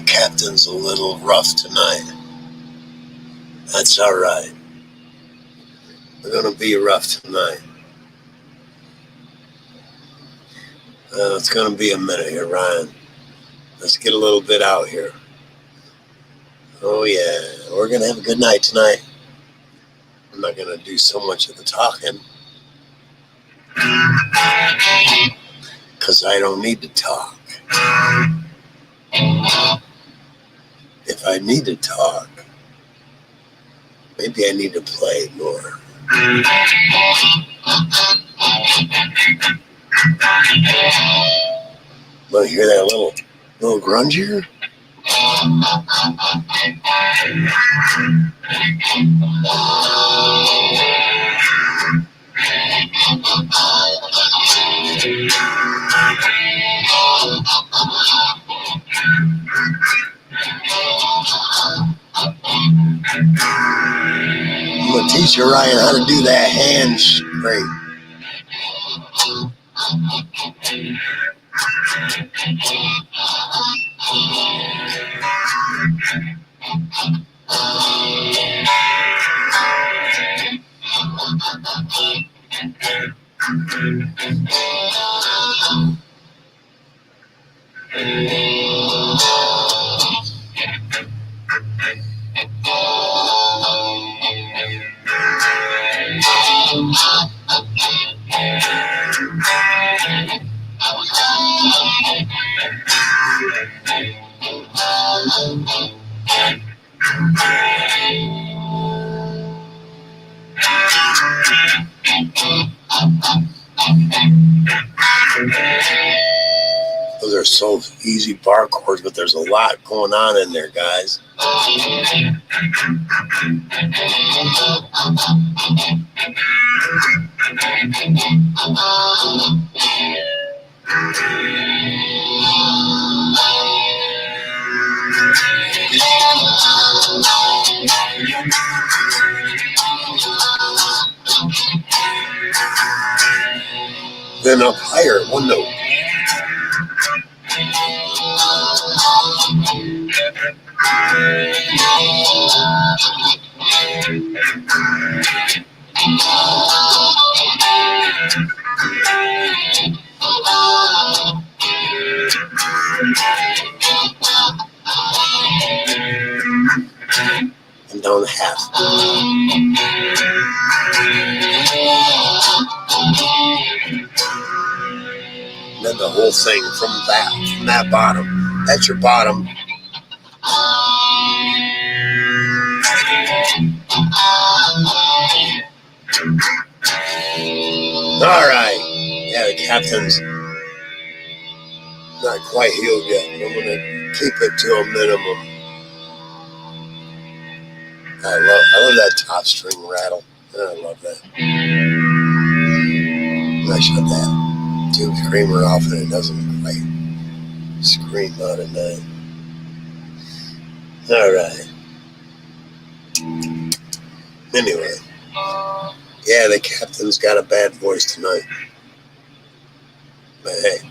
Captain's a little rough tonight. That's all right. We're going to be rough tonight. It's going to be a minute here, Ryan. Let's get a little bit out here. Oh, yeah. We're going to have a good night tonight. I'm not going to do so much of the talking because I don't need to talk. If I need to talk, maybe I need to play more. Want to hear that little grunge here? I'm going to teach you, Ryan, how to do that hand scrape. Those are so easy bar chords, but there's a lot going on in there, guys. Then up higher, one note. And down half. And then the whole thing from that bottom. That's your bottom. All right. Yeah, the captain's not quite healed yet. I'm going to keep it to a minimum. I love that top string rattle. I love that. I shut that tube screamer off and it doesn't quite scream out at night. All right. Anyway. Yeah, the captain's got a bad voice tonight. But hey,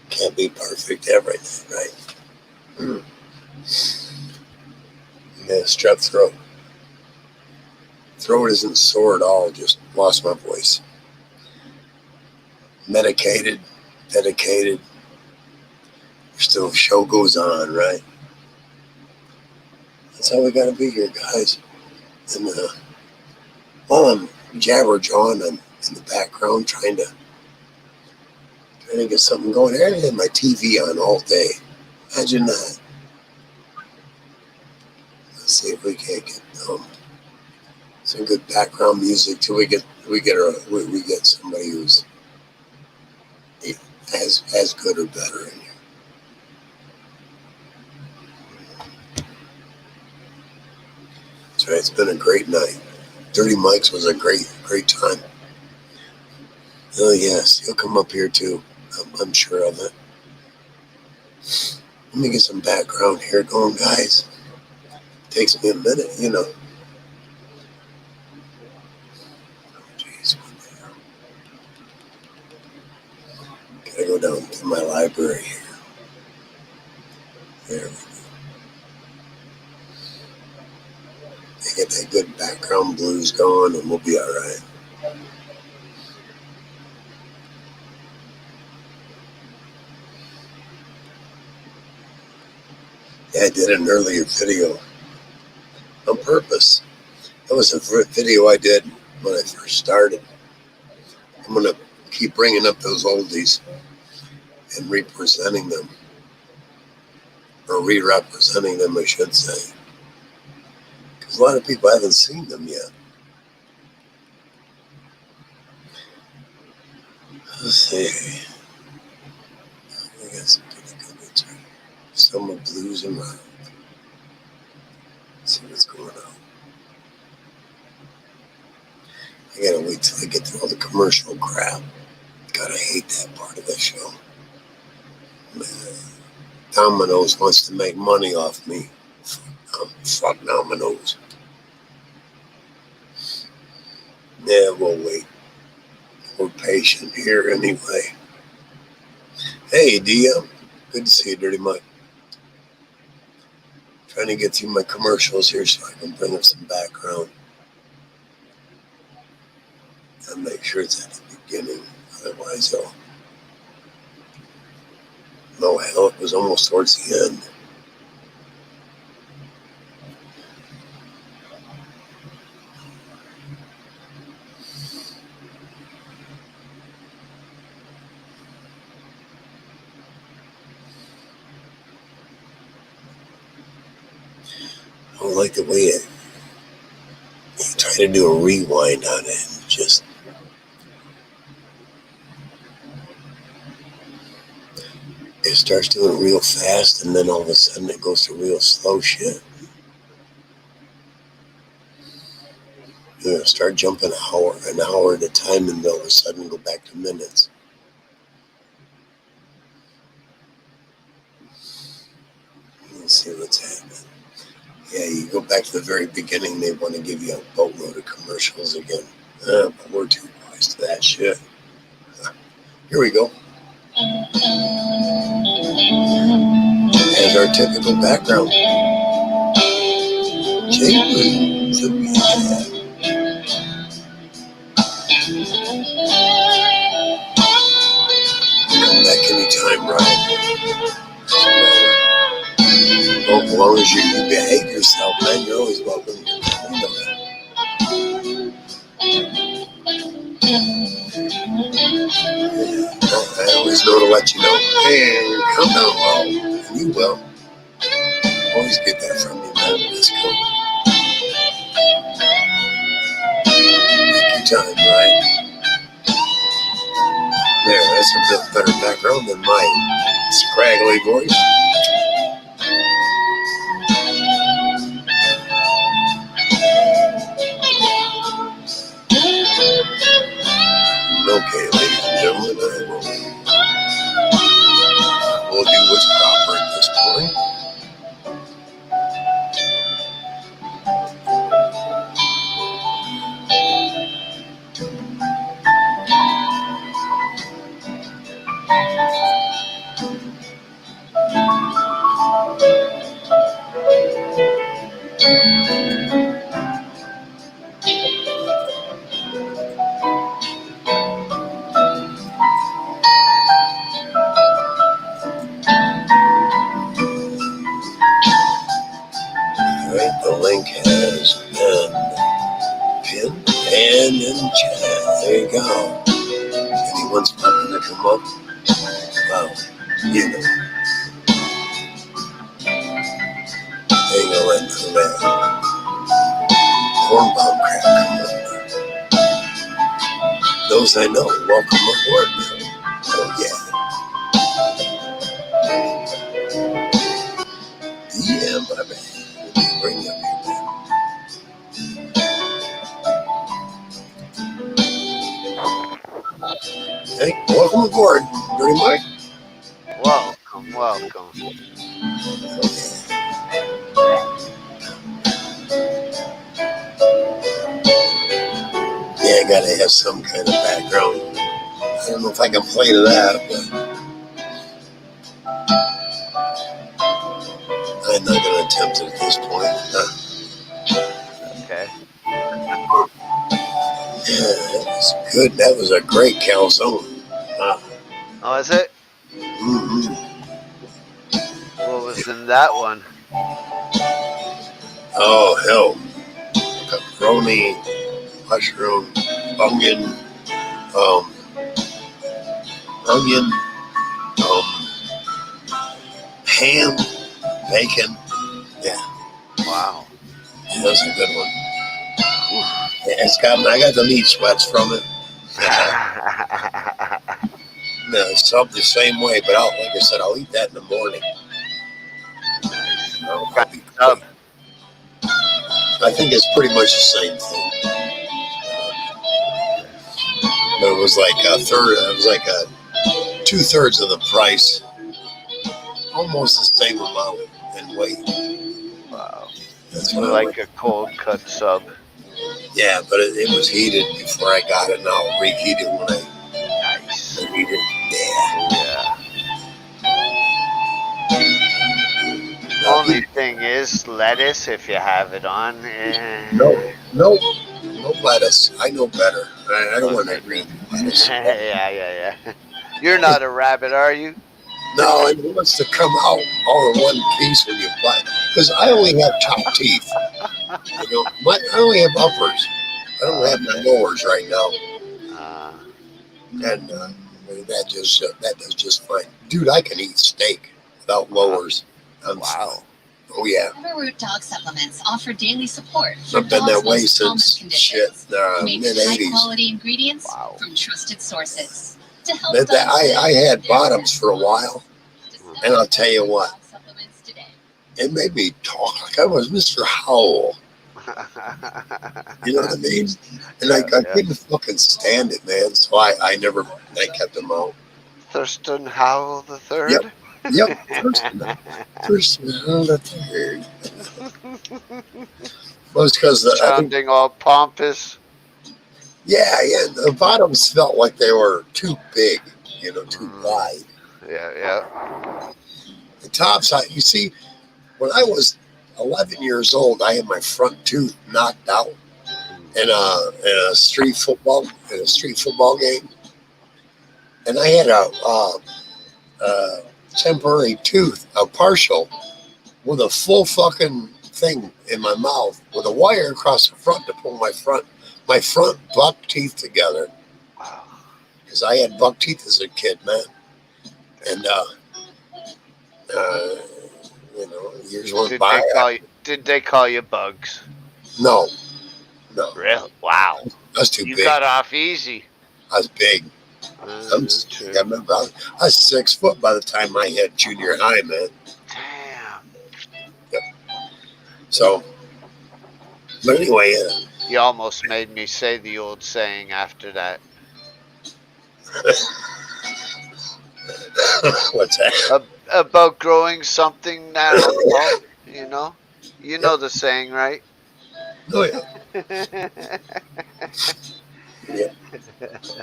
can't be perfect every night, right? Yeah, strep throat. Throat isn't sore at all, just lost my voice. Medicated, dedicated. Still, show goes on, right? That's how we gotta be here, guys. And while I'm jabber-jawing in the background, trying to get something going here, I had my TV on all day. Imagine that. Let's see if we can't get some good background music till we get somebody who's as good or better in here. That's right. It's been a great night. Dirty Mike's was a great time. Oh yes, he'll come up here too. I'm sure of it. Let me get some background here going, guys. Takes me a minute, you know. Gotta go down to my library here. There we go. Get that good background blues going and we'll be all right. Yeah, I did an earlier video on purpose. That was a video I did when I first started. I'm going to keep bringing up those oldies and representing them, or re-representing them, I should say. Because a lot of people haven't seen them yet. Let's see. I got some pretty good ones right here. Some are blues and rock. Let's see what's going on. I gotta wait till I get through all the commercial crap. God, I hate that part of the show. Man, Domino's wants to make money off me. Fuck Domino's. Yeah, we'll wait. We're patient here anyway. Hey, DM. Good to see you, Dirty Mike. Trying to get through my commercials here so I can bring up some background. And make sure it's at the beginning. Otherwise, no, hell, it was almost towards the end. I don't like the way you try to do a rewind on it and just it starts doing it real fast and then all of a sudden it goes to real slow shit. Start jumping an hour at a time and all of a sudden go back to minutes. Let's see what's happening. Yeah, you go back to the very beginning, they want to give you a boatload of commercials again. But we're too wise to that shit. Here we go. As our typical background. Jay the Beach. Come back anytime, right? Well, as long as you behave yourself, man, you're always welcome. You know that. I always know to let you know, hey, come down low. And you will. Always get that from you, man. Let's go. Take your time, right? There, that's a bit better background than my scraggly voice. Okay, ladies and gentlemen, we'll do what's proper at this point. Alright, the link has been pinned and in chat. There you go. Anyone's wanting to come up? Well, you know. Ain't gonna let none of that cornball crap come up. Those I know, welcome aboard now. Oh yeah. Yeah, my man. Let me bring you up here, man. Hey, welcome aboard, Dirty Mike. Welcome. Yeah, I gotta have some kind of background. I don't know if I can play to that, but I'm not going to attempt it at this point. Okay. Yeah, that was good. That was a great calzone. Oh, is it? Mm-hmm. What was in that one? Oh, hell. Pepperoni, mushroom, um, onion, ham, bacon. Yeah, Wow. that was a good one. Yeah, I got the meat sweats from it. No, sub the same way, but like I said, I'll eat that in the morning. Nice. I'll be Sub. quick. I think it's pretty much the same thing. Okay. But it was like a third. It was like a 2/3 of the price, almost the same amount in weight. Wow. That's I what I like like. a cold cut sub. Yeah, but it was heated before I got it. Now I'll reheat it when I Nice. eat it. Oh yeah. Yeah. Only thing is lettuce if you have it on. No, no, no lettuce. I know better. I don't want Okay, to good. read lettuce. Yeah. You're not a rabbit, are you? No, it wants to come out all in one piece when you bite. Because I only have top teeth. You know, I only have uppers. I don't have my Okay. lowers right now, Uh, and that does just fine. Dude, I can eat steak without lowers. I'm fine. wow. Oh yeah, Everroot dog supplements offer daily support for I've been that dogs' way most common since conditions. mid Made with '80s. high-quality ingredients Wow. from trusted sources to help But dogs live I had their bottoms best for a lives. while, Discover and I'll tell you what, dog supplements today. it made me talk like I was Mr. Howell. You know what I mean? And I Yeah. couldn't fucking stand it, man. So I kept them out. Thurston Howell the Yep, third. yep. First, the third. Well, it's because I think, Sounding all pompous. yeah, the bottoms felt like they were too big, too Mm, wide. yeah. The tops, you see, when I was 11 years old, I had my front tooth knocked out Mm. in a street football game, and I had a temporary tooth, a partial, with a full fucking thing in my mouth with a wire across the front to pull my front buck teeth together Wow. because I had buck teeth as a kid, man. And uh, years went by. Did they call you Bugs? No, no, Really? Wow. I was too You big. got off easy. I was big. True. I remember I was 6 foot by the time I hit junior high, man. Damn. Yep. So, but anyway, You almost made me say the old saying after that. what's that? About growing something now tall, You Yep. know the saying, right? Oh yeah, yeah.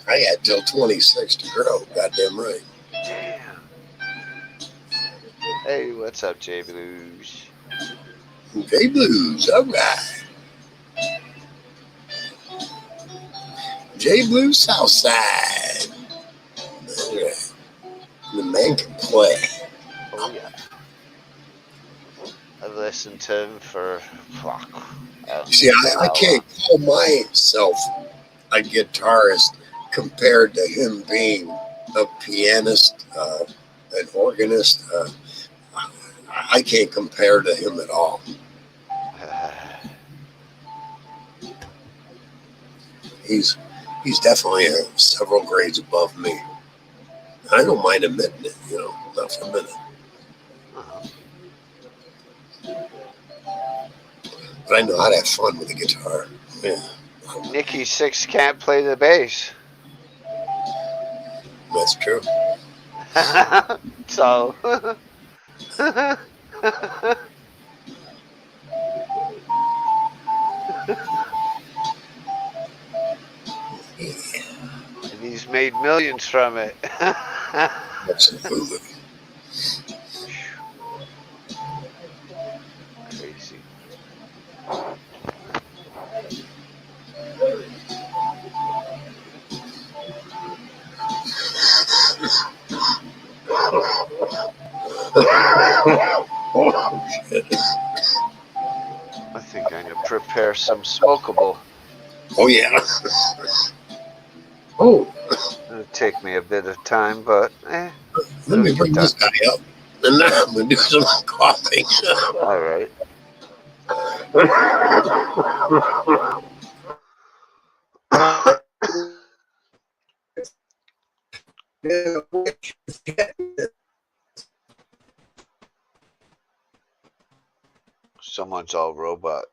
I had till 26 to grow. Goddamn right. Damn. Hey, what's up, J Blues? J Blues, all right. J Blues Southside. All right. The man can play. Oh yeah. I've listened to him for fuck. See, I can't call myself a guitarist compared to him being a pianist, an organist. I can't compare to him at all. He's definitely several grades above me. I don't mind admitting it, not for a minute. Uh-huh. But I know how to have fun with the guitar. Yeah, Nikki Six can't play the bass. that's true. So and he's made millions from it. Absolutely. I think I'm gonna prepare some smokable. Oh yeah. Oh, It'll take me a bit of time, but let it'll me get bring this done. guy up, and then I'm gonna do some coughing. All right. Someone's all robot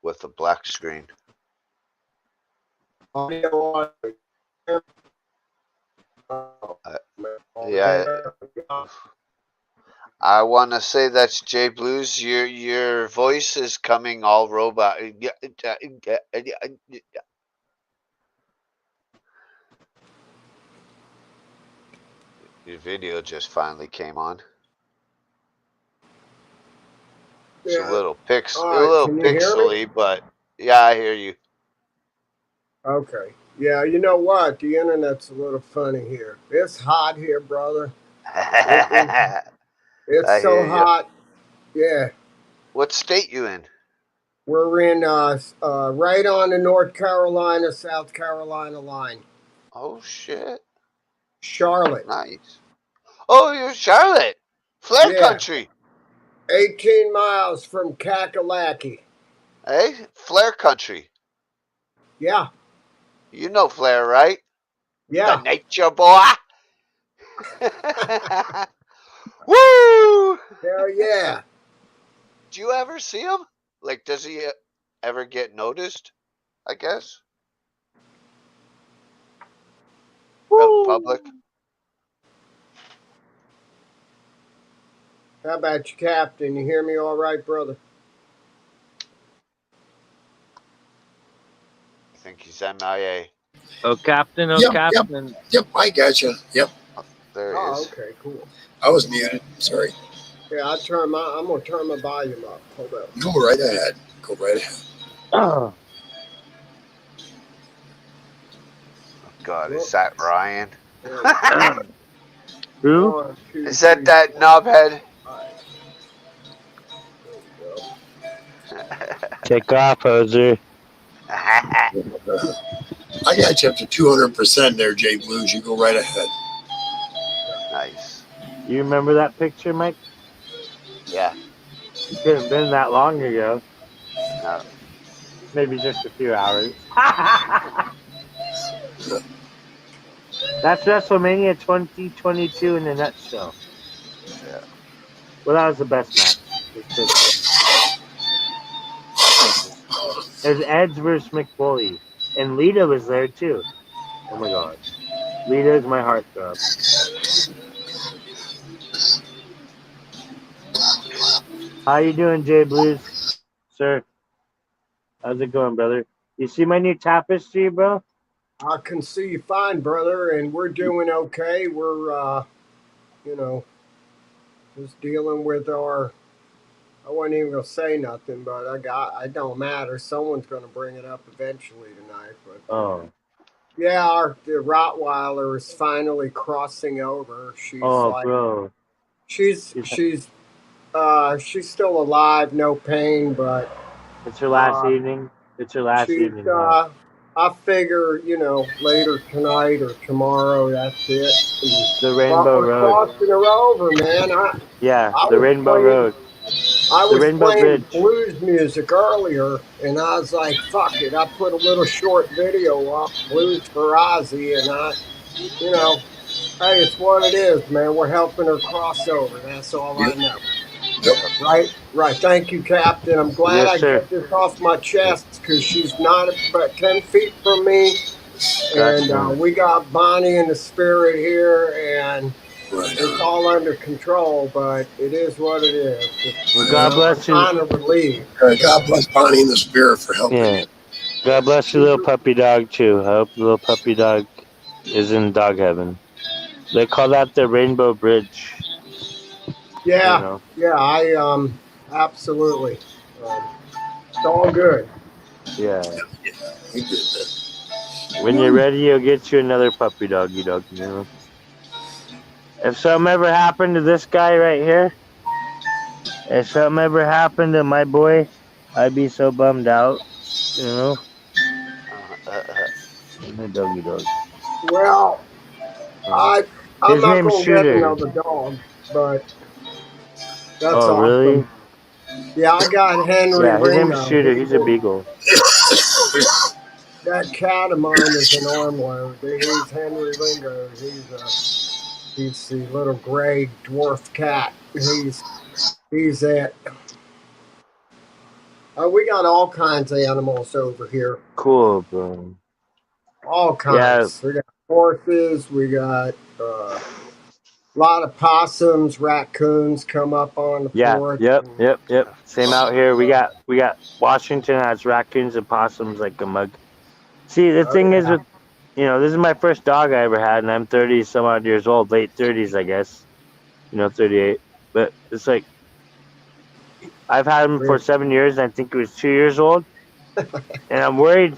with a black screen. Yeah, I want to say that's Jay Blues. Your voice is coming all robot. Your video just finally came on. It's a little All right, can you hear me? pixely, but yeah, I hear you. Okay. Yeah, you know what? The internet's a little funny here. It's hot here, brother. It's I so hear you. hot. Yeah. What state you in? We're in right on the North Carolina, South Carolina line. Oh shit! Charlotte. Nice. Oh, you're Charlotte, Flair Yeah. Country. 18 miles from Kakalaki. Hey, Flair Country. Yeah. You know Flair, right? Yeah. The nature boy. Woo! Hell yeah. Do you ever see him? Like, does he ever get noticed? I guess. Out in public. How about you, Captain? You hear me all right, brother? I think he's MIA. Oh, Captain. Oh, Yep, Captain. Yep, I gotcha. Yep, There he Oh, is. okay, cool. I was muted. Sorry. Yeah, I'm gonna turn my volume up. Hold up. Go right ahead. Go right ahead. Oh, God, is that Ryan? who? 1, 2, Is that 3, that 4, knobhead? 5. There we go. Take off, hoser. I got you up to 200% there, Jay Blues. You go right ahead. Nice. You remember that picture, Mike? Yeah. It couldn't have been that long ago. No. Maybe just a few hours. That's WrestleMania 2022 in a nutshell. Yeah. Well, that was the best match. It was Edge versus Mick Foley. And Lita was there, too. Oh, my God. Lita's my heartthrob. How you doing, Jay Blues? Sir? How's it going, brother? You see my new tapestry, bro? I can see you fine, brother, and we're doing okay. We're, just dealing with I wasn't even gonna say nothing, but I don't matter. Someone's gonna bring it up eventually tonight. But Oh. yeah, the Rottweiler is finally crossing over. She's Bro. she's still alive, no pain, but It's her last evening. It's her last evening. I figure, later tonight or tomorrow, that's it. The Rainbow we're Road. crossing her over, man. The Rainbow Road. I was Rainbow playing Bridge. blues music earlier, and I was like, fuck it. I put a little short video up, Blues for Ozzy, and hey, it's what it is, man. We're helping her cross over. That's all I know. Yep. Right. Thank you, Captain. I'm glad Yes, sir. get this off my chest because she's not but 10 feet from me. And we got Bonnie in the spirit here, and it's all under control, but it is what it is. Well, God bless you. Honor relief. God bless Bonnie in the spirit for helping. Yeah. God bless your little puppy dog, too. I hope the little puppy dog is in dog heaven. They call that the Rainbow Bridge. Yeah, I absolutely. It's all good. Yeah. We did that. When you're ready, you'll get you another puppy doggy dog, If something ever happened to this guy right here, If something ever happened to my boy, I'd be so bummed out. You know? The doggy dog. Well, I'm His not name's gonna get Shooter. another dog, but that's Oh, awesome. really? Yeah, I got Henry Yeah, his name's Ringo. Shooter. He's a beagle. That cat of mine is an Ormond. He's Henry Ringo. He's the little gray dwarf cat. He's it. We got all kinds of animals over here. Cool, bro. All Yeah. kinds. We got horses. We got a lot of possums, raccoons come up on the Yeah. porch. Yep. Same out here. We got Washington has raccoons and possums like a mug. See, the thing is with this is my first dog I ever had, and I'm 30 some odd years old, late 30s, I guess. 38. But it's like I've had him for 7 years, and I think he was 2 years old. And I'm worried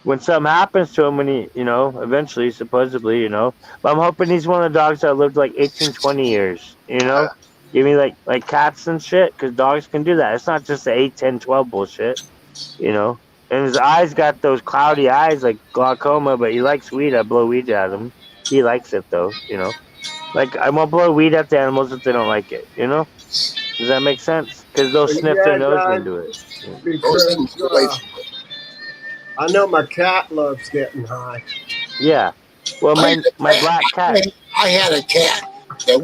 when something happens to him when he, eventually, supposedly, but I'm hoping he's one of the dogs that lived like 18, 20 years, Give me like cats and shit, because dogs can do that. It's not just the 8, 10, 12 bullshit, And his eyes got those cloudy eyes like glaucoma, but he likes weed. I blow weed at him. He likes it though, Like I won't blow weed at the animals if they don't like it, Does that make sense? Because they'll sniff their nose and do it. Because I know my cat loves getting high. Yeah. Well, my black cat. I had a cat that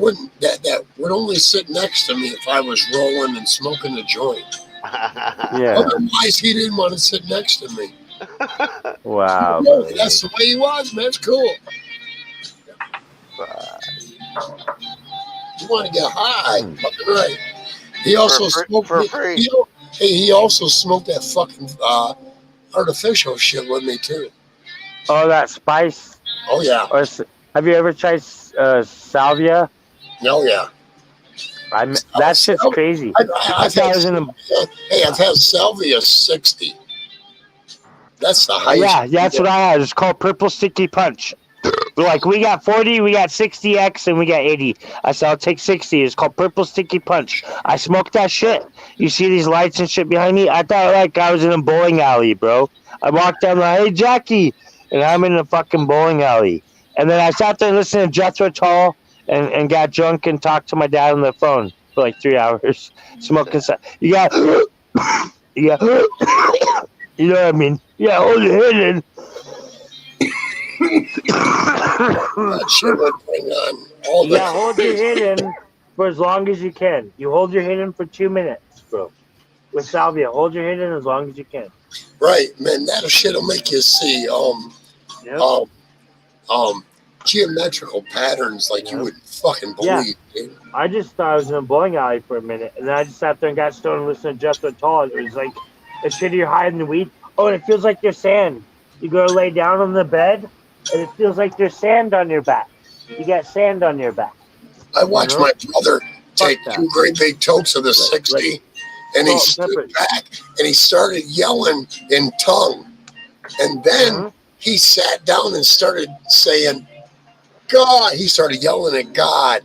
would only sit next to me if I was rolling and smoking a joint. Yeah. Otherwise, he didn't want to sit next to me. Wow. That's the way he was, man. It's cool. You want to get high? Fucking right. He also smoked for free. He also smoked that fucking artificial shit with me too. Oh, that spice. Oh yeah. Or have you ever tried salvia? Oh yeah. That shit's crazy. I've had salvia 60. That's the highest. Yeah, that's what I had. It's called Purple Sticky Punch. Like, we got 40, we got 60X, and we got 80. I said, I'll take 60. It's called Purple Sticky Punch. I smoked that shit. You see these lights and shit behind me? I thought like I was in a bowling alley, bro. I walked down like, hey, Jackie. And I'm in a fucking bowling alley. And then I sat there listening to Jethro Tull and got drunk and talked to my dad on the phone for like 3 hours. Smoking stuff. You know what I mean? Yeah, hold your head in. That shit would bring on all the. Yeah, hold your head in for as long as you can. You hold your head in for 2 minutes, bro. With salvia, hold your head in as long as you can. Right, man. That shit'll make you see geometrical patterns like you wouldn't fucking believe, dude. I just thought I was in a bowling alley for a minute, and then I just sat there and got stoned and listened to Jethro Tull. It was like the shit you're hiding the weed. Oh, and it feels like there's sand. You go lay down on the bed, and it feels like there's sand on your back. You got sand on your back. I watched my brother take 2 great big totes of the 60, and he stood back and he started yelling in tongue, and then he sat down and started saying, God, he started yelling at God.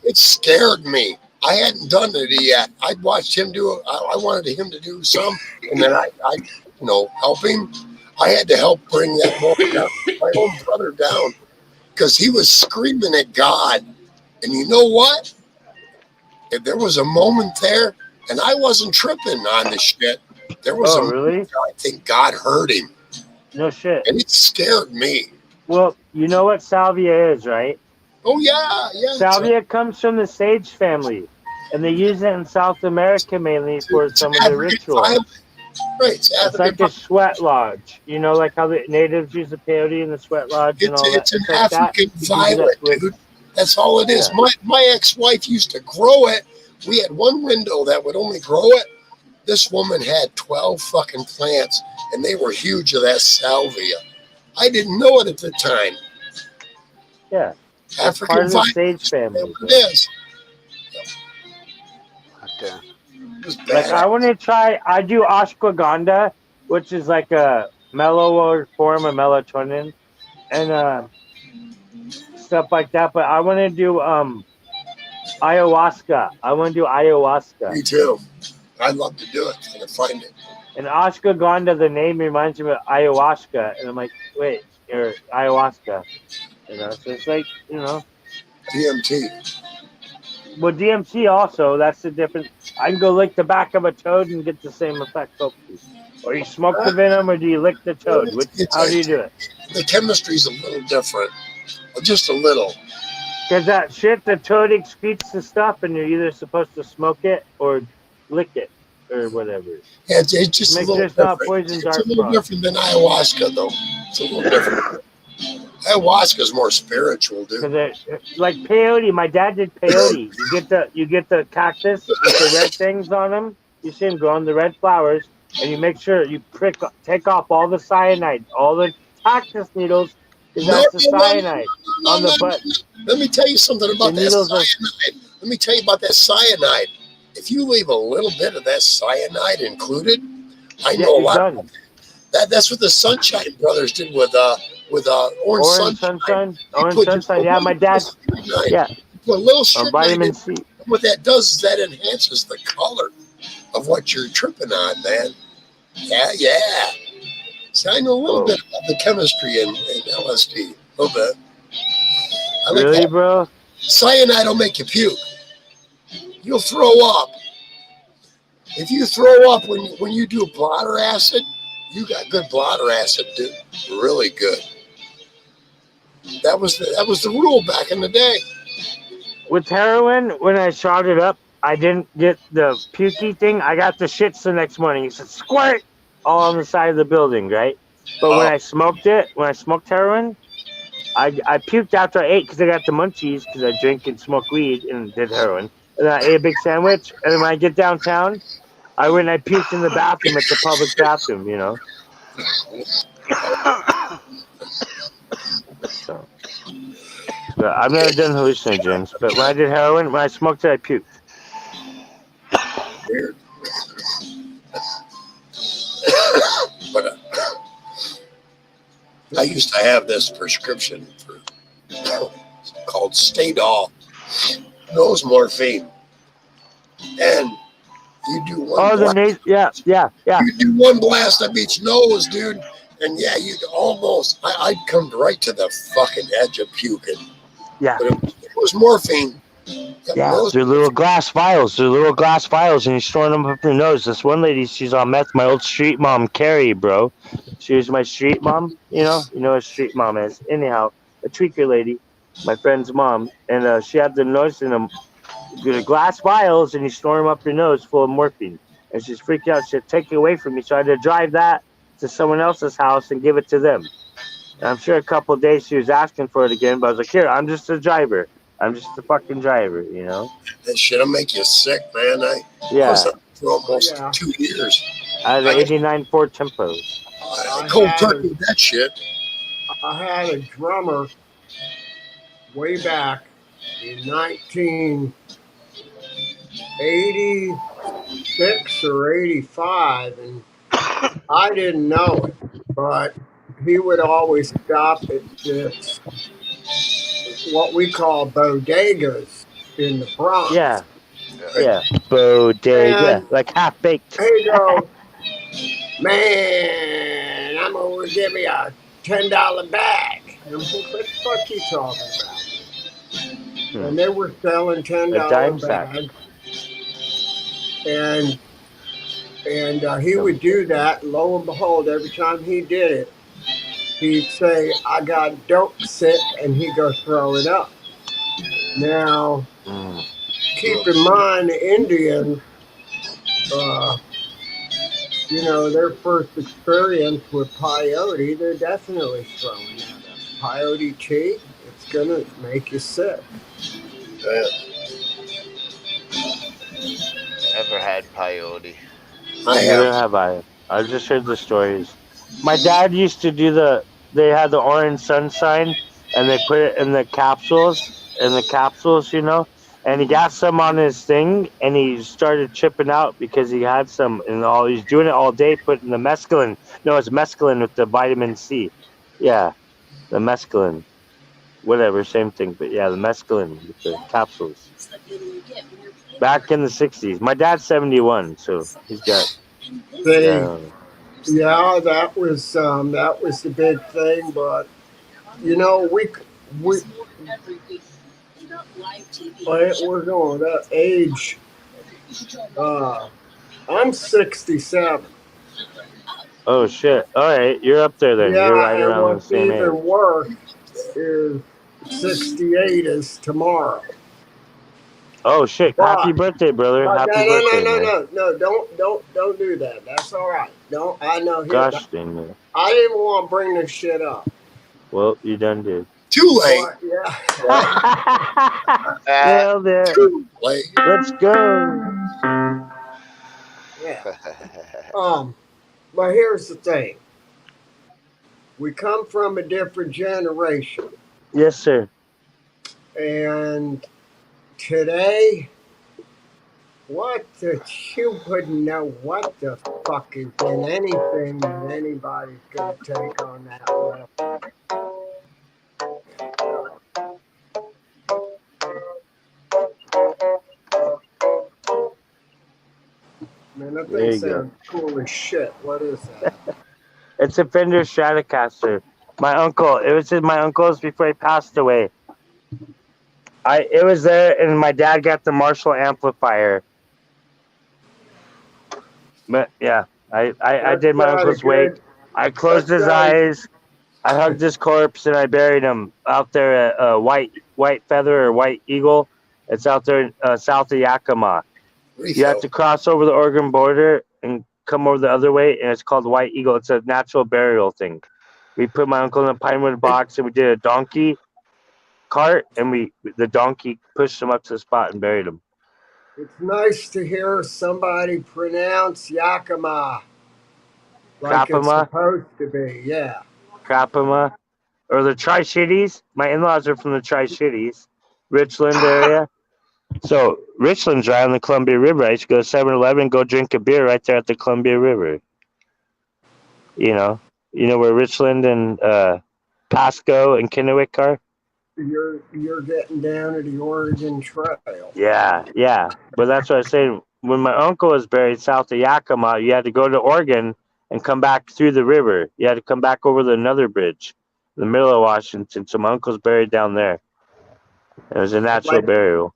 It scared me. I hadn't done it yet. I'd watched him do it. I wanted him to do some, and then I help him. I had to help bring that boy down, my own brother down, because he was screaming at God. And you know what? If there was a moment there, and I wasn't tripping on this shit. There was really? I think God heard him. No shit. And it scared me. Well, you know what salvia is, right? Oh, yeah. Salvia comes from the sage family, and they use it in South America mainly for some of the rituals. Right, it's like a sweat lodge. You know, like how the natives use the peyote in the sweat lodge and all that. It's an African violet, dude. That's all it is. My ex-wife used to grow it. We had one window that would only grow it. This woman had 12 fucking plants, and they were huge of that salvia. I didn't know it at the time. Yeah. African part of the sage family. It is. Okay. Like I want to try. I do ashwagandha, which is like a mellower form of melatonin, and stuff like that. But I want to do Ayahuasca. I want to do ayahuasca. Me too. I'd love to do it if I can find it. And ashwagandha, the name reminds me of ayahuasca, and I'm like, wait, you're ayahuasca. You know, so it's like, you know, DMT. well, DMT also. That's the difference. I can go lick the back of a toad and get the same effect, hopefully. Or you smoke the venom, or do you lick the toad? How do you do it? The chemistry's a little different, just a little. Because that shit, the toad excretes the stuff, and you're either supposed to smoke it or lick it, or whatever. Yeah, it's just a Make little sure it's not different. poison It's dart a little frog. different than ayahuasca, though. It's a little different. Ayahuasca's more spiritual, dude. Because like peyote, my dad did peyote. You get the cactus with the red things on them. You see them growing the red flowers, and you make sure you take off all the cyanide, all the cactus needles, because that's the cyanide on the butt. Let me tell you something about The that needles are- cyanide. Let me tell you about that cyanide. If you leave a little bit of that cyanide included, I Yeah, know a you're lot. done. That's what the Sunshine Brothers did with Orange Sunshine. Orange sunshine. Yeah, my dad. Yeah, Put a little or strychnine vitamin in. C. What that does is that enhances the color of what you're tripping on, man. Yeah. See, I know a little Whoa. bit about the chemistry in LSD. A little bit. I like Really, that. bro? Cyanide will make you puke. You'll throw up. If you throw up when you do bladder acid, you got good bladder acid, dude. Really good. That was the rule back in the day. With heroin, when I shot it up, I didn't get the pukey thing. I got the shits the next morning. It said squirt all on the side of the building, right? But when I smoked heroin, I puked after I ate because I got the munchies because I drink and smoke weed and did heroin. And then I ate a big sandwich. And then when I get downtown, I went and I puked in the bathroom at the public bathroom, you know? So, but I've never done hallucinogens. But when I did heroin, when I smoked it, I puked. Weird. But I used to have this prescription called Stadol, nose morphine, and you do one. Oh, the blast, yeah. You do one blast up each nose, dude, and yeah, you'd almost. I'd come right to the fucking edge of puking. Yeah. But it was morphine. Yeah, they're little glass vials. And you're storing them up your nose. This one lady, she's on meth. My old street mom, Carrie, bro. She was my street mom. You know what street mom is. Anyhow, a tweaker lady, my friend's mom, and she had the nose in them, the glass vials, and you store them up your nose full of morphine. And she's freaking out. She'd take it away from me, so I had to drive that to someone else's house and give it to them. And I'm sure a couple of days she was asking for it again, but I was like, here, I'm just a driver. I'm just a fucking driver, you know? That shit'll make you sick, man. I Yeah. was up for almost Yeah. 2 years. I had an 89 Ford Tempo. Cold turkey, that shit. I had a drummer way back in 1986 or 85, and I didn't know it, but he would always stop at this, what we call bodegas in the Bronx. Yeah. Yeah. Bodega. And- Like half baked. He goes, man, I'm going to give me a $10 bag. And I'm like, what the fuck you talking about? And they were selling $10 dime sack. bags. And he would do that. Lo and behold, every time he did it, he'd say, I got dope sick, and he'd go throw it up. Now, Mm. keep in mind, the Indians, their first experience with peyote, they're definitely throwing that up. Peyote tea, it's going to make you sick. Yeah. Never had peyote. I Neither have. have I. I just heard the stories. My dad used to do they had the orange sunshine, and they put it in the capsules, you know, and he got some on his thing, and he started chipping out because he had some, and he's doing it all day, putting the mescaline. No, it's mescaline with the vitamin C. Yeah, the mescaline. whatever, same thing. But yeah, the mescaline with the capsules. Back in the 60s. My dad's 71, so he's got. See, Uh, yeah, that was the big thing. But you know, we we're going that age. I'm 67. oh shit! All right, you're up there then. You're right Yeah, and around the what's same age. even worse is 68 is tomorrow. Oh shit! Happy But birthday, brother! no, Happy no, no, birthday, no, man! no, don't do that. That's all right. Don't. I know here. Gosh dang it! I didn't want to bring this shit up. Well, you done did. Too late. But, yeah. Nailed it. Too late. Let's go. Yeah. But here's the thing. We come from a different generation, Yes, sir. and today, you wouldn't know what the fuck is in anything that anybody's gonna take on that level. Man, that There thing you go. sounds cool as shit. What is that? It's a Fender Stratocaster. My uncle. It was my uncle's before he passed away. It was there, and my dad got the Marshall amplifier. But yeah, I did my uncle's wake. I closed his eyes. I hugged his corpse and I buried him out there at White Feather or White Eagle. It's out there south of Yakima. You have to cross over the Oregon border and come over the other way, and it's called White Eagle. It's a natural burial thing. We put my uncle in a pine wood box, and we did a donkey cart, and the donkey pushed him up to the spot and buried him. It's nice to hear somebody pronounce Yakima like it's Crapama? supposed to be. Yeah. Crapama, or the Tri-Cities. My in-laws are from the Tri-Cities, Richland area. So Richland's right on the Columbia River. I used to go to 7-Eleven and go drink a beer right there at the Columbia River. You know where Richland and Pasco and Kennewick are? You're getting down to the Oregon Trail. Yeah. But that's what I was saying. When my uncle was buried south of Yakima, you had to go to Oregon and come back through the river. You had to come back over another bridge in the middle of Washington. So my uncle's buried down there. It was a natural burial.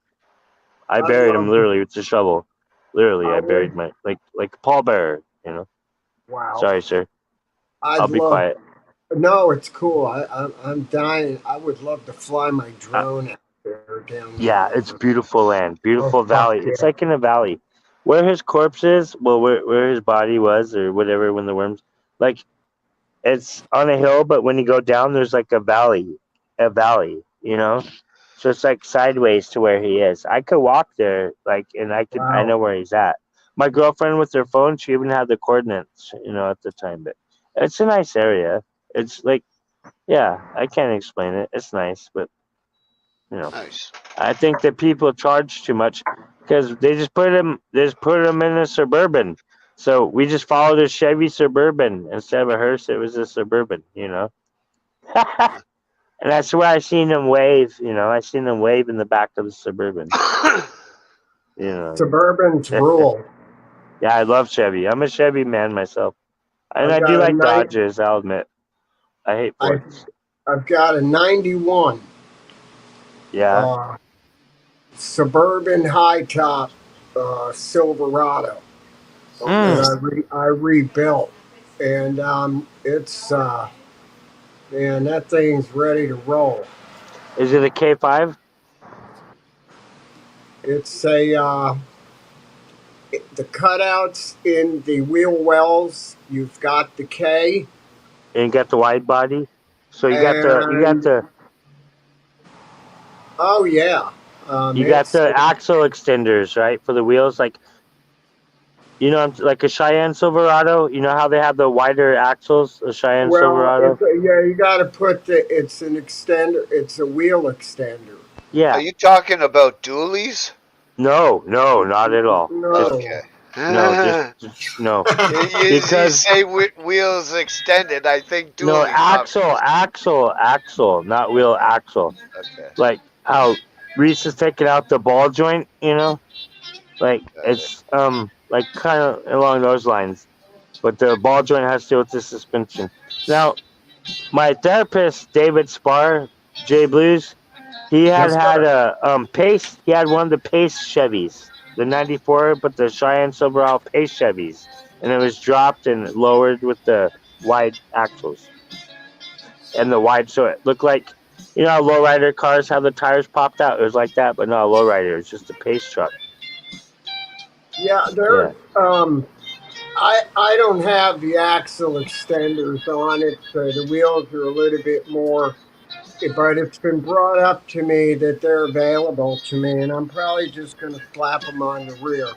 I buried him literally with a shovel. Literally, I buried my like a pallbearer. Wow. Sorry, sir. I'll be quiet. No, it's cool. I'm dying. I would love to fly my drone out there down there. Yeah, it's beautiful land, beautiful valley. Yeah. It's like in a valley. Where his corpse is, well, where his body was, or whatever, when the worms, like, it's on a hill, but when you go down, there's like a valley, So it's like sideways to where he is. I could walk there, and I know where he's at. My girlfriend with her phone, she even had the coordinates, at the time. But it's a nice area. It's like, yeah, I can't explain it. It's nice, but Nice. I think that people charge too much because they just put him in a Suburban. So we just followed a Chevy Suburban instead of a hearse. It was a Suburban, And that's where I seen him wave. I seen him wave in the back of the Suburban. Suburban's rule. Yeah, I love Chevy. I'm a Chevy man myself, and I do like Dodges. I'll admit. I hate Fords. I've got a 91. Yeah. Suburban high top Silverado. And I rebuilt, and it's man, that thing's ready to roll. Is it a K5? It's a the cutouts in the wheel wells. You've got the K. And you got the wide body. So you got the. Oh yeah. You got the axle extenders, right, for the wheels, like a Cheyenne Silverado. You know how they have the wider axles, the Cheyenne Silverado. You got to put it's an extender. It's a wheel extender. Yeah. Are you talking about dualies? No, not at all. No. Okay. No. You Because- say wheels extended. I think No, dually axle, not wheel, axle. Okay. Like how Reese is taking out the ball joint, you know? Like Got it's like kind of along those lines. But the ball joint has to do with the suspension. Now, my therapist, David Spar, J Blues, he had Yes, had sir. a Pace. He had one of the Pace Chevys, the '94, but the Cheyenne Silverado Pace Chevys, and it was dropped and lowered with the wide axles and the wide, so it looked like, you know, how lowrider cars have the tires popped out. It was like that, but not a lowrider. It's just a Pace truck. Yeah, there. I don't have the axle extenders on it, so the wheels are a little bit more. But it's been brought up to me that they're available to me, and I'm probably just going to slap them on the rear.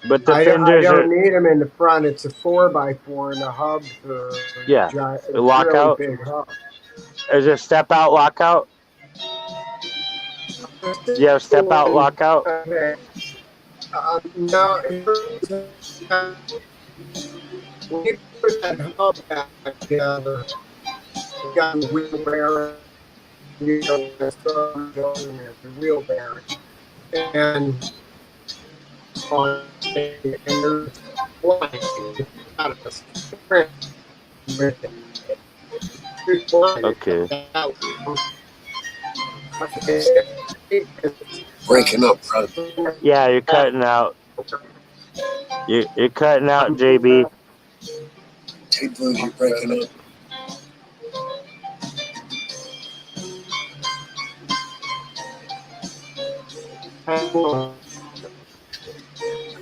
But the I fenders don't are need them in the front. It's a 4x4, and the hubs are lockout. really big hubs. Is it step out lockout? You have step out lockout. Okay. No, when you put that hub back together, you got the wheel bearing, you got the wheel bearing, and on and there's blank out of the sprint with it. Okay. Breaking up, brother. Yeah, you're cutting out. You're cutting out, JB. J Blues, you're breaking up.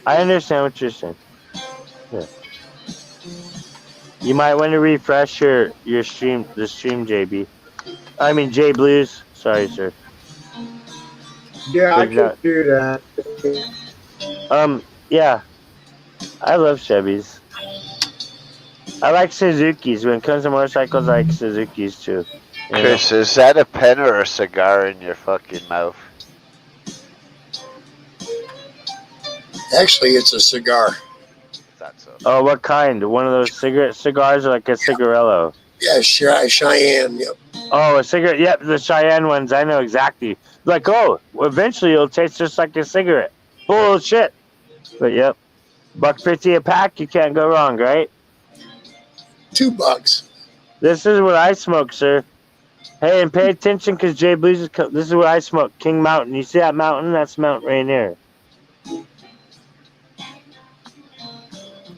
I understand what you're saying. Yeah. You might want to refresh your stream, the stream, JB. I mean J Blues. Sorry, sir. Yeah, I can do that. Yeah. I love Chevys. I like Suzuki's. When it comes to motorcycles, I like Suzuki's too. You know? Chris, is that a pen or a cigar in your fucking mouth? Actually, it's a cigar. Thought so. Oh, what kind? One of those cigars or like a cigarello? Yeah, Cheyenne. Yep. Oh, a cigarette. Yep, the Cheyenne ones. I know exactly. Like, oh, eventually it'll taste just like a cigarette. Bullshit. But yep, $1.50 a pack. You can't go wrong, right? $2. This is what I smoke, sir. Hey, and pay attention, because J Blues is. This is what I smoke. King Mountain. You see that mountain? That's Mount Rainier.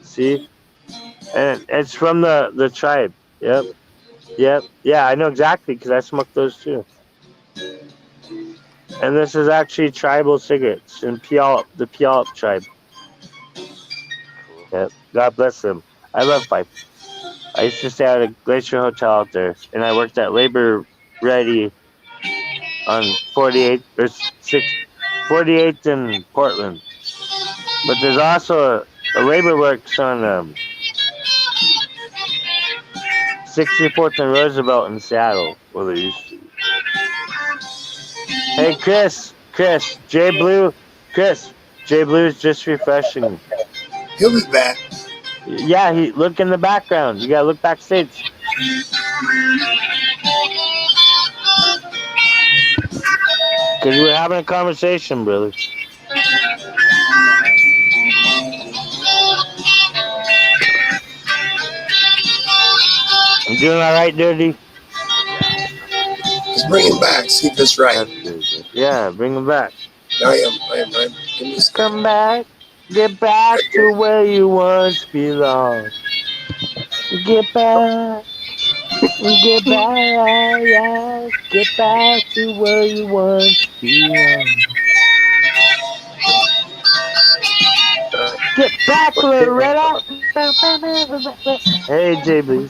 See, and it's from the tribe. Yep. Yeah, I know exactly because I smoke those too. And this is actually tribal cigarettes in Puyallup, the Puyallup tribe. Yep. God bless them. I love Fife. I used to stay at a Glacier Hotel out there, and I worked at Labor Ready on 48th or 48th in Portland. But there's also a Labor Works on 64th and Roosevelt in Seattle. Well, there used to be. Hey, Chris, J Blue is just refreshing. He'll be back. Yeah, look in the background. You gotta look backstage. Cause we're having a conversation, brother. I'm doing all right, Dirty. Let's bring him back. See if it's right. Yeah, bring him back. I am. Give me a second. Come back. Get back to where you once belonged. Get back. Get back. Yeah. Get back to where you once belonged. Get back, Loretta. Hey, JB.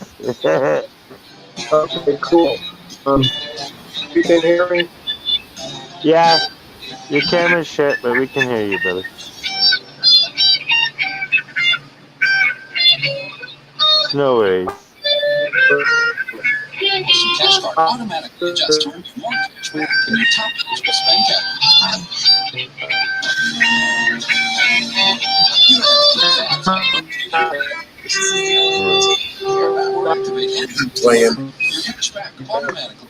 Okay, cool. You can hear me? Yeah, your camera's shit, but we can hear you, brother. No worries. CashGuard automatically adjusts your mortgage back in your top eligible spend category. You have This is the only airbag activate and I'm playing. your cashback automatically.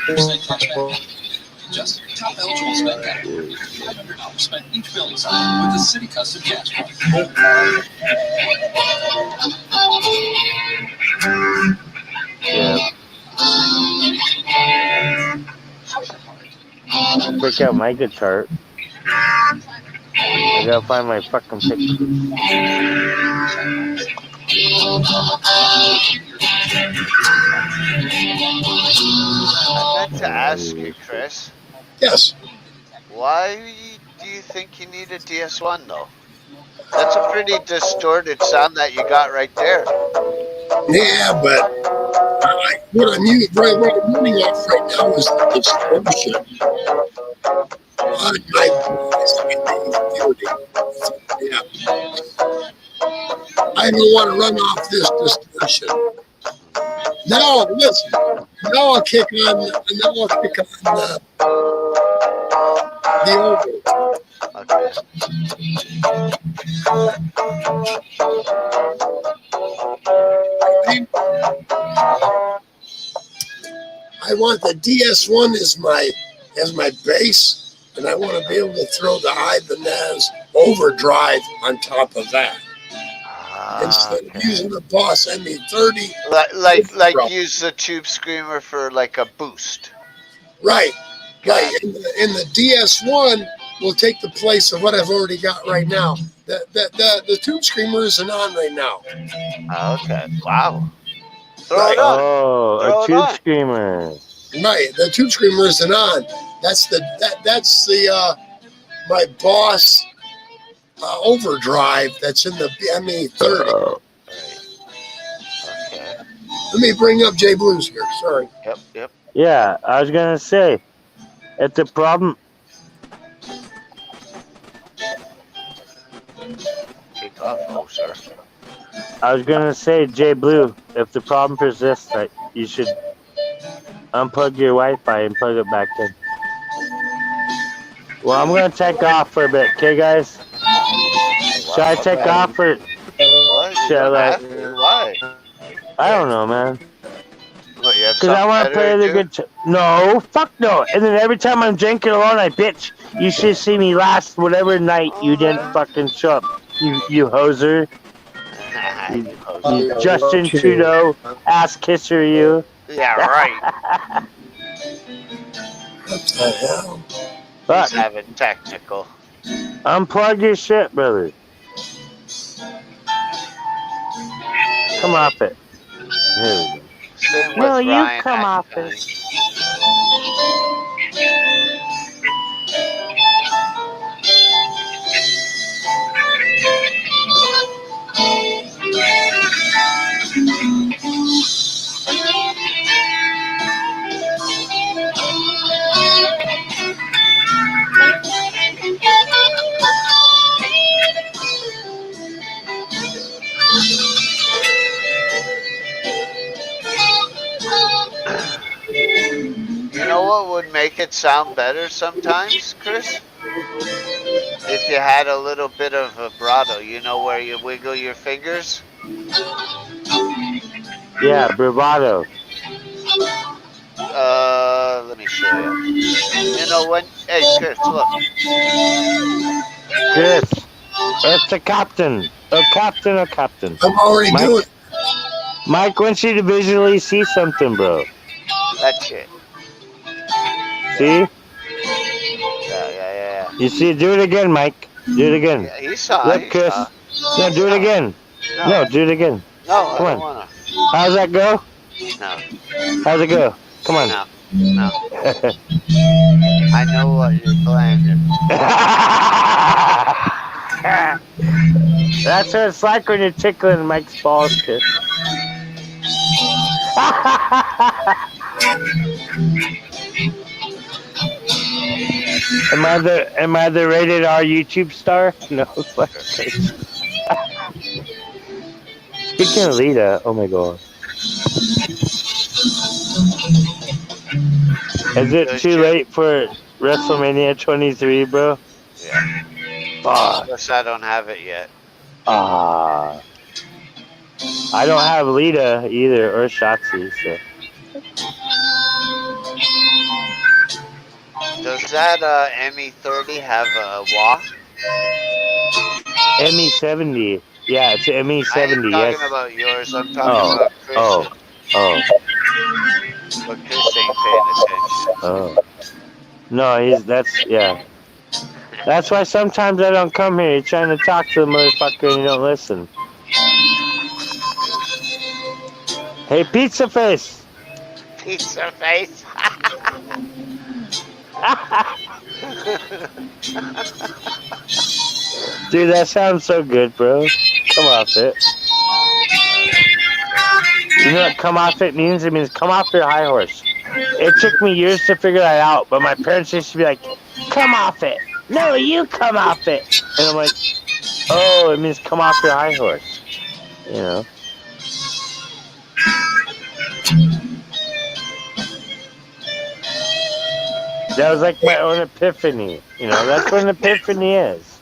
Percent cashback activated. Just top eligible spend category. $500 spent each billing cycle with the City Custom Cash Card. Yeah. Break out my guitar. I gotta find my fucking picture. I meant to ask you, Chris, Yes. why do you think you need a DS1 though? That's a pretty distorted sound that you got right there. Yeah, but what I'm running off right now is the distortion on my voice in the recording. Yeah. I don't want to run off this distortion. Now, listen. Now I'll kick on the oval. Okay. I want the DS1 as my bass, and I want to be able to throw the Ibanez overdrive on top of that instead of using the Boss ME30. Like use the Tube Screamer for like a boost. Right. And the DS1 will take the place of what I've already got right now. The Tube Screamer isn't on right now. Okay. Wow. Throw Right. it on. Oh, Throw a it Tube on. Screamer. Right. The Tube Screamer isn't on. That's the my Boss overdrive that's in the ME30. Oh. Okay. Let me bring up Jay Blues here. Sorry. Yep. Yeah, I was gonna say, if the problem, Kick off. Oh, sir. I was gonna say, Jay Blue, if the problem persists, that you should unplug your Wi-Fi and plug it back in. Well, I'm gonna take off for a bit, okay, guys? Should I take off or What? You Shall don't I- have to. Why? I don't know, man? What, you have Because I something want to play better the do? good. No, fuck no. And then every time I'm drinking alone, I bitch. You should see me last whatever night you didn't fucking show up. You hoser. You Justin Trudeau ass kisser, you. Yeah, right. What the hell? Fuck. He's having technical. Unplug your shit, brother. Come off it. Here we go. Same with No, you Ryan come off McIntyre. it. You know what would make it sound better sometimes, Chris? If you had a little bit of vibrato, you know where you wiggle your fingers? Yeah, bravado. Let me show you. You know when, hey Chris, look. Chris, it's the captain. Oh, captain, oh, captain. I'm already Mike? doing it. Mike wants you to visually see something, bro. That's it. See? Yeah. You see? Do it again, Mike. Do it again. Yeah, he saw. Look, he Chris. saw. No, do it again. No, do it again. No, Come I on. don't wanna. How's that go? No, How's it go? Come on. no. I know what you're planning. That's what it's like when you're tickling Mike's balls, Chris. Am I the rated R YouTube star? No. Speaking of Lita, oh my god. Is it too late for WrestleMania 23, bro? Yeah. Ah, Guess I don't have it yet. I don't have Lita either or Shotzi, so. Does that ME30 have a wah? ME70. Yeah, it's an I ain't ME70, yes. talking about yours. I'm talking Oh, about Chris's. oh, But Chris ain't paying attention. oh. No, yeah. That's why sometimes I don't come here. You're trying to talk to the motherfucker and you don't listen. Hey, Pizza Face! Pizza face. Dude, that sounds so good, bro. Come off it. You know what come off it means? It means come off your high horse. It took me years to figure that out, but my parents used to be like, come off it. No, you come off it. And I'm like, oh, it means come off your high horse. You know? That was like my own epiphany. You know, that's what an epiphany is.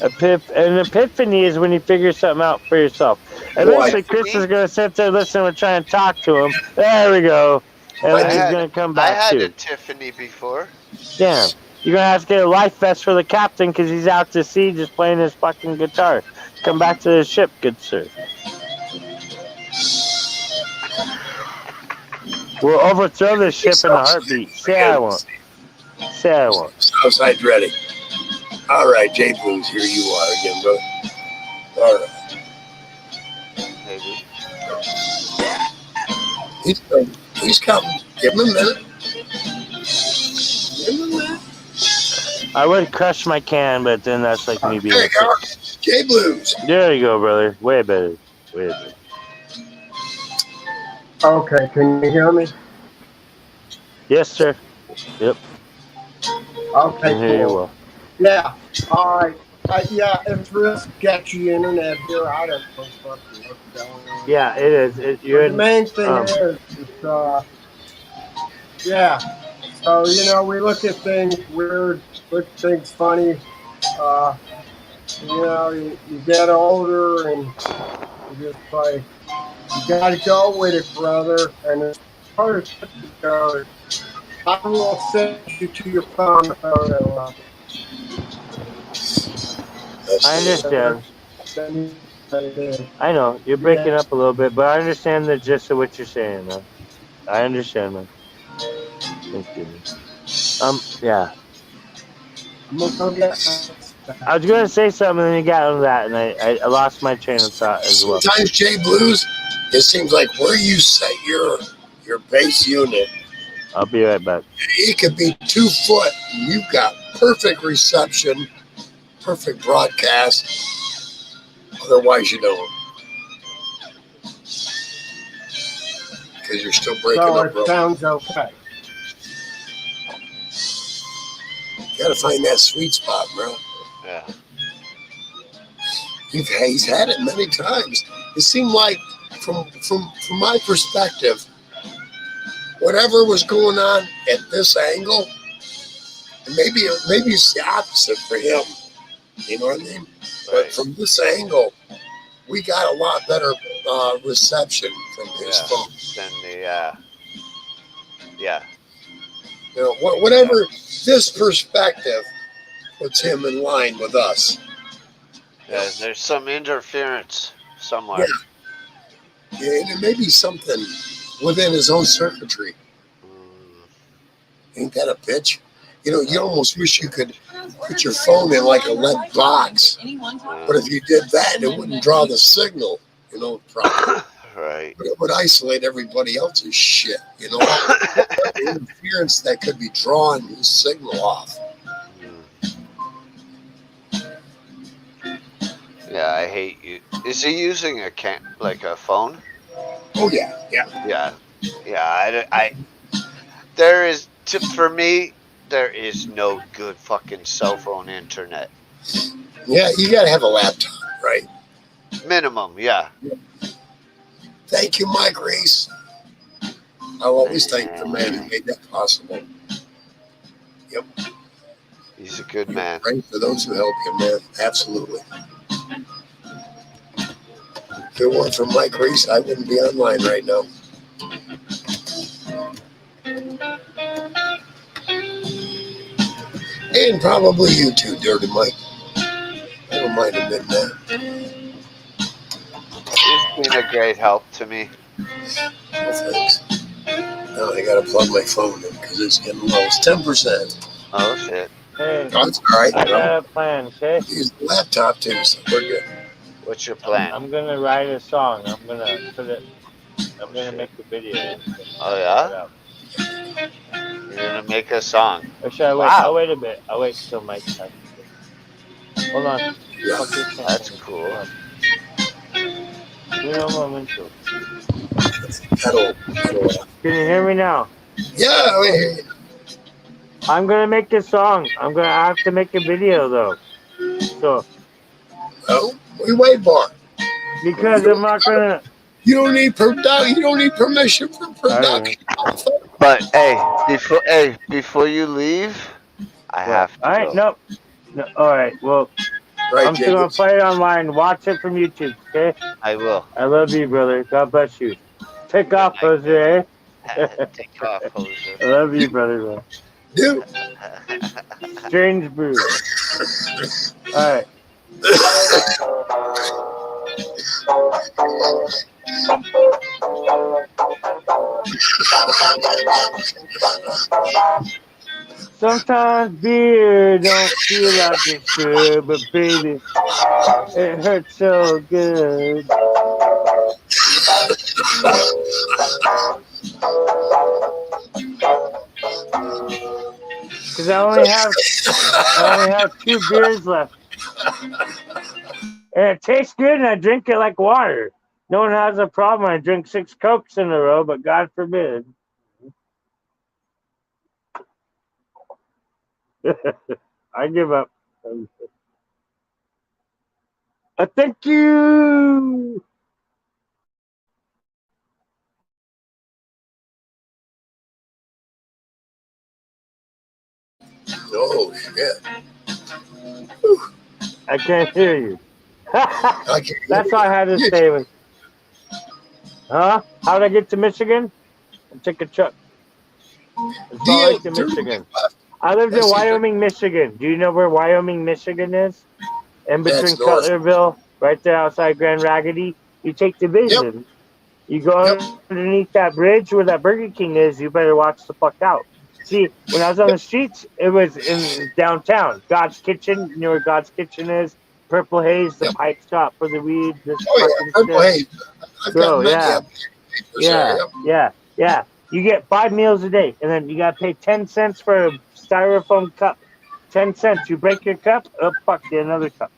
An epiphany is when you figure something out for yourself. Eventually, Chris is going to sit there, listen, and try and talk to him. There we go. And then he's going to come I back had too. a Tiffany before. Damn. You're going to have to get a life vest for the captain because he's out to sea just playing his fucking guitar. Come back to the ship, good sir. We'll overthrow this ship in a heartbeat. Say I won't. Say I won't. Southside ready. All right, J Blues, here you are again, brother. All right. Maybe. He's coming. Give him a minute. Give him a minute. I would crush my can, but then that's like me being There you go. J Blues. There you go, brother. Way better. Way better. Okay, can you hear me? Yes, sir. Yep. Okay, I hear you cool. well. Yeah, all right. Yeah, it's real sketchy internet here. I don't know fucking what's going on. Yeah, it is. The main thing is, yeah. So, you know, we look at things weird, look at things funny. You know, you get older and you just like, you gotta go with it, brother. And as far as it goes, I will send you to your phone photo. I understand. I know you're breaking up a little bit, but I understand the gist of what you're saying, man. I understand, man. Thank you. Yeah. I was gonna say something, and then you got on that, and I lost my train of thought as well. Sometimes, J Blues, it seems like where you set your base unit, I'll be right back. it could be 2 foot. You've got perfect reception, perfect broadcast. Otherwise, you don't. Because you're still breaking So up. it sounds okay. You gotta find that sweet spot, bro. Yeah. He's had it many times. It seemed like, from my perspective, whatever was going on at this angle, maybe it's the opposite for him. You know what I mean? But Right. from this angle, we got a lot better reception from his Yeah. phone. Then the yeah. You know, whatever this perspective puts him in line with us. Yeah, there's some interference somewhere. Yeah, and it may be something within his own circuitry. Ain't that a bitch? You know, you almost wish you could put your phone in like a lead box. But if you did that, it wouldn't draw the signal, you know, properly. Right. But it would isolate everybody else's shit, you know. The interference that could be drawing his signal off. Yeah, I hate you. Is he using a phone? Oh yeah. Yeah. I there is for me there is no good fucking cell phone internet. Yeah, you gotta have a laptop, right? Minimum, yeah. Thank you, Mike Reese. I'll always thank the man who made that possible. Yep. He's a good man. Pray for those who help you, man. Absolutely. If it weren't for Mike Reese, I wouldn't be online right now. And probably you too, Dirty Mike. I don't mind admitting that. He's been a great help to me. Well, thanks. Now I gotta plug my phone in because it's getting low. It's 10%. Oh shit. Hey, That's all right. I got a plan, okay? Use the laptop too, so we're good. What's your plan? I'm gonna write a song. I'm gonna make a video. Oh yeah? You're gonna make a song. Or should I wait? Wow. I'll wait a bit. I'll wait till Mike time. Hold on. Yeah. Fuck this thing. That's cool. You know what I'm into. Pedal. Can you hear me now? Yeah, we hear you. I'm gonna make this song. I'm gonna have to make a video though. So Oh, what are you waiting for? because I'm not gonna. You don't need permission for production. But before you leave, I have to All right. go. No. All right. Well, Right, I'm still gonna Jacobs? play it online. Watch it from YouTube. Okay. I will. I love you, brother. God bless you. Take off, Jose. Take off, I Jose. love you, brother. Dude. Strange brew. All right. Sometimes beer don't feel like it should, but baby, it hurts so good. Cause I only have 2 beers left. And it tastes good and I drink it like water. No one has a problem. I drink 6 Cokes in a row, but God forbid. I give up. Thank you. Oh, shit. I can't hear you. I can't That's all I had to say. Was, huh? How'd I get to Michigan? I took a truck. It's all right to Michigan. I lived in Wyoming, Michigan. Do you know where Wyoming, Michigan is? In between That's north. Cutlerville, right there outside Grand Raggedy. You take Division. You go underneath that bridge where that Burger King is. You better watch the fuck out. See, when I was on the streets, it was in downtown. God's Kitchen. You know where God's Kitchen is? Purple Haze, the pipe shop for the weed. This fucking Purple shit. Haze. I've Bro, got yeah. many Yeah. You get 5 meals a day, and then you gotta pay 10 cents for a styrofoam cup. 10 cents. You break your cup, oh fuck, get another cup.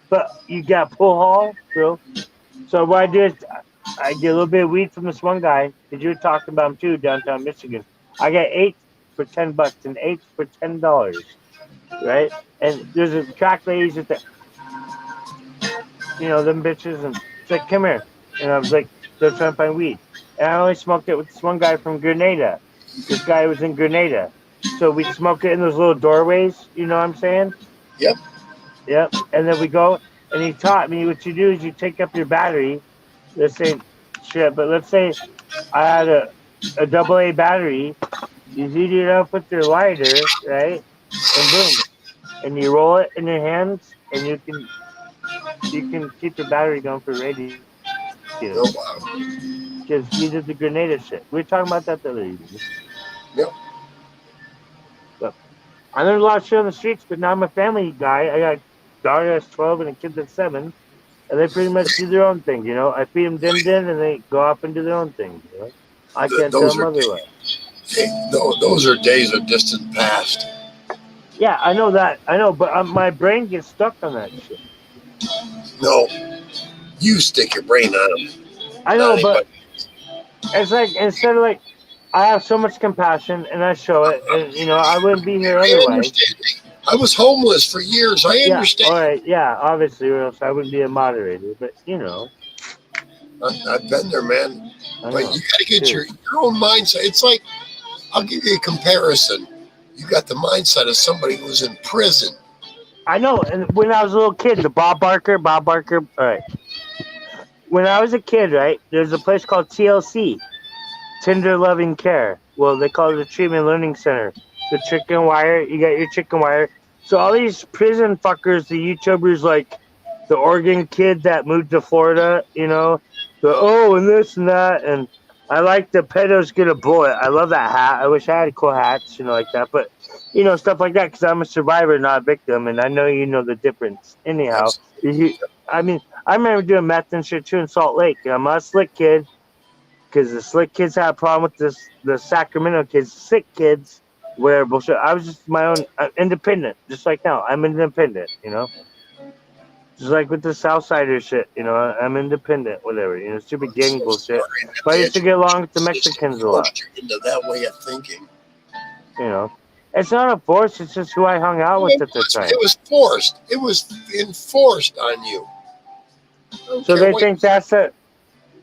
But you got pull haul, bro. So what I do is I get a little bit of weed from this one guy, because you were talking about him too, downtown Michigan. I got 8 for $10 and 8 for $10, right? And there's a track ladies with the, them bitches, and it's like, come here. And I was like, they're trying to find weed. And I only smoked it with this one guy from Grenada. This guy was in Grenada. So we smoked it in those little doorways, you know what I'm saying? Yep. And then we go, and he taught me what you do is you take up your battery. This ain't shit, but let's say I had a AA battery. You heat it up with your lighter, right? And boom. And you roll it in your hands, and you can keep the battery going for radio. Oh, wow. Because he did the Grenada shit. We were talking about that the other evening. Yep. But I learned a lot of shit on the streets, but now I'm a family guy. I got a daughter that's 12 and a kid that's 7. And they pretty much do their own thing, I feed them din-din, and they go off and do their own thing, I can't tell them otherwise. Hey, those are days of distant past. Yeah, I know that. I know, but my brain gets stuck on that shit. No. You stick your brain on them. I know, but it's like, instead of like, I have so much compassion and I show it, and I wouldn't be here I otherwise. understand. I was homeless for years. I understand. All right, yeah, obviously, or else I wouldn't be a moderator, but I've been there, man. I But know. you got to get your own mindset. It's like, I'll give you a comparison. You got the mindset of somebody who was in prison. I know. And when I was a little kid, the Bob Barker. All right. When I was a kid, right, there's a place called TLC, Tender Loving Care. Well, they call it the Treatment Learning Center. The chicken wire. You got your chicken wire. So all these prison fuckers, the YouTubers like the Oregon kid that moved to Florida, you know, and this and that, and I like the pedos get a bullet. I love that hat. I wish I had cool hats, you know, like that. But you know, stuff like that because I'm a survivor, not a victim, and I know you know the difference. Anyhow, I mean, I remember doing meth and shit too in Salt Lake. I'm not a slick kid because the slick kids had a problem with this. The Sacramento kids, sick kids, whatever bullshit. I was just my own independent, just like now. I'm independent, you know. Just like with the Southsider shit, you know, I'm independent, whatever, you know, stupid gang bullshit. But I used to get along with the Mexicans a lot. Into that way of thinking. You know, it's not a force; it's just who I hung out with at the time. It was forced. It was enforced on you. So they think that's it.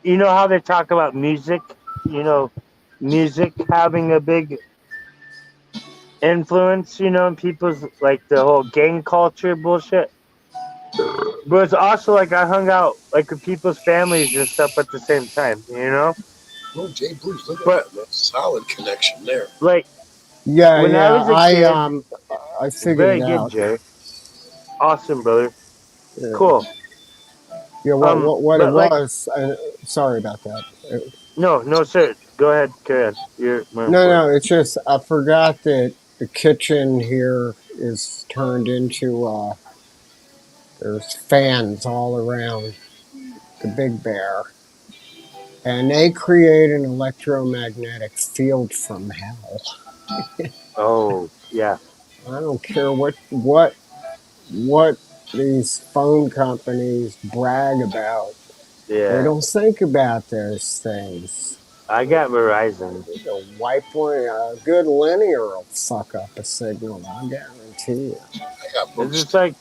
You know how they talk about music? You know, music having a big influence, you know, in people's, like, the whole gang culture bullshit. But it's also like I hung out like with people's families and stuff at the same time, you know? Oh, Jay Bruce, look at But- that. Solid connection there. Like, Yeah, When I was a kid- I figured very it good, out. Jay. Awesome, brother. Yeah. Cool. Yeah, what but it like- was. Sorry about that. No, sir. Go ahead, carry on. You're No, it's just I forgot that the kitchen here is turned into. There's fans all around the Big Bear, and they create an electromagnetic field from hell. Oh, yeah. I don't care what these phone companies brag about. They Yeah. don't think about those things. I got Verizon. A wipe one, a good linear will fuck up a signal. I guarantee you. I got It's Bruce. just like,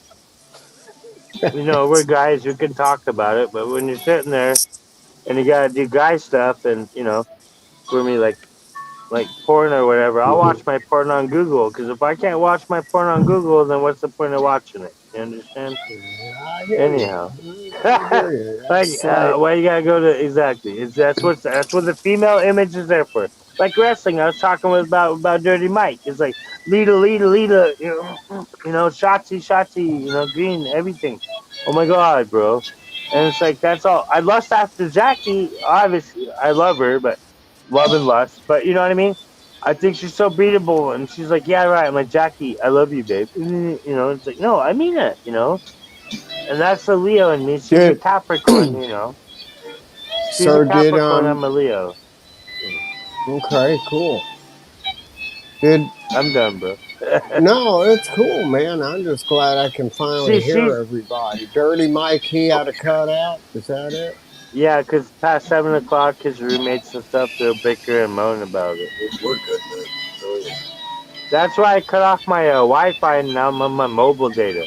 you know, we're guys who can talk about it, but when you're sitting there and you gotta do guy stuff, and you know, for me, like porn or whatever, I'll watch my porn on Google, because if I can't watch my porn on Google, then what's the point of watching it? You understand? I hear you. Anyhow. I hear you. Like, That's why you gotta go to exactly? That's what the female image is there for. Like wrestling, I was talking about Dirty Mike. It's like Lita, you know, Shotzi, you know, Green, everything. Oh my god, bro! And it's like that's all. I lust after Jackie. Obviously, I love her, but love and lust. But you know what I mean? I think she's so beatable, and she's like, yeah, right. I'm like, Jackie, I love you, babe. You know, it's like, no, I mean it. You know. And that's the Leo in me. She's a Dude. Capricorn, you know. She's So a did, Capricorn, I'm a Leo. okay, cool. Did I'm done, bro. no, it's cool, man. I'm just glad I can finally See, hear everybody. Dirty Mike, he had a cutout. Is that it? Yeah, because past 7 o'clock, his roommates and stuff, they'll bicker and moan about it. We're good, man. Oh, yeah. That's why I cut off my Wi-Fi and now I'm on my mobile data.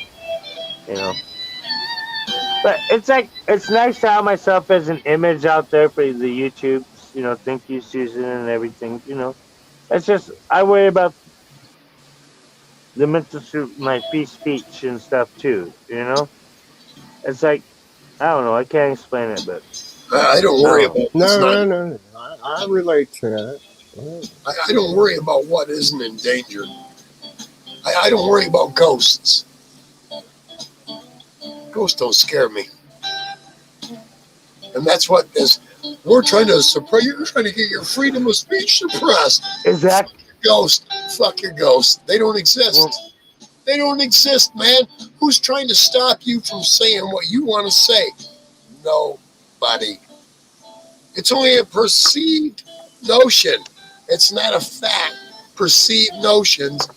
You know. But it's like, it's nice to have myself as an image out there for the YouTubes. You know, thank you, Susan, and everything. You know. It's just, I worry about the my free speech and stuff too, you know? It's like, I don't know, I can't explain it, but I don't worry about it's not- No. I relate to that. I don't worry about what isn't endangered. I don't worry about ghosts. Ghosts don't scare me. And that's what is. We're trying to suppress. You're trying to get your freedom of speech suppressed. exactly. Ghost. Fuck your ghosts. They don't exist. Well- They don't exist, man. Who's trying to stop you from saying what you want to say? Nobody. It's only a perceived notion. It's not a fact. Perceived notions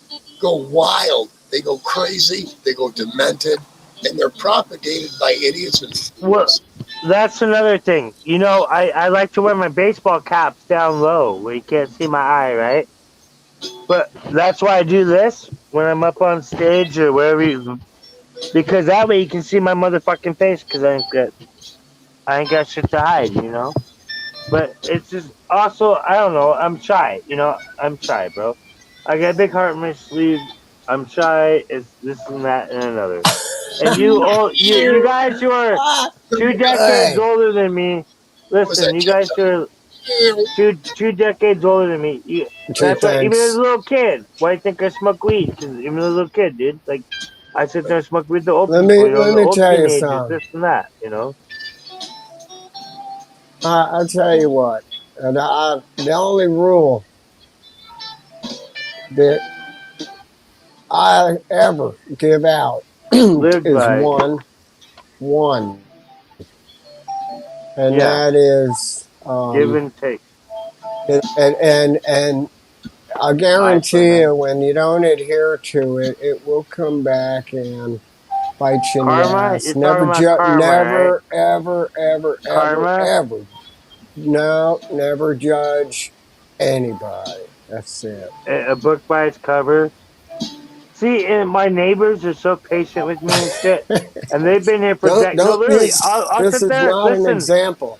go wild. They go crazy. They go demented. And they're propagated by idiots and fools. That's another thing. You know, I like to wear my baseball caps down low where you can't see my eye, right? But that's why I do this when I'm up on stage or wherever, because that way you can see my motherfucking face, because I ain't got shit to hide, you know? But it's just also, I don't know, I'm shy, you know? I'm shy, bro. I got a big heart in my sleeve. I'm shy. It's this and that and another. And you guys who are 2 decades Hey, older than me, what was listen, that, you Chip? guys who are two decades older than me, that's why even as Thanks. a little kid, why do you think I smoke weed? Because even as a little kid, dude, like I sit there and smoke weed with the old Let people, me you know, let the me old tell you teenagers, something. this and that, you know. I'll tell you what. And the only rule that I ever give out Live is by, one, and yeah, that is give and take. and I Eye for guarantee an eye. you, when you don't adhere to it, it will come back and bite you in the Karma, ass. you're talking about karma, right? Never, ever, ever, ever, Karma. ever. No, never judge anybody. That's it. A book by its cover. See, and my neighbors are so patient with me and shit, and they've been here for no, Don't literally. I'll this sit is there. not an Listen, example.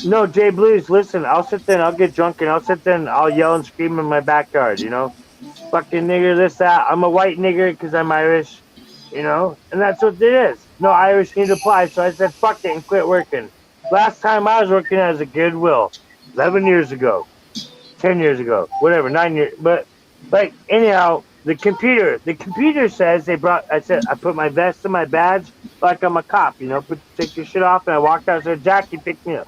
no, Jay Blues. Listen, I'll sit there and I'll get drunk and I'll sit there and I'll yell and scream in my backyard. You know, fucking nigger, this that. I'm a white nigger because I'm Irish. You know, and that's what it is. No Irish need to apply, so I said fuck it and quit working. Last time I was working as a Goodwill, 11 years ago. 10 years ago, whatever, 9 years. But, like, anyhow, the computer says I said, I put my vest and my badge like I'm a cop, you know, take your shit off. And I walked out and said, Jackie, pick me up.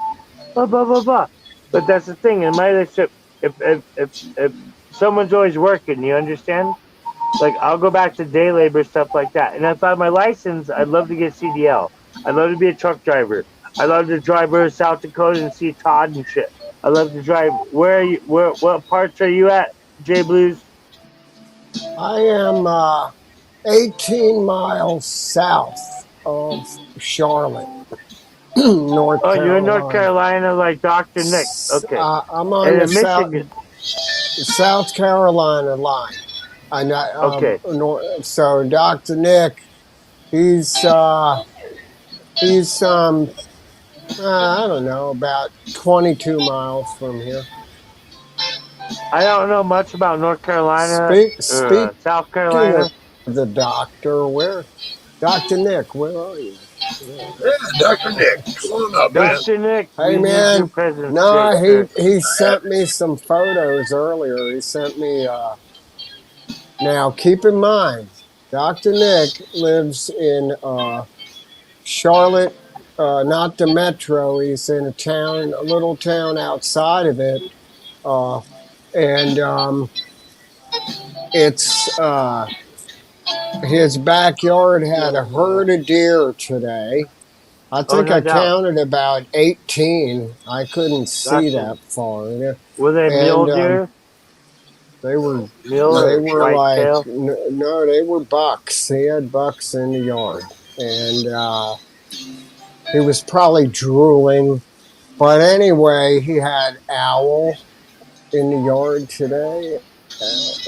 Blah, blah, blah, blah. But that's the thing. In my relationship, if someone's always working, you understand? Like, I'll go back to day labor, stuff like that. And if I had my license, I'd love to get CDL. I'd love to be a truck driver. I love to drive over to South Dakota and see Todd and shit. I love to drive. Where are you? What parts are you at, J Blues? I am 18 miles south of Charlotte, North Oh, you're in North Carolina. Carolina, like Dr. Nick. Okay. I'm on And the in Michigan. South Carolina line. I know. Okay. So Dr. Nick, he's I don't know, about 22 miles from here. I don't know much about North Carolina, Speaking South Carolina. of the doctor, Dr. Nick, where are you? Yeah, Dr. Nick, come on up, man. Dr. Nick, Hey we need your man, presence. no, Sir. he sent me some photos earlier. He sent me. Now keep in mind, Dr. Nick lives in Charlotte, not the metro. He's in a little town outside of it, and it's his backyard had a herd of deer today. I think no I doubt. counted about 18. I couldn't see Gotcha. that far. Were they mule deer? They were Mule they or were like whitetail? no, they were bucks. He had bucks in the yard, and he was probably drooling. But anyway, he had owl in the yard today,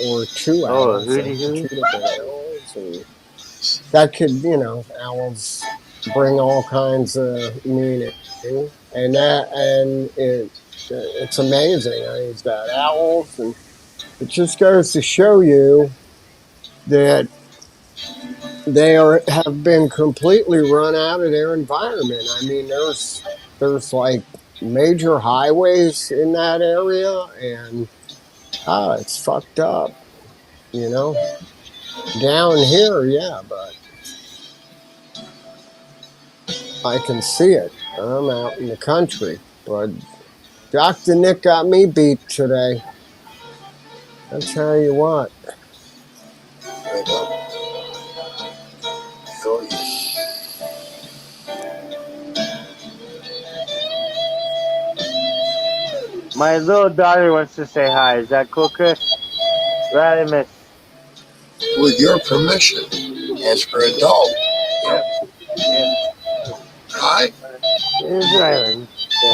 or two Oh, owls, hooty hoo. 2 different owls, and that could, owls bring all kinds of meaning, and it's amazing. He's got owls, and it just goes to show you that they have been completely run out of their environment. I mean, there's like major highways in that area, and it's fucked up. Down here, yeah, but I can see it. I'm out in the country, but Dr. Nick got me beat today. I'll tell you what. My little daughter wants to say hi. Is that cool, Chris? Right, miss. With your permission, as for adult. Yep. Hi. Here's Ryland.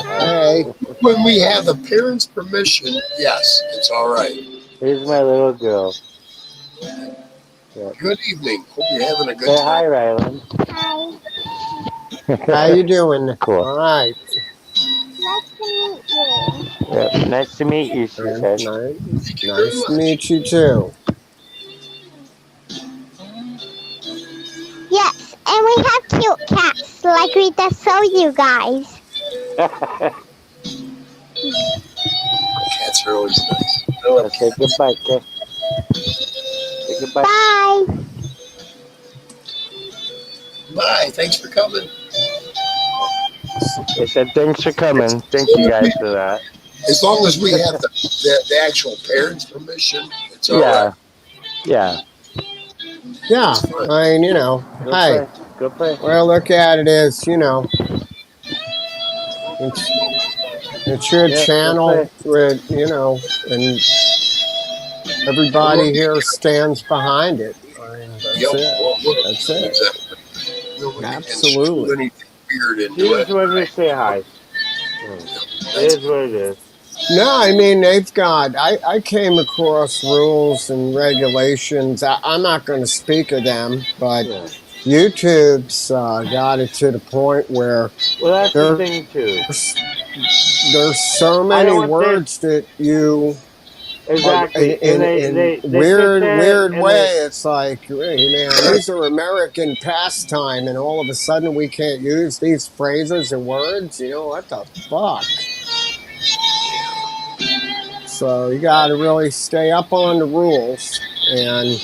Hey. When we have the parents' permission, yes, it's all right. Here's my little girl. Yeah. Good evening. Hope you're having a good Say time. hi, Ryland. Hi. How you doing? Cool. All right. Nice to meet you. Yep. Nice to meet you, she said. Nice to meet you too. And we have cute cats, like we just showed you guys. Cats are always nice. Say goodbye, Kay. Say goodbye. Bye. Bye. Thanks for coming. They said thanks for coming. Thank you guys for that. As long as we have the actual parents' permission, it's all Yeah. right. Yeah. Yeah, I mean, Go hey, play. Go play. well, look at it as, it's your Yeah, channel with, and everybody here stands behind it. I mean, that's Yep. it. Well, look, That's it. exactly. Nobody can Absolutely. screw anything weird into Here's it. when we say hi. It is what it is. No, I mean, they've got, I came across rules and regulations. I'm not going to speak of them, but Yeah. YouTube's got it to the point where Well, that's the There- thing too. there's so I many don't want words that you, Exactly. in and they weird, sit there weird and way, it's like, hey, man, these are American pastime, and all of a sudden we can't use these phrases and words. What the fuck? So you got to really stay up on the rules, and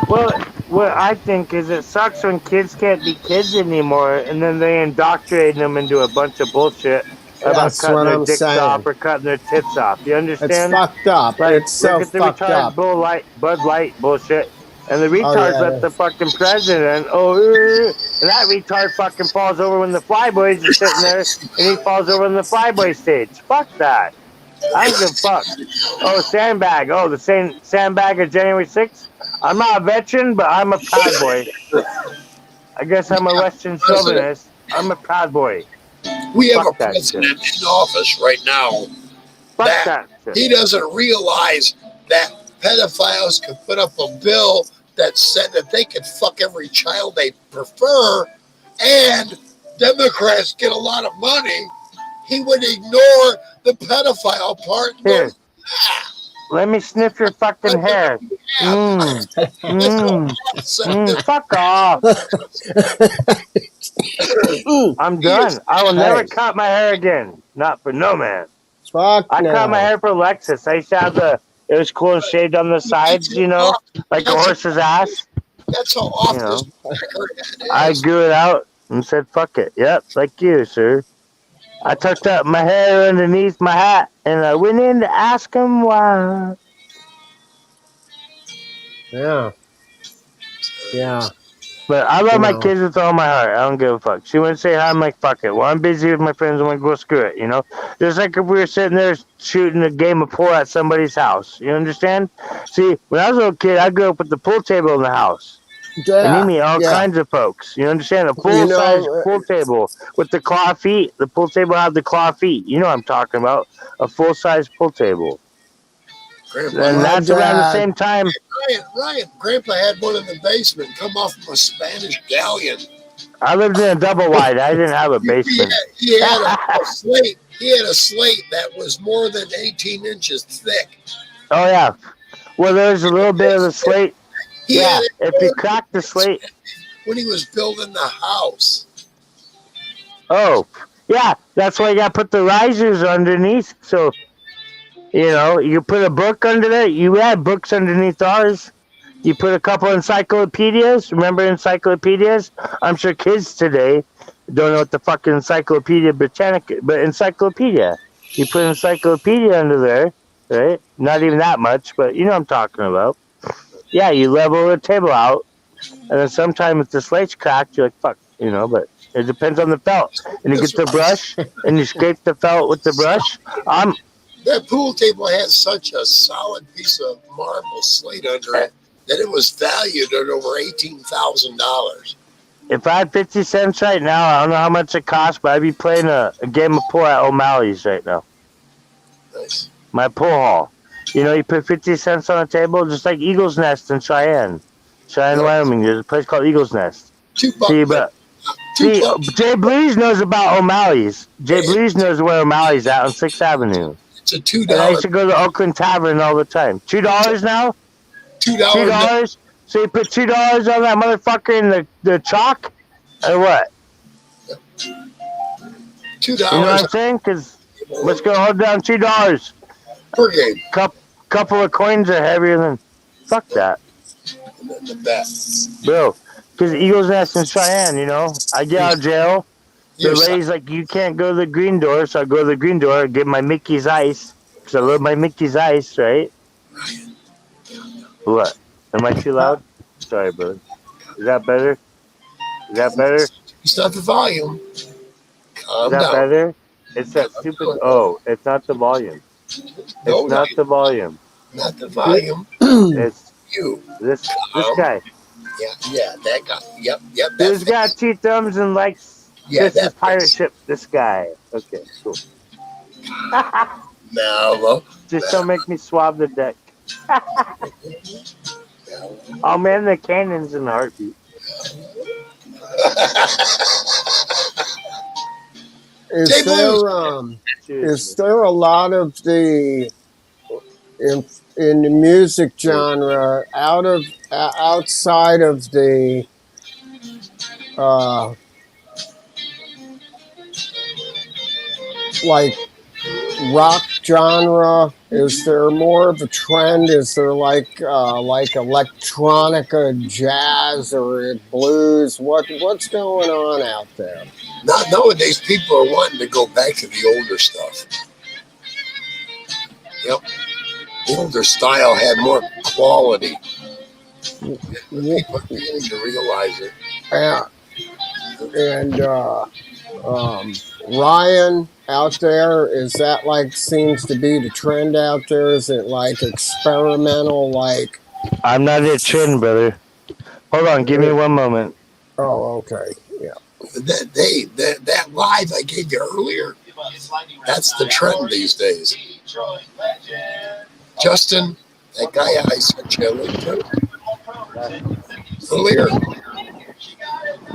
Well, what I think is it sucks when kids can't be kids anymore, and then they indoctrinate them into a bunch of bullshit about That's cutting what their I'm dicks saying. off or cutting their tits off. You It's understand? fucked up. Like, It's so look at the fucked retarded up. Bud Light bullshit. And the retard yeah, let yeah. the fucking president, and that retard fucking falls over when the Flyboys are sitting there, and he falls over on the Flyboy stage. Fuck that. I don't give a fuck. Oh, sandbag. Oh, the same sandbag of January 6th? I'm not a veteran, but I'm a proud boy. I guess I'm a Western chauvinist. I'm a proud boy. We have Fuck a that president in office right now. Fuck That- that shit. He doesn't realize that pedophiles could put up a bill that said that they could fuck every child they prefer, and Democrats get a lot of money. He would ignore the pedophile part. And Here. go, "Ah, Let me sniff your fucking hair. yeah, Fuck off. I'm done. I will never Hey. cut my hair again. Not for no man. Fuck I cut my no. hair for Lexus. I used to have it was cool and shaved on the sides, like a horse's ass. That's how off You know. this record that is. I grew it out and said, fuck it. Yep, like you, sir. I tucked up my hair underneath my hat and I went in to ask him why. Yeah. Yeah. But I love my know. kids with all my heart. I don't give a fuck. She wouldn't say hi. I'm like, fuck it. Well, I'm busy with my friends. I'm going to go screw it, Just like if we were sitting there shooting a game of pool at somebody's house. You understand? See, when I was a little kid, I grew up with the pool table in the house. And Yeah. you meet all yeah. kinds of folks. You understand? A full-size pool table with the claw feet. The pool table had the claw feet. You know what I'm talking about. A full-size pool table. Grandpa, And My that's around the dad- same time. Ryan, Grandpa had one in the basement come off from a Spanish galleon. I lived in a double wide. I didn't have a He basement. had a slate. He had a slate that was more than 18 inches thick. Oh, yeah. Well, there's a little bit of the slate. He Yeah, had it if you crack the slate. when he was building the house. Oh, yeah. That's why you got to put the risers underneath. So, you put a book under there. You had books underneath ours. You put a couple encyclopedias. Remember encyclopedias? I'm sure kids today don't know what the fucking Encyclopedia Britannica, but encyclopedia. You put encyclopedia under there, right? Not even that much, but you know what I'm talking about. Yeah, you level the table out, and then sometimes if the slate's cracked, you're like, fuck, but it depends on the felt. And you get the brush, and you scrape the felt with the brush. That pool table had such a solid piece of marble slate under it that it was valued at over $18,000. If I had 50 cents right now, I don't know how much it costs, but I'd be playing a game of pool at O'Malley's right now. Nice. My pool hall. You put 50 cents on a table, just like Eagle's Nest in Cheyenne. Cheyenne, Wyoming. There's a place called Eagle's Nest. $2. See, but $2. Jay Blees knows about O'Malley's. Jay Blees knows where O'Malley's at on 6th Avenue. It's a And I used $2. to go to Oakland Tavern all the time. $2 now? $2. $2. So you put $2 on that motherfucker in the chalk, or what? $2 You know what I'm saying? Because let's go hold down $2. per game. Couple of coins are heavier than. Fuck that, And then the bet. bro. Because Eagles Nest in Cheyenne, you know, I get out of jail. The You're lady's like, you can't go to the green door, so I go to the green door, get my Mickey's Ice, because I love my Mickey's Ice, right? What? Am I too loud? Sorry, brother. Is that better? Is that better? It's not the volume. Is Calm that down. better? It's that stupid. Oh, it's not the volume. No, It's not the volume. not the volume. It's You. this guy. Yeah, that guy. Yep. This got 2 thumbs and likes Yeah, this is that pirate face. ship. This guy. Okay, cool. Now, Just don't make me swab the deck. Oh man, the cannon's in the heartbeat. Is Jay is there a lot of the in the music genre outside of the like rock genre? Is there more of a trend? Is there like electronica, jazz, or blues? What's going on out there? not nowadays, people are wanting to go back to the older stuff. Yep. The older style had more quality. People are beginning to realize it. And Ryan out there, is that like seems to be the trend out there? Is it like experimental, like? I'm not a chin, brother. Hold on, give me 1 moment. Oh, okay, yeah. That live I gave you earlier, that's the trend these days. Justin, that guy I sent you a link to earlier,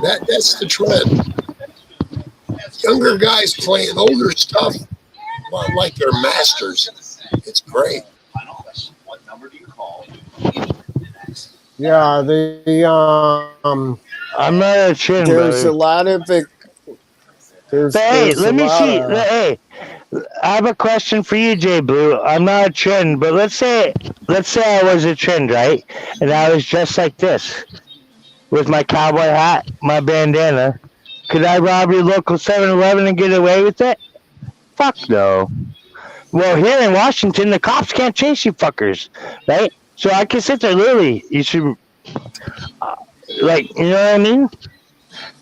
that's the trend. Younger guys playing older stuff like they're masters. It's great. Yeah, I'm not a chin, there's brother. a lot of it. But hey, let me see. Hey, I have a question for you, Jay Blue. I'm not a trend, but let's say I was a trend, right? And I was dressed like this, with my cowboy hat, my bandana. Could I rob your local 7-Eleven and get away with it? Fuck no. Well, here in Washington, the cops can't chase you fuckers, right? So I can sit there, literally. You should, like, you know what I mean?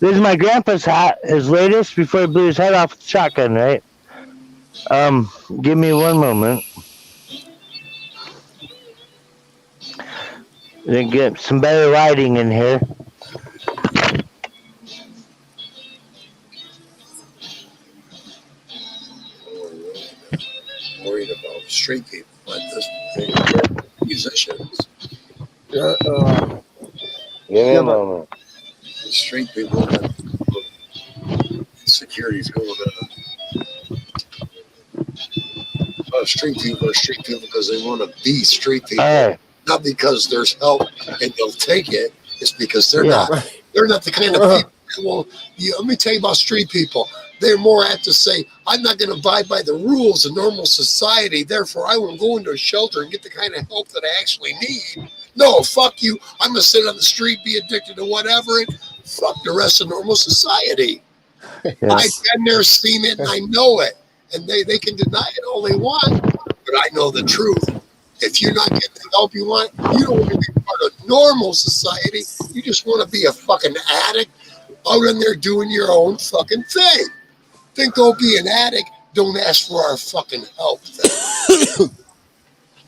This is my grandpa's hat, his latest, before he blew his head off with a shotgun, right? Give me 1 moment. Then get some better lighting in here. Worried about street people like this, musicians. Give me a moment. The street people, security's going on. Street people are street people because they want to be street people, not because there's help and they'll take it. It's because they're not the kind of people that will. Let me tell you about street people. They're more apt to say, I'm not going to abide by the rules of normal society, therefore I won't go into a shelter and get the kind of help that I actually need. No, fuck you. I'm going to sit on the street, be addicted to whatever, and fuck the rest of normal society. Yes. I've been there, seen it, and I know it. And they can deny it all they want, but I know the truth. If you're not getting the help you want, you don't want to be part of normal society. You just want to be a fucking addict out in there doing your own fucking thing. Then go be an addict. Don't ask for our fucking help.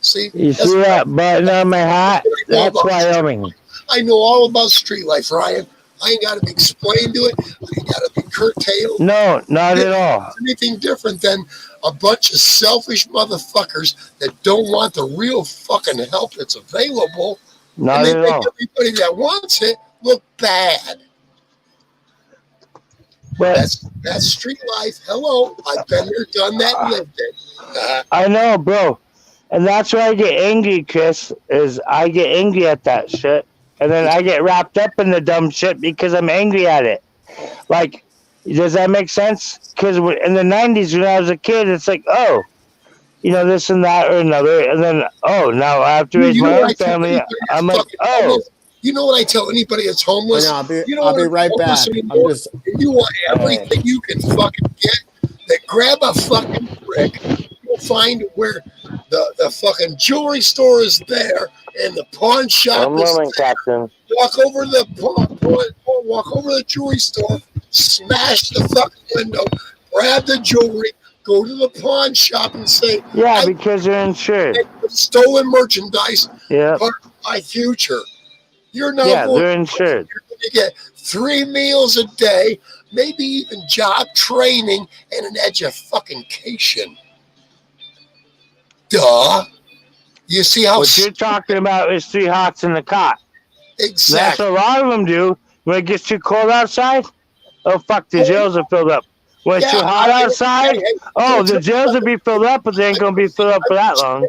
See? You see that button on my hat? That's Wyoming. I know all about street life, Ryan. I ain't got to be explained to it. I ain't got to be curtailed. No, not at all. Anything different than a bunch of selfish motherfuckers that don't want the real fucking help that's available. Not and they at make all. everybody that wants it look bad. But that's street life. Hello, I've been there, done that, and lived it. I know, bro. And that's why I get angry, Chris, is I get angry at that shit. And then I get wrapped up in the dumb shit because I'm angry at it. Like, does that make sense? Because in the 90s, when I was a kid, it's like, oh, you know, this and that or another. And then, oh, now I have to raise my own family. I'm like, oh. Homeless? You know what I tell anybody that's homeless? I'll be what right back. I'm just. If you want everything you can fucking get, then grab a fucking brick. You'll find where the fucking jewelry store is there and the pawn shop is there. Captain. Walk over the walk over the jewelry store, smash the fucking window, grab the jewelry, go to the pawn shop and say, yeah, because you're insured. Stolen merchandise. Yeah. Part of my future. You're not they're insured. You're going to get 3 meals a day, maybe even job training and an education. Duh. You see how what you're talking about is 3 hots in the cot. Exactly. That's what a lot of them do. When it gets too cold outside, oh fuck, the jails are filled up. When it's too hot outside, the jails will be filled up, but they ain't gonna be filled up for that long.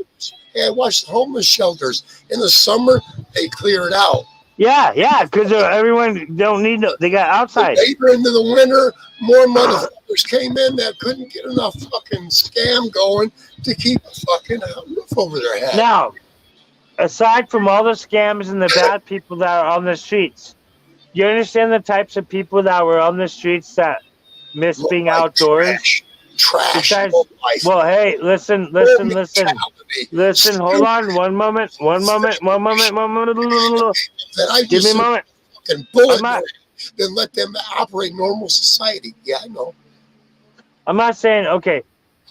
Yeah, I watched the homeless shelters. In the summer, they clear it out. Yeah, because everyone don't need they got outside. Later into the winter, more motherfuckers came in that couldn't get enough fucking scam going to keep a fucking roof over their head. Now, aside from all the scams and the bad people that are on the streets, you understand the types of people that were on the streets that miss being outdoors? Trash. Besides, well, hey, listen. Listen, hold on. One moment. Give me a moment. Fucking bullet then let them operate normal society. Yeah, I know. I'm not saying, okay,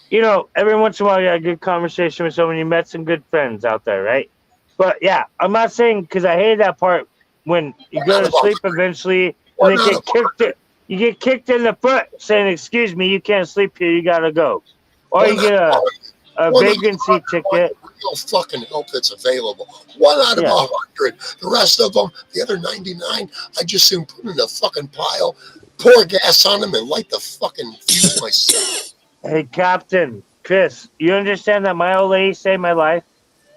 you know, every once in a while you got a good conversation with someone, you met some good friends out there, right? But yeah, I'm not saying, because I hated that part when you go to sleep eventually and they get kicked. You get kicked in the foot saying, excuse me, you can't sleep here, you gotta go. Or you get a vagrancy ticket. No fucking help that's available. 1 out of 100. The rest of them, the other 99, I just soon put in a fucking pile, pour gas on them, and light the fucking fuse myself. Hey, Captain, Chris, you understand that my old lady saved my life?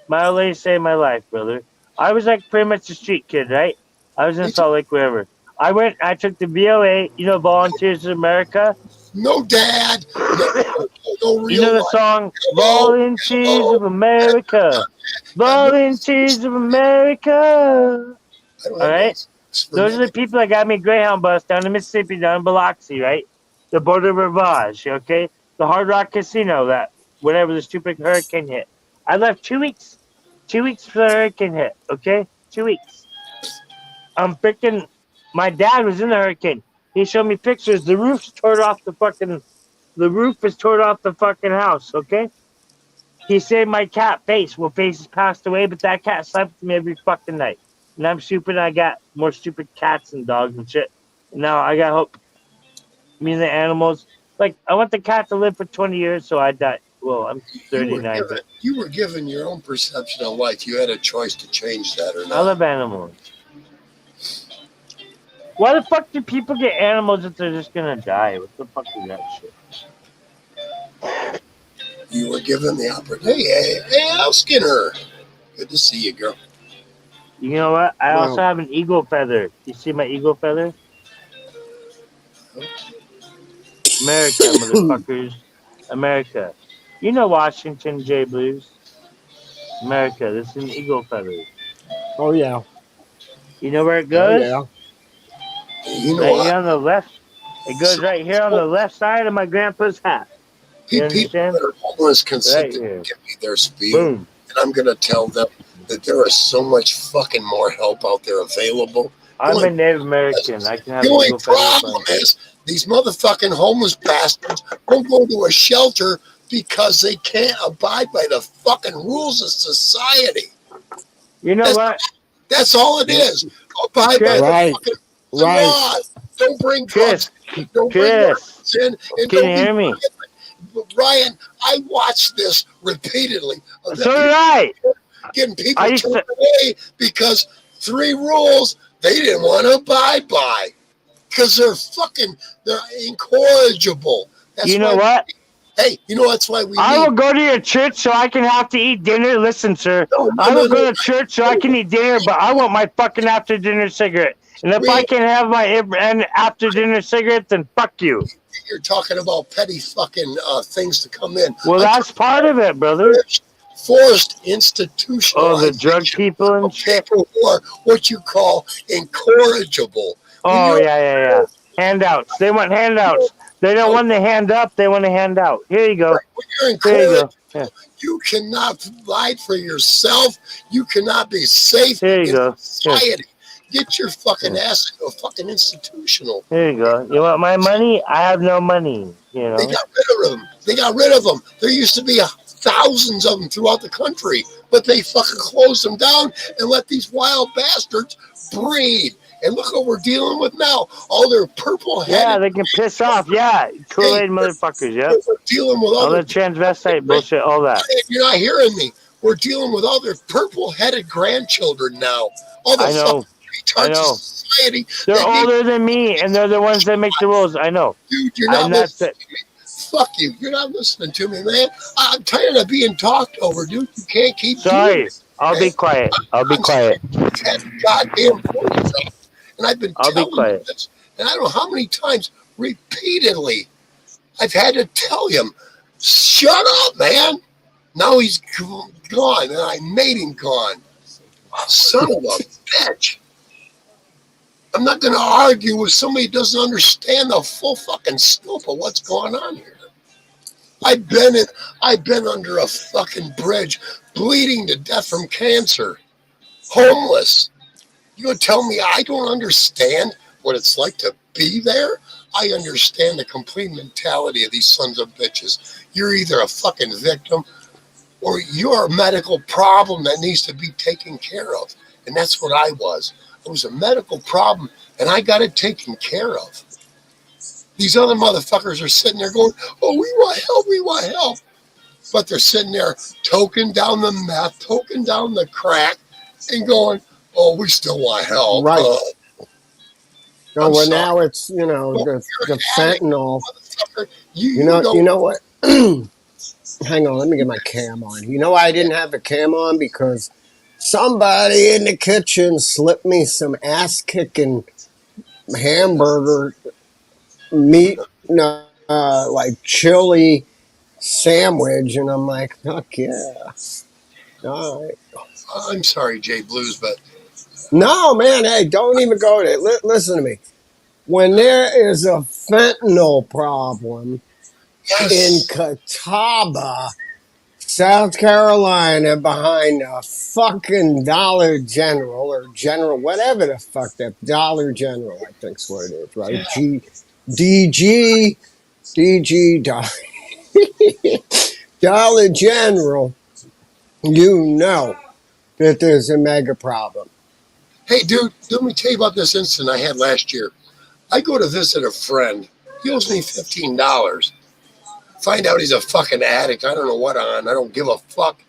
My old lady saved my life, brother. I was like pretty much a street kid, right? I was in Salt Lake, wherever. I took the VOA, you know, Volunteers of America. No, Dad. No real you know the song, Volunteers of America. Volunteers of America. All right? Those are the people that got me a Greyhound bus down to Mississippi, down in Biloxi, right? The Border Rivage, okay? The Hard Rock Casino, that whenever the stupid hurricane hit. I left 2 weeks. 2 weeks for the hurricane hit, okay? 2 weeks. I'm freaking... My dad was in the hurricane. He showed me pictures. The roof is torn off the fucking house, okay? He saved my cat, Face. Well, Face has passed away, but that cat slept with me every fucking night. And I'm stupid, I got more stupid cats and dogs and shit. Now I got hope. Me and the animals. Like, I want the cat to live for 20 years, so I died. Well, I'm 39. You were given your own perception of life. You had a choice to change that or not. I love animals. Why the fuck do people get animals if they're just gonna die? What the fuck is that shit? You were given the opportunity. Hey, Al Skinner. Good to see you, girl. You know what? I also have an eagle feather. You see my eagle feather? America, motherfuckers. America. You know Washington J Blues. America. This is an eagle feather. Oh, yeah. You know where it goes? Oh, yeah. You know right here on the left. It goes right here on the left side of my grandpa's hat. You people that are homeless can sit there and give me their spiel. Boom. And I'm going to tell them that there is so much fucking more help out there available. I'm a Native American. I can have the only problem is these motherfucking homeless bastards won't go to a shelter because they can't abide by the fucking rules of society. You know what? That's all it is. Abide by the fucking laws. Don't bring drugs. Don't bring drugs in. And can you hear me? Ryan, I watched this repeatedly. So did I. Getting people turned away because 3 rules they didn't want to abide by because they're incorrigible. That's you know what? Hey, you know that's why we I will need. go to your church so I can have to eat dinner. Listen, sir. No, I no, will no, go no. to church so I can eat dinner, but I want my fucking after dinner cigarette. And if I We, can have my after dinner cigarette, then fuck you. you're talking about petty fucking things to come in. Well, I'm that's part of it, brother. forced Oh, the institutionalization drug people and of shit. people who are what you call incorrigible. When Oh, you're yeah. Handouts. They want handouts. They don't want to hand up. They want to hand out. Here you go. when you're Here you incorrigible, go. Yeah. you cannot provide for yourself. You cannot be safe Here you in go. Here. society. Get your fucking ass into a fucking institutional. Here you go. You want my money? I have no money. You They know. got rid of them. They got rid of them. There used to be thousands of them throughout the country, but they fucking closed them down and let these wild bastards breed. And look what we're dealing with now. All their purple Yeah, headed. they can piss off. Yeah, Kool-Aid motherfuckers. Yep. We're dealing with All other. the transvestite bullshit. All that. You're not hearing me. We're dealing with other purple headed grandchildren now. All the I know. fucking I retards know. of society. They're that need- older than me, and they're the ones that make the rules. I know. Dude, you're not And that's listening it. to me. Fuck you. You're not listening to me, man. I'm tired of being talked over, dude. You can't keep doing Sorry. it. I'll be quiet. I'll be quiet. That goddamn point. And I've been I'll be telling you quiet. this, and I don't know how many times repeatedly I've had to tell him, shut up, man. Now he's gone, and I made him gone. Son of a bitch. I'm not going to argue with somebody who doesn't understand the full fucking scope of what's going on here. I've been under a fucking bridge, bleeding to death from cancer, homeless. You gonna tell me I don't understand what it's like to be there? I understand the complete mentality of these sons of bitches. You're either a fucking victim or you're a medical problem that needs to be taken care of. And that's what I was. It was a medical problem, and I got it taken care of. These other motherfuckers are sitting there going, oh, we want help. But they're sitting there toking down the meth, toking down the crack, and going, oh, we still want help. Right. I'm well, sorry. now it's the fentanyl. Motherfucker, You know what? Hang on, let me get my cam on. You know why I didn't have the cam on? Because somebody in the kitchen slipped me some ass kicking hamburger meat, like chili sandwich, and I'm like, fuck yeah. All right. I'm sorry, Jay Blues, but No, man, hey, don't even go there. Listen to me. When there is a fentanyl problem in yes, Catawba, South Carolina, behind a fucking Dollar General or General, whatever the fuck that Dollar General, I think's what it is, right? DG, Dollar General, you know that there's a mega problem. hey, dude, let me tell you about this incident I had last year. I go to visit a friend. He owes me $15. Find out he's a fucking addict. I don't know what on. I don't give a fuck.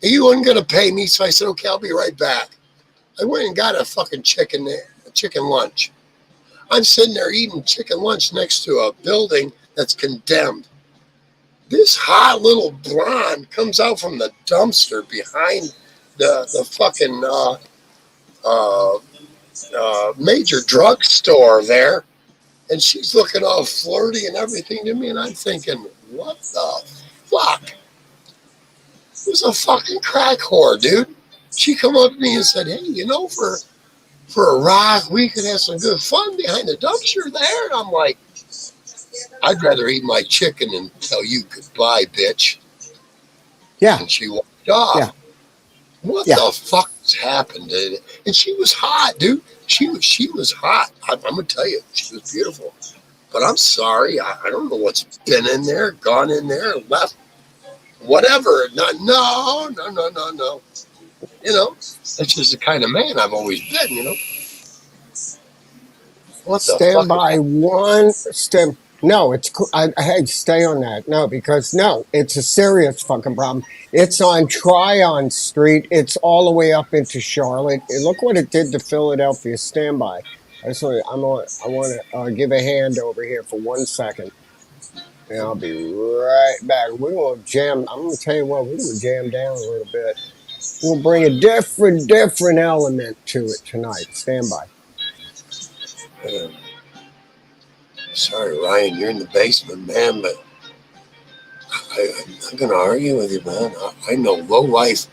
He wasn't going to pay me, so I said, okay, I'll be right back. I went and got a fucking chicken lunch. I'm sitting there eating chicken lunch next to a building that's condemned. This hot little blonde comes out from the dumpster behind the fucking major drugstore there, and she's looking all flirty and everything to me, and I'm thinking, what the fuck? It was a fucking crack whore, dude. She come up to me and said, hey, for a rock, we could have some good fun behind the dumpster there. And I'm like, I'd rather eat my chicken and tell you goodbye, bitch. Yeah. And she walked off. Yeah. What the fuck has happened? And she was hot, dude. She was hot. I'm gonna tell you, she was beautiful. But I'm sorry, I don't know what's been in there, gone in there, left, whatever. No. You know, that's just the kind of man I've always been. You know. What the Stand fuck? by one step. No, it's cool. Hey, stay on that. No, because it's a serious fucking problem. It's on Tryon Street. It's all the way up into Charlotte. And look what it did to Philadelphia. Stand by. I want to give a hand over here for 1 second. And I'll be right back. We're gonna jam. I'm gonna tell you what. We're gonna jam down a little bit. We'll bring a different element to it tonight. Stand by. Uh, sorry, Ryan, you're in the basement, man, but I'm not gonna argue with you, man. I know low life,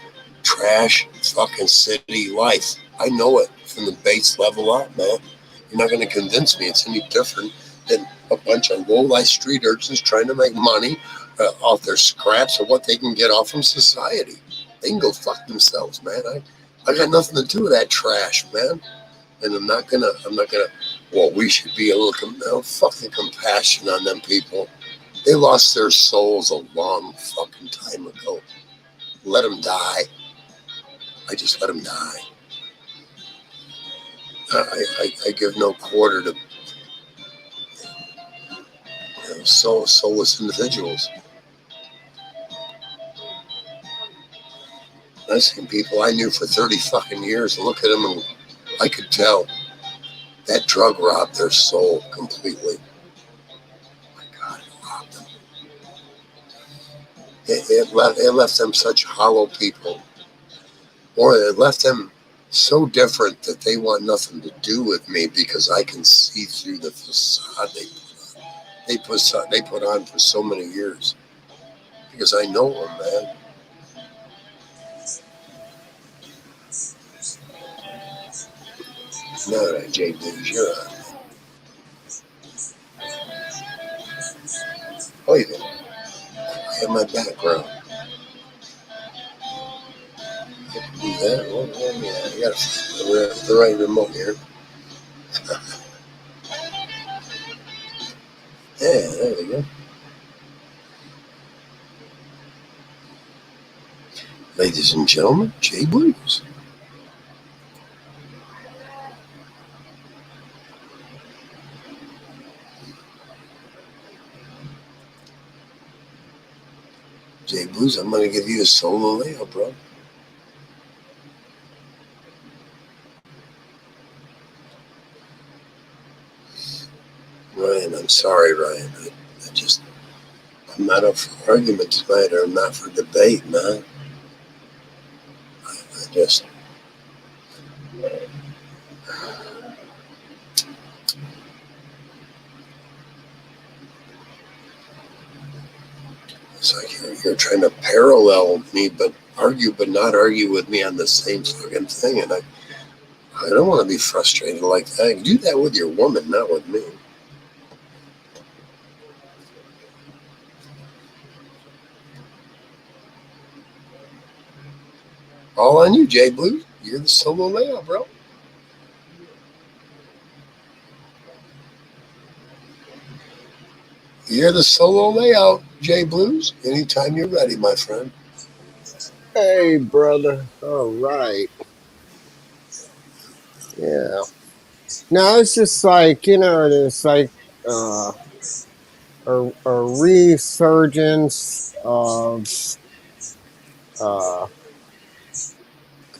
trash, fucking city life. I know it from the base level up, man. You're not gonna convince me it's any different than a bunch of low life street urchins trying to make money off their scraps or what they can get off from society. They can go fuck themselves, man. I got nothing to do with that trash, man. And I'm not gonna. Well, we should be a little. No, fuck the compassion on them people. They lost their souls a long fucking time ago. Let them die. I just let them die. I give no quarter to soulless individuals. I've seen people I knew for 30 fucking years and look at them and I could tell that drug robbed their soul completely. My God, it robbed them. It left them such hollow people. Or it left them so different that they want nothing to do with me because I can see through the facade they put on for so many years. Because I know them, man. No, that Jay Blues, you're on. Oh, you have my background. I can do that. Well, yeah, I got the right remote here. Yeah, there we go. Ladies and gentlemen, Jay Blues. Jay Blues, I'm going to give you a solo layout, bro. Ryan, I'm sorry, Ryan. I'm not up for argument tonight, or I'm not for debate, man. I just... It's like you're trying to parallel me, but not argue with me on the same fucking thing. And I don't want to be frustrated like that. Do that with your woman, not with me. All on you, Jay Blue. You're the solo layout, bro. You're the solo layout, Jay Blues. Anytime you're ready, my friend. Hey, brother. All right. Yeah. No, it's just like, there's like a resurgence of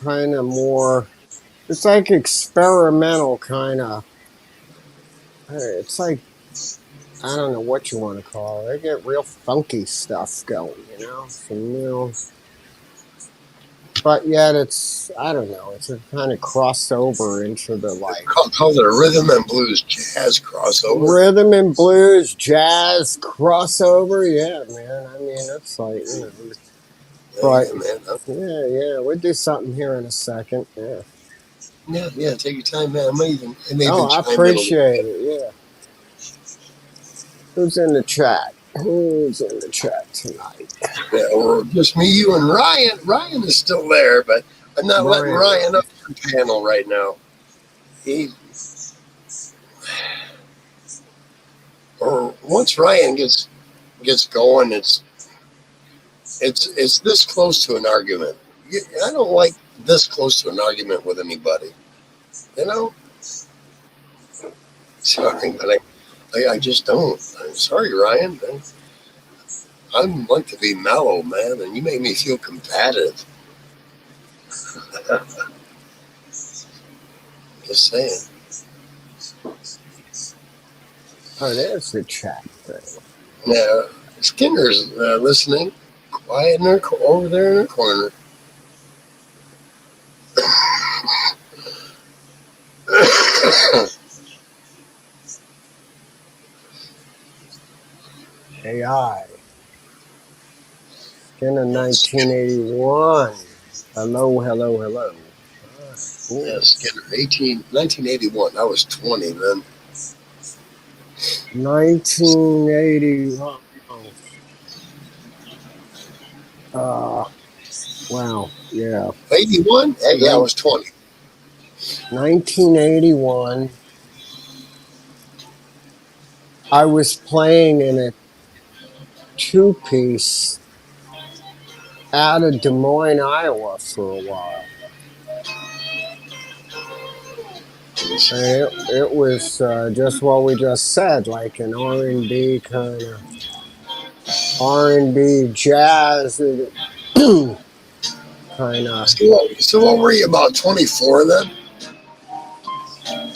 kind of more, it's like experimental kind of, it's like, I don't know what you want to call it. They get real funky stuff going, some but yet it's, I don't know, it's a kind of crossover into the like. Call it a rhythm and blues jazz crossover. Rhythm and blues jazz crossover, yeah, man. I mean, it's like, but yeah, we'll do something here in a second. Yeah, take your time, man. I appreciate it, yeah. Who's in the chat? Who's in the chat tonight? Yeah, well, just me, you, and Ryan. Ryan is still there, but I'm not letting Ryan up the panel right now. Once Ryan gets going, it's this close to an argument. I don't like this close to an argument with anybody. Sorry, but I just don't. I'm sorry, Ryan. I'd like to be mellow, man, and you make me feel combative. Just saying. Oh, there's the chat thing. Yeah, Skinner's listening, quiet in her, over there in the corner. AI. Skinner 1981. Hello, hello, hello. Yeah, Skinner, 1981. I was 20 then. 1981. Wow, yeah. 81? Yeah, I was 20. 1981. I was playing in a two-piece out of Des Moines, Iowa for a while. And it was just what we just said, like an R&B kind of R&B jazz kind of. So what were you, about 24 then?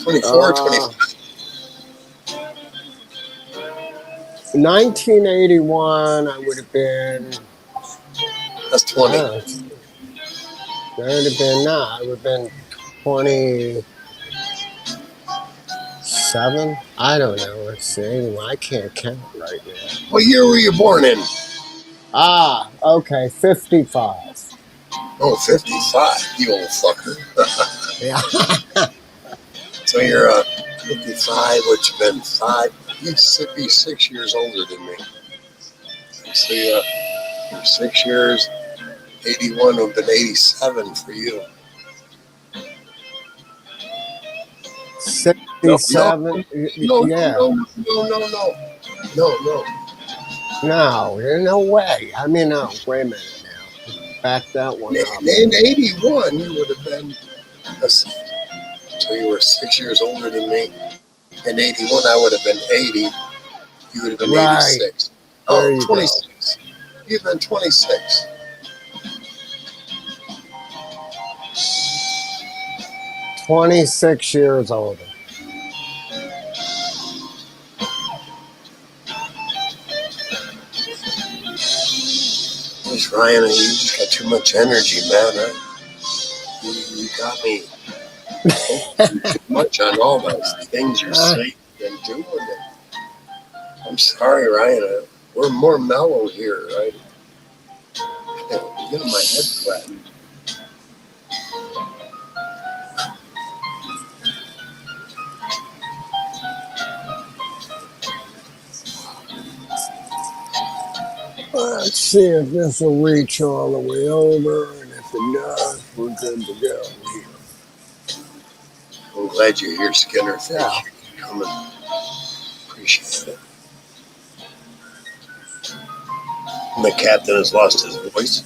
24, 25? 1981, I would have been. That's 20. That would have been, I would have been 27. I don't know. Let's see. I can't count right now. What year were you born in? Okay, 55. Oh, 55, you old fucker. Yeah. So you're 55, which would have been 5. You'd be 6 years older than me. So you're 6 years. 81 would have been 87 for you. 67. No, yeah. No. No, there's no way. I mean, no, wait a minute now. Back that one up. In 81, you would have been, so you were 6 years older than me. In 81, I would have been 80. You would have been 86. Oh, 26. You'd been 26. "26 years older." Ryan, you just got too much energy, man. You got me too much on all those things you're saying and doing. I'm sorry, Ryan. We're more mellow here, right? I'm getting my head flattened. Let's see if this will reach all the way over, and if it does, we're good to go here. I'm glad you're here, Skinner. Thank Yeah. you for coming. Appreciate it. And the captain has lost his voice.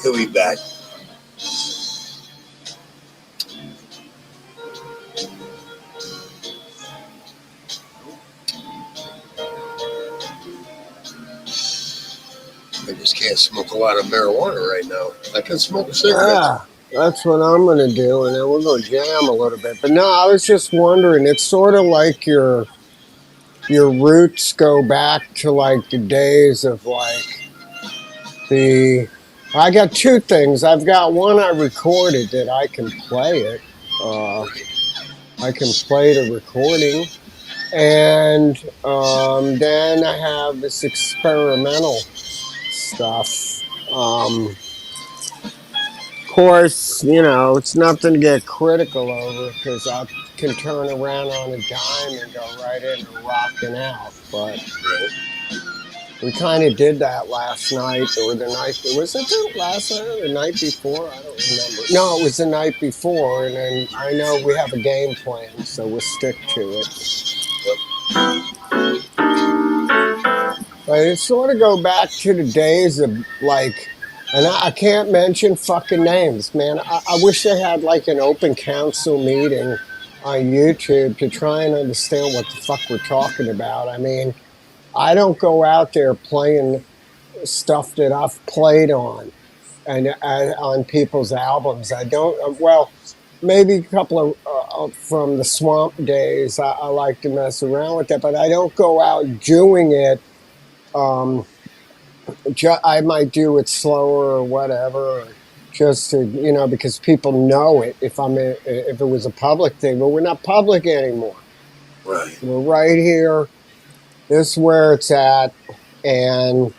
He'll be back. I just can't smoke a lot of marijuana right now. I can smoke a cigarette. Yeah, that's what I'm going to do, and then we're going to jam a little bit. But no, I was just wondering, it's sort of like your roots go back to like the days of like I got two things. I've got one I recorded that I can play it. I can play the recording. And then I have this experimental stuff. Of course, it's nothing to get critical over because I can turn around on a dime and go right in and rocking out. But we kind of did that last night or the night. Was it the last night or the night before? I don't remember. No, it was the night before. And then I know we have a game plan, so we'll stick to it. But it sort of go back to the days of like, and I can't mention fucking names, man. I wish they had like an open council meeting on YouTube to try and understand what the fuck we're talking about. I mean, I don't go out there playing stuff that I've played on and on people's albums. I don't. Well, maybe a couple of from the swamp days. I like to mess around with that, but I don't go out doing it. Um, I might do it slower or whatever, or just to, because people know it. If it was a public thing, but we're not public anymore. Right. We're right here. This is where it's at, and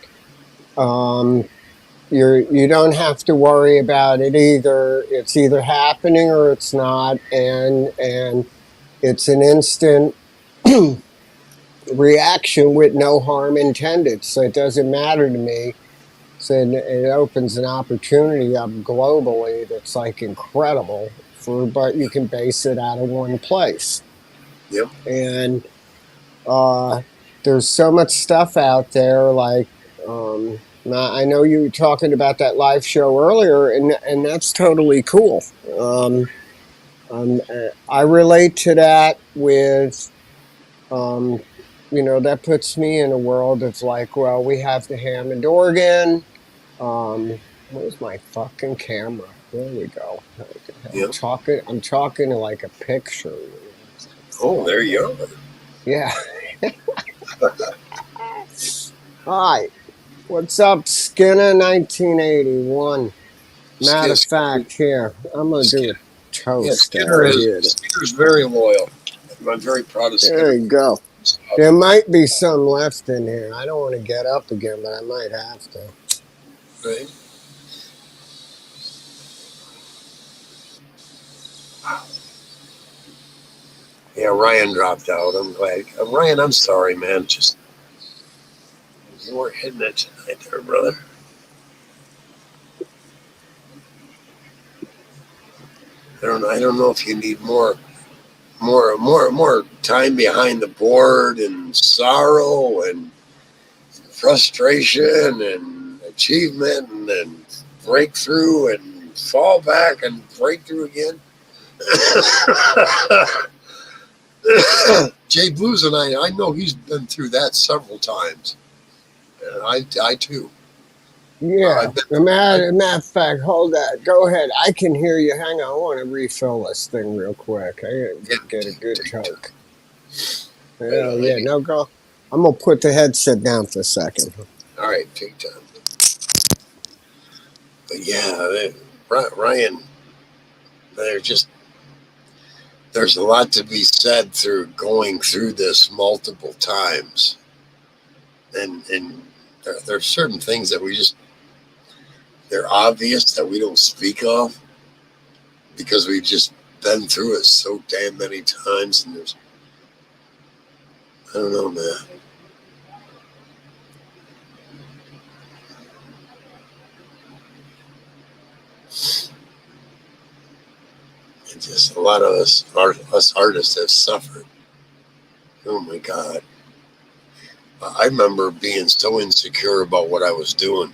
you don't have to worry about it either. It's either happening or it's not, and it's an instant reaction with no harm intended. So it doesn't matter to me. So it opens an opportunity up globally that's like incredible but you can base it out of one place. Yep. And there's so much stuff out there. Like I know you were talking about that live show earlier, and that's totally cool. I relate to that with. That puts me in a world of like, well, we have the Hammond organ. Where's my fucking camera? There we go. Yep. I'm talking to like a picture. Oh, there you are. Yeah. All right. What's up, Skinner 1981? Matter of fact, here, I'm going to do a toast. Yeah, Skinner's very loyal. I'm very proud of Skinner. There you go. There might be some left in here. I don't want to get up again, but I might have to. Right. Yeah, Ryan dropped out. I'm glad. Ryan, I'm sorry, man. Just you weren't hitting it tonight there, brother. I don't know if you need more time behind the board and sorrow and frustration and achievement and breakthrough and fall back and breakthrough again. Jay Blues and I know he's been through that several times. And I too. Yeah. Matter of fact, hold that. Go ahead. I can hear you. Hang on. I want to refill this thing real quick. I get a good chunk. Yeah. No, go. I'm going to put the headset down for a second. All right. Take time. But yeah, Ryan, there's a lot to be said through going through this multiple times. And there's certain things that they're obvious that we don't speak of because we've just been through it so damn many times. And I don't know, man. And just a lot of us artists have suffered. Oh my God. I remember being so insecure about what I was doing.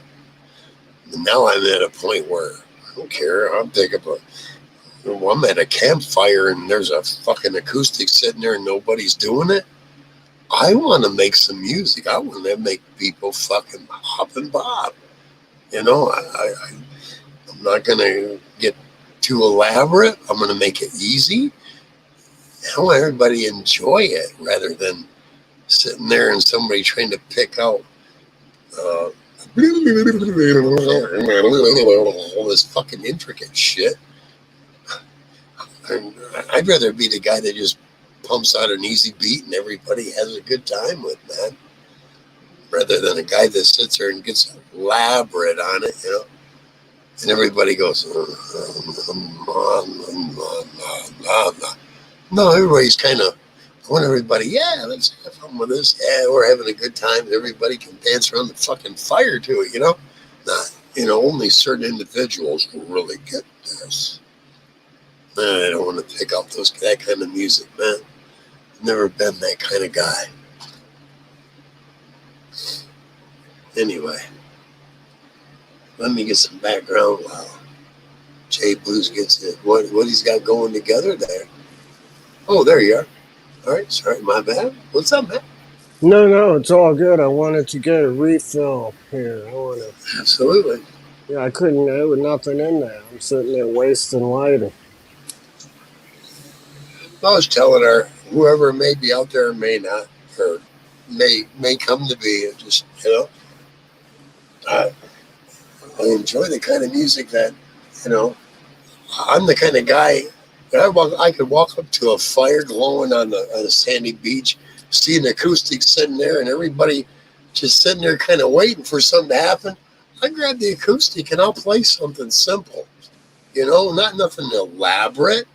Now I'm at a point where I don't care. I'm at a campfire and there's a fucking acoustic sitting there and nobody's doing it. I want to make some music. I want to make people fucking hop and bob. I'm not going to get too elaborate. I'm going to make it easy. I want everybody to enjoy it rather than sitting there and somebody trying to pick out all this fucking intricate shit. I'd rather be the guy that just pumps out an easy beat and everybody has a good time with, man, rather than a guy that sits there and gets elaborate on it, and everybody goes, no, everybody's kind of, I want everybody, yeah, let's have fun with this. Yeah, we're having a good time. Everybody can dance around the fucking fire to it, only certain individuals will really get this. I don't want to pick up that kind of music, man. I've never been that kind of guy. Anyway, let me get some background while Jay Blues gets it. What he's got going together there. Oh, there you are. All right, sorry, my bad. What's up, man? No, it's all good. I wanted to get a refill here. Absolutely. Yeah, I couldn't. There was nothing in there. I'm sitting there wasting lighter. I was telling her, whoever may be out there may not, or may come to be. It just, I enjoy the kind of music that, I'm the kind of guy. I could walk up to a fire glowing on a sandy beach, see an acoustic sitting there, and everybody just sitting there kind of waiting for something to happen. I grab the acoustic and I'll play something simple, not nothing elaborate,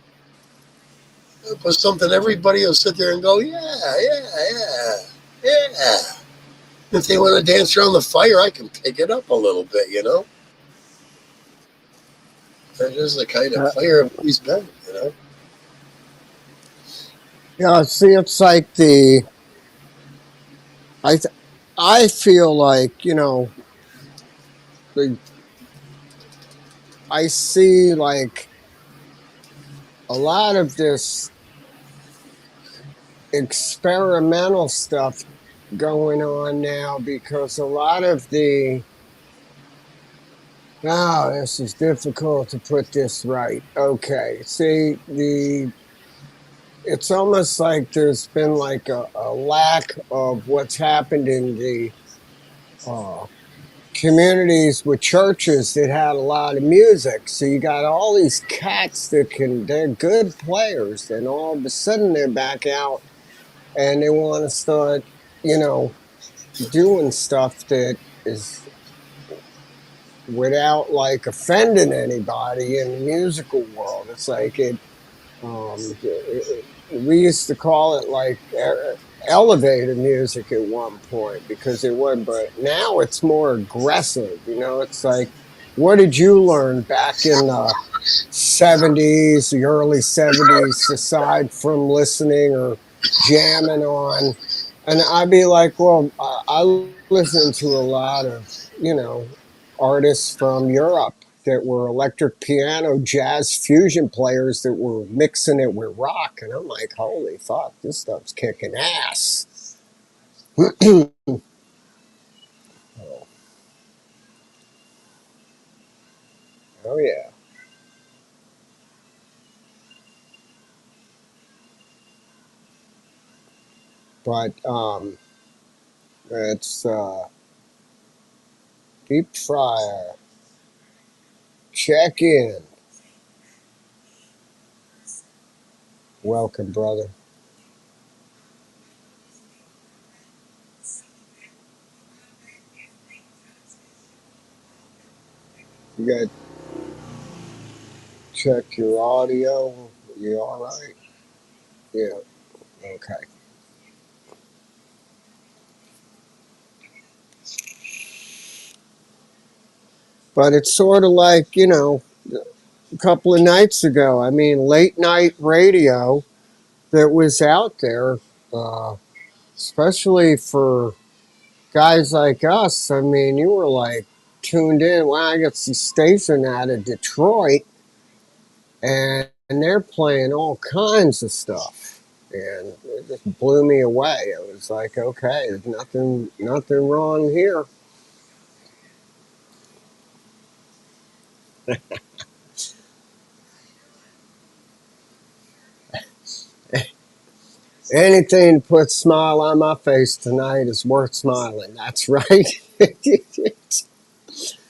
but something everybody will sit there and go, yeah. If they want to dance around the fire, I can pick it up a little bit, That is the kind of player I've always been, Yeah, see, it's like I feel like, I see like a lot of this experimental stuff going on now because a lot of this is difficult to put this right. Okay, see, it's almost like there's been like a lack of what's happened in the communities with churches that had a lot of music. So you got all these cats they're good players, and all of a sudden they're back out and they want to start, doing stuff that is without like offending anybody in the musical world. It's like we used to call it like elevator music at one point because it was, but now it's more aggressive. It's like, what did you learn back in the 70s, the early 70s, aside from listening or jamming on? And I'd be like, well, I listen to a lot of, artists from Europe that were electric piano, jazz fusion players that were mixing it with rock. And I'm like, holy fuck, this stuff's kicking ass. Oh, yeah. But it's Deep Fryer. Check in. Welcome, brother. You got to check your audio. You all right? Yeah. Okay. But it's sort of like, a couple of nights ago, late night radio that was out there, especially for guys like us. You were like tuned in. Well, I got the station out of Detroit, and they're playing all kinds of stuff, and it just blew me away. It was like, okay, there's nothing wrong here. Anything to put a smile on my face tonight is worth smiling. That's right.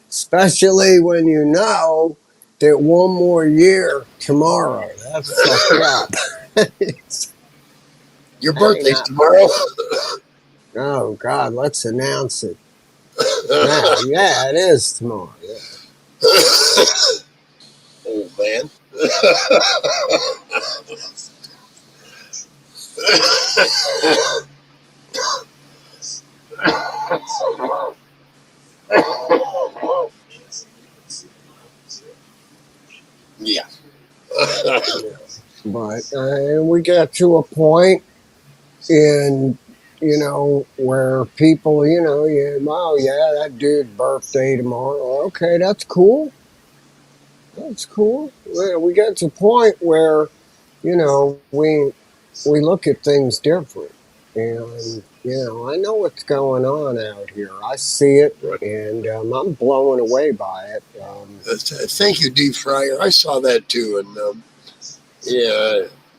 Especially when you know that one more year tomorrow. That's fucked up. Your birthday's tomorrow. Oh, God, let's announce it. Yeah, it is tomorrow. Yeah. Old man. Yeah. But we got to a point in, where people, wow, yeah, that dude's birthday tomorrow. Okay, that's cool. That's cool. We got to a point where, we look at things different. And, I know what's going on out here. I see it, and I'm blown away by it. Thank you, Deep Fryer. I saw that too. And,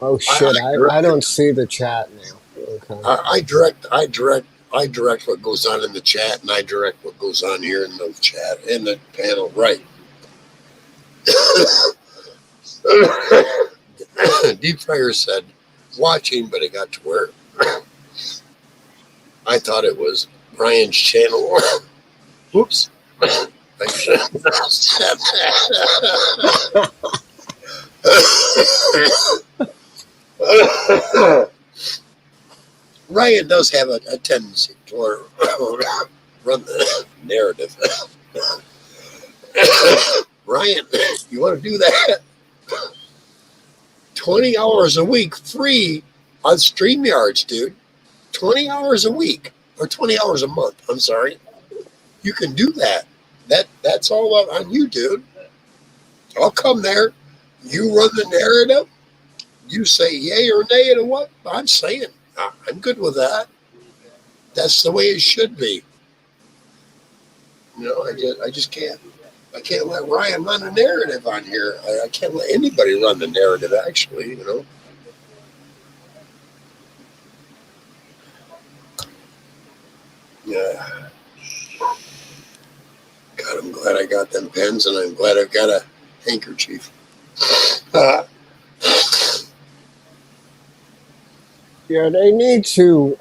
Oh shit! I don't see the chat now. Okay. I direct what goes on in the chat, and I direct what goes on here in the chat, in the panel, right. Deep Fryer said, watching, but it got to where I thought it was Brian's channel. Whoops. Ryan does have a tendency to run the narrative. Ryan, you want to do that? 20 hours a week free on StreamYards, dude. 20 hours a week or 20 hours a month. I'm sorry. You can do that. That's all on you, dude. I'll come there. You run the narrative. You say yay or nay to what I'm saying. I'm good with that. That's the way it should be. You know, I just can't. I can't let Ryan run the narrative on here. I can't let anybody run the narrative, actually, you know. Yeah. God, I'm glad I got them pens, and I'm glad I've got a handkerchief. Yeah, they need to,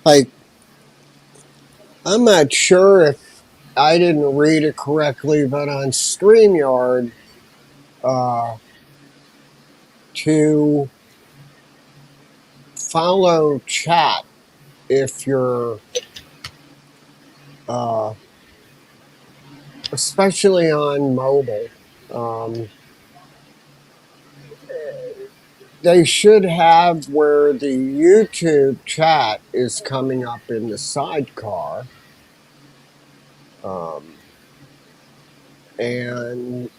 like, I'm not sure if I didn't read it correctly, but on StreamYard, to follow chat if you're, especially on mobile, they should have where the YouTube chat is coming up in the sidecar. And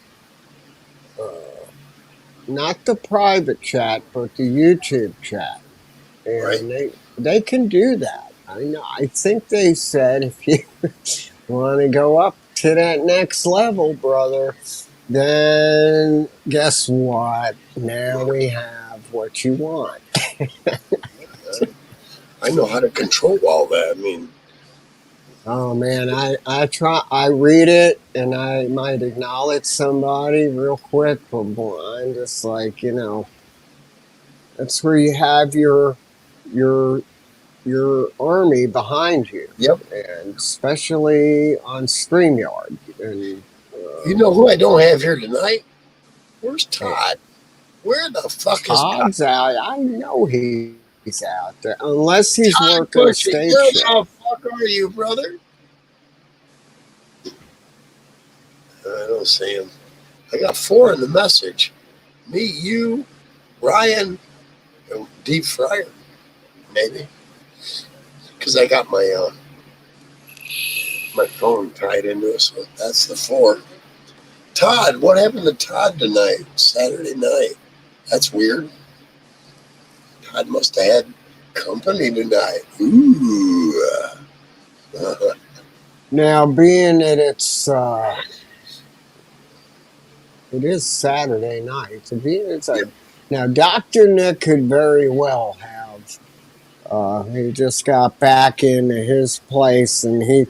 not the private chat, but the YouTube chat. And they can do that. I know. I think they said if you want to go up to that next level, brother, then guess what? Now we have what you want. I know how to control all that. I mean, oh man, I read it and I might acknowledge somebody real quick, but boy, I'm just like, you know, that's where you have your army behind you. Yep. And especially on StreamYard. And you know who I don't have here tonight? Where's Todd? Where the fuck is Todd? Todd's out. I know he's out there. Unless he's Todd working a stage where show. the fuck are you, brother? I don't see him. I got 4 in the message. Me, you, Ryan, and Deep Fryer. Maybe. Because I got my phone tied into it, so that's the 4. Todd, what happened to Todd tonight? Saturday night. That's weird. Todd must have had company tonight. Ooh. Now, being that it is Saturday night, so being it's like, now Dr. Nick could very well have, he just got back into his place, and he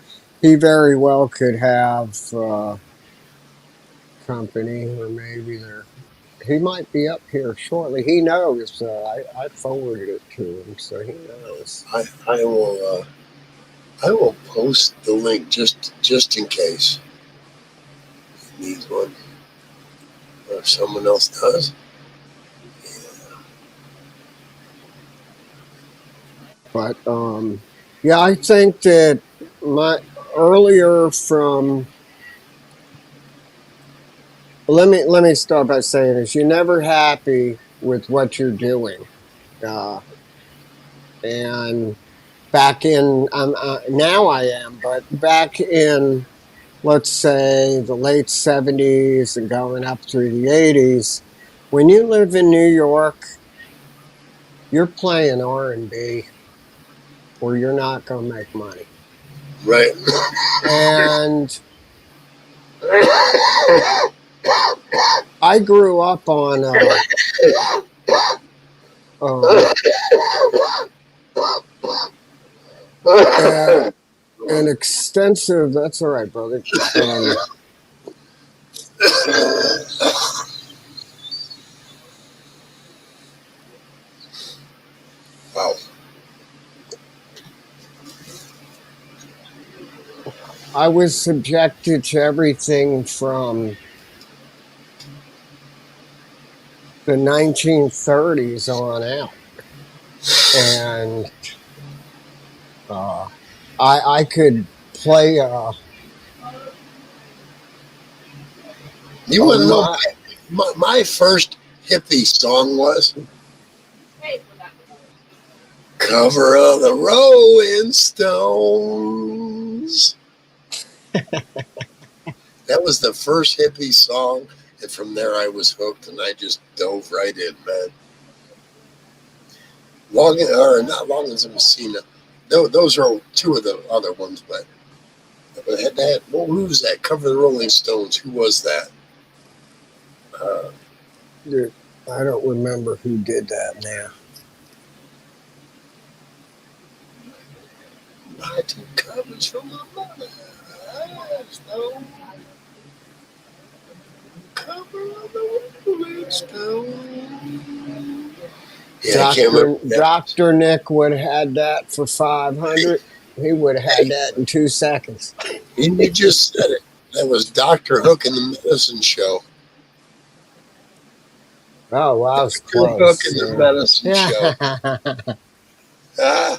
very well could have company, or maybe he might be up here shortly. He knows. I forwarded it to him, so he knows. I will post the link just in case he needs one, or if someone else does. But yeah, I think that my earlier from. Let me start by saying this: you're never happy with what you're doing, and back in now I am, but back in, let's say, the late 70s and going up through the 80s, when you live in New York, you're playing R&B, or you're not going to make money. Right. And I grew up on an extensive. That's all right, brother. Wow. I was subjected to everything from the 1930s on out, and I could play. You want to know my first hippie song was Cover of the Rolling Stones. That was the first hippie song, and from there I was hooked, and I just dove right in, man. Not Loggins and Messina. Those are two of the other ones, but who was that? Cover the Rolling Stones. Who was that? Dude, I don't remember who did that now. I took covers from my mother. Cover of the Rolling Stone. Yeah, Dr. Nick would have had that for 500. He would have had that in 2 seconds. You just said it. That was Dr. Hook and the Medicine Show. Oh, wow, I was Dr. close. Hook and the Medicine Show. Yeah.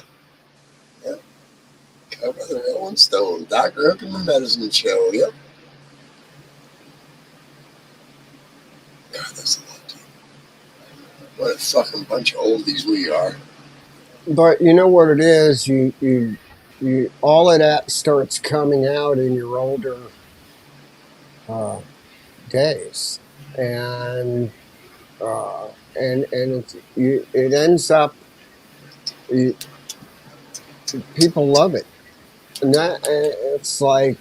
Cover the Rolling Stone. Dr. Hook and the Medicine Show. Yep. God, that's a lot. What a fucking bunch of oldies we are. But you know what it is? You all of that starts coming out in your older days, and it ends up people love it, and it's like,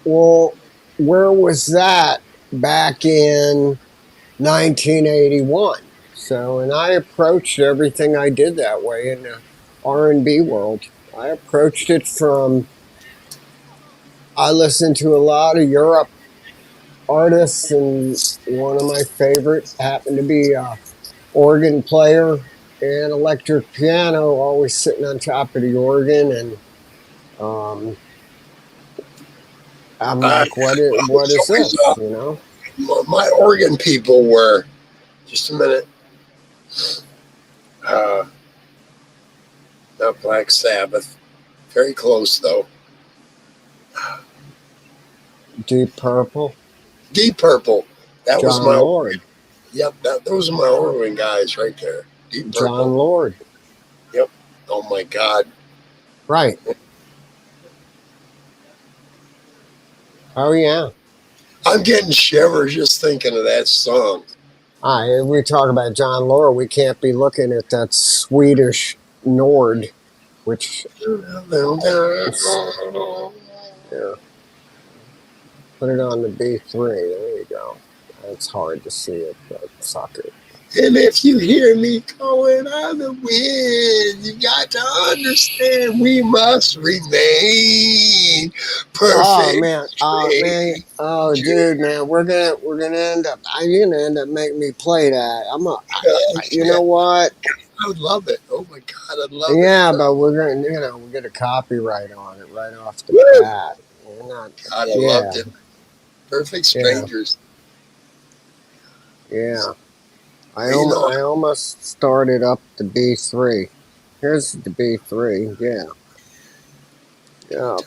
well, where was that back in 1981? So, and I approached everything I did that way in the R&B world. I approached it from, I listened to a lot of Europe artists, and one of my favorites happened to be a organ player and electric piano, always sitting on top of the organ, and I'm like, what is this, you know? My organ people were, just a minute, not Black Sabbath, very close though. Deep Purple. Deep Purple. That was John my Lord. Yep, those are my organ guys right there. Deep Purple. John Lord. Yep. Oh my God. Right. Oh yeah. I'm getting shivers just thinking of that song. If we talk about John Lord, we can't be looking at that Swedish Nord, which yeah. Put it on the B3. There you go. It's hard to see it, but fuck it. And if you hear me calling on the wind, you got to understand we must remain perfect. Oh man, dude, man, we're gonna end up. You're gonna end up making me play that. You know what? I would love it. Oh my God, I'd love it. Yeah, but we're gonna, we get a copyright on it right off the bat. We're not. God, I loved it. Perfect Strangers. Yeah. I almost started up the B3. Here's the B3. Yeah. Yeah.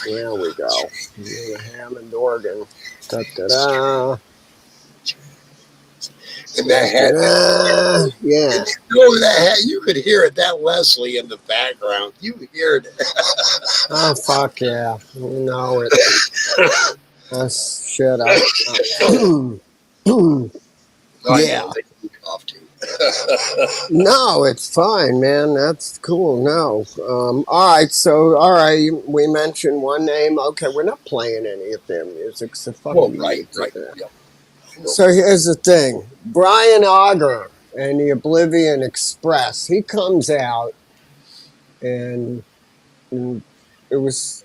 There we go. The Hammond organ. Da-da-da. And that had yeah. You could hear it. That Leslie in the background. You heard it. Oh fuck yeah. You know it. That's shit. Yeah. off too. No, it's fine, man. That's cool. No. All right. So, all right. We mentioned one name. Okay, we're not playing any of their music. So fuck Well, you. right. Yeah. So here's the thing. Brian Auger and the Oblivion Express. He comes out, and it was,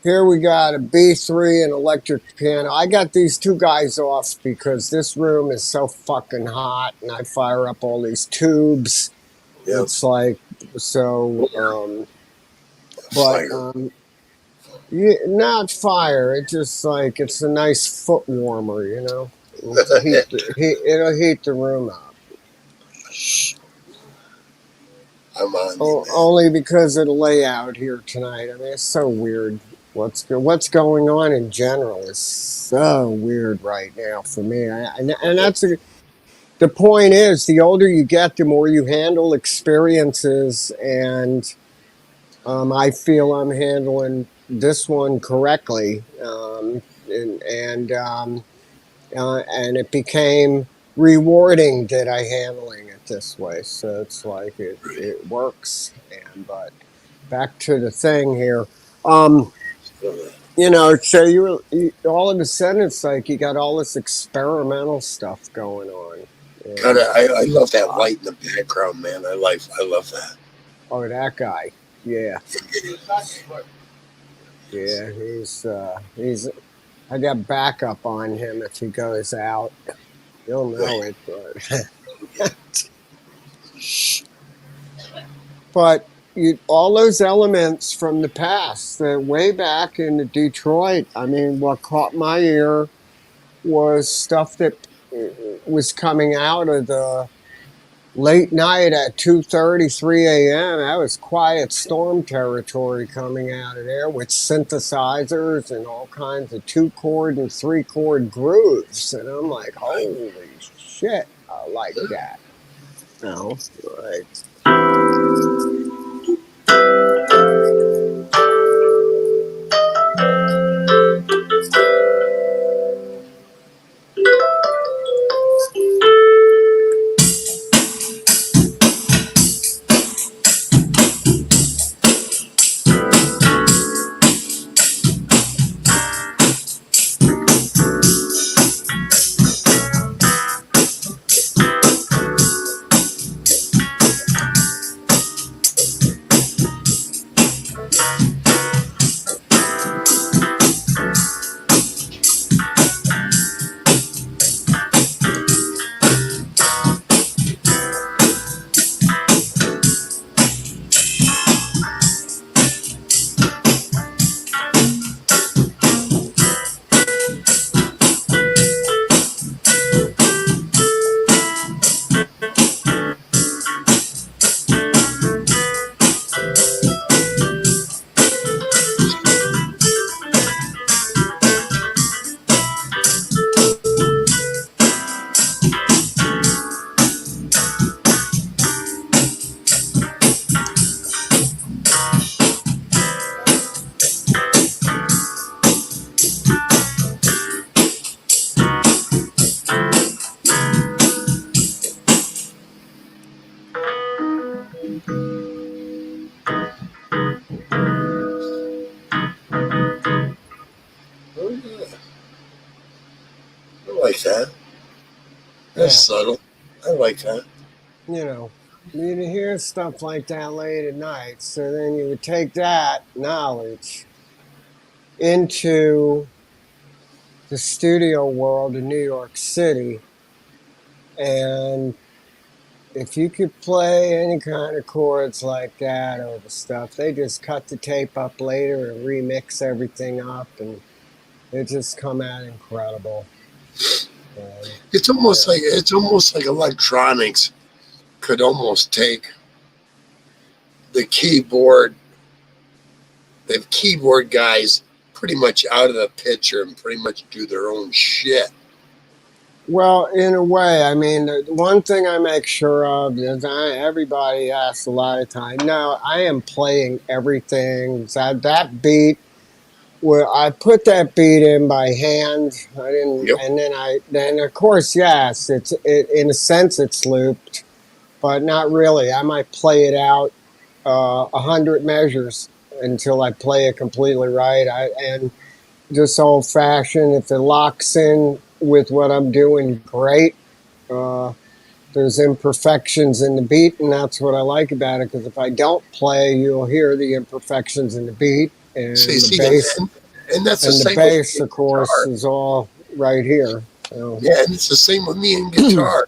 here we got a B3 and electric piano. I got these two guys off because this room is so fucking hot, and I fire up all these tubes. Yeah. It's like, so, but, yeah, not fire. It's just like, it's a nice foot warmer, It'll heat the room up. I'm on you, man. Only because of the layout here tonight. I mean, it's so weird. What's going on in general is so weird right now for me. And that's the point is, the older you get, the more you handle experiences, and I feel I'm handling this one correctly, and it became rewarding that I handling it this way. So it's like it works. But back to the thing here. So you all of a sudden it's like you got all this experimental stuff going on. God, I love that light in the background, man. I love that. Oh, that guy. Yeah. Yeah, he's I got backup on him if he goes out. You'll know it, but all those elements from the past, way back in Detroit. I mean, what caught my ear was stuff that was coming out of the late night at 2:30, 3 a.m. That was Quiet Storm territory coming out of there with synthesizers and all kinds of 2-chord and 3-chord grooves. And I'm like, holy shit, I like that. No, right. like that. That's subtle. I like that. You hear stuff like that late at night. So then you would take that knowledge into the studio world in New York City. And if you could play any kind of chords like that over stuff, they just cut the tape up later and remix everything up, and it just come out incredible. It's almost like electronics could almost take the keyboard guys pretty much out of the picture and pretty much do their own shit. Well, in a way, I mean, the one thing I make sure of is everybody asks a lot of time. No, I am playing everything. That beat well, I put that beat in by hand. I didn't, Yep. and then of course, yes, in a sense it's looped, but not really. I might play it out 100 measures until I play it completely right. And just old fashioned. If it locks in with what I'm doing, great. There's imperfections in the beat, and that's what I like about it. Because if I don't play, you'll hear the imperfections in the beat, and See, the bass. and that's the And the same bass, with of course, guitar. is all right here. So, Yeah, and it's the same with me in guitar.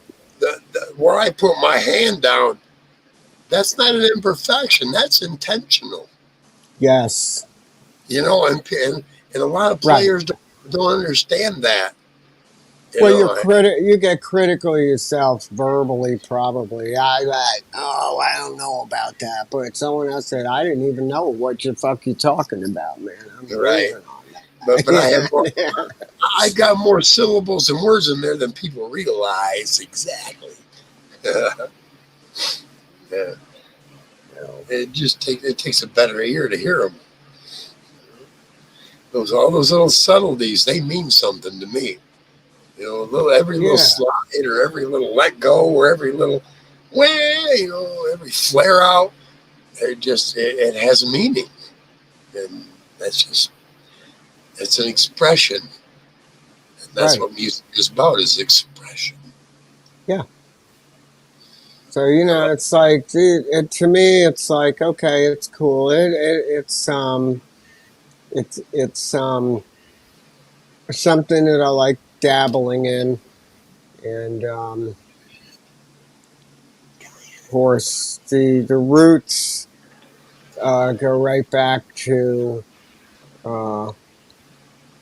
Where I put my hand down, that's not an imperfection. That's intentional. yes, You know, and a lot of right. players don't understand that. You Well, know, you get critical of yourself verbally, probably. I don't know about that, but someone else said, I didn't even know what the fuck you talking about, man. I'm right. moving on that. But I have more. I got more syllables and words in there than people realize. Exactly. Yeah. It takes a better ear to hear them. All those little subtleties, they mean something to me. You know, every little Yeah, slide or every little let go or every little every flare out, it has a meaning, and it's an expression, and that's right. what music is about, is expression. Yeah. So, it's like, to me, it's like, okay, it's cool. It's something that I like dabbling in, and of course, the roots go right back to uh,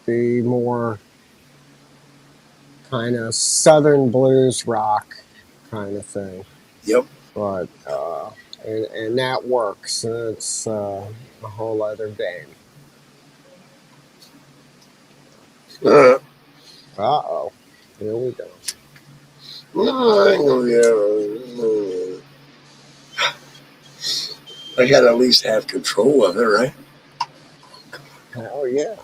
the more kind of southern blues rock kind of thing. Yep. But and that works. It's a whole other game. Uh, Uh-oh. Here we go. I got to at least have control of it, right? Oh yeah.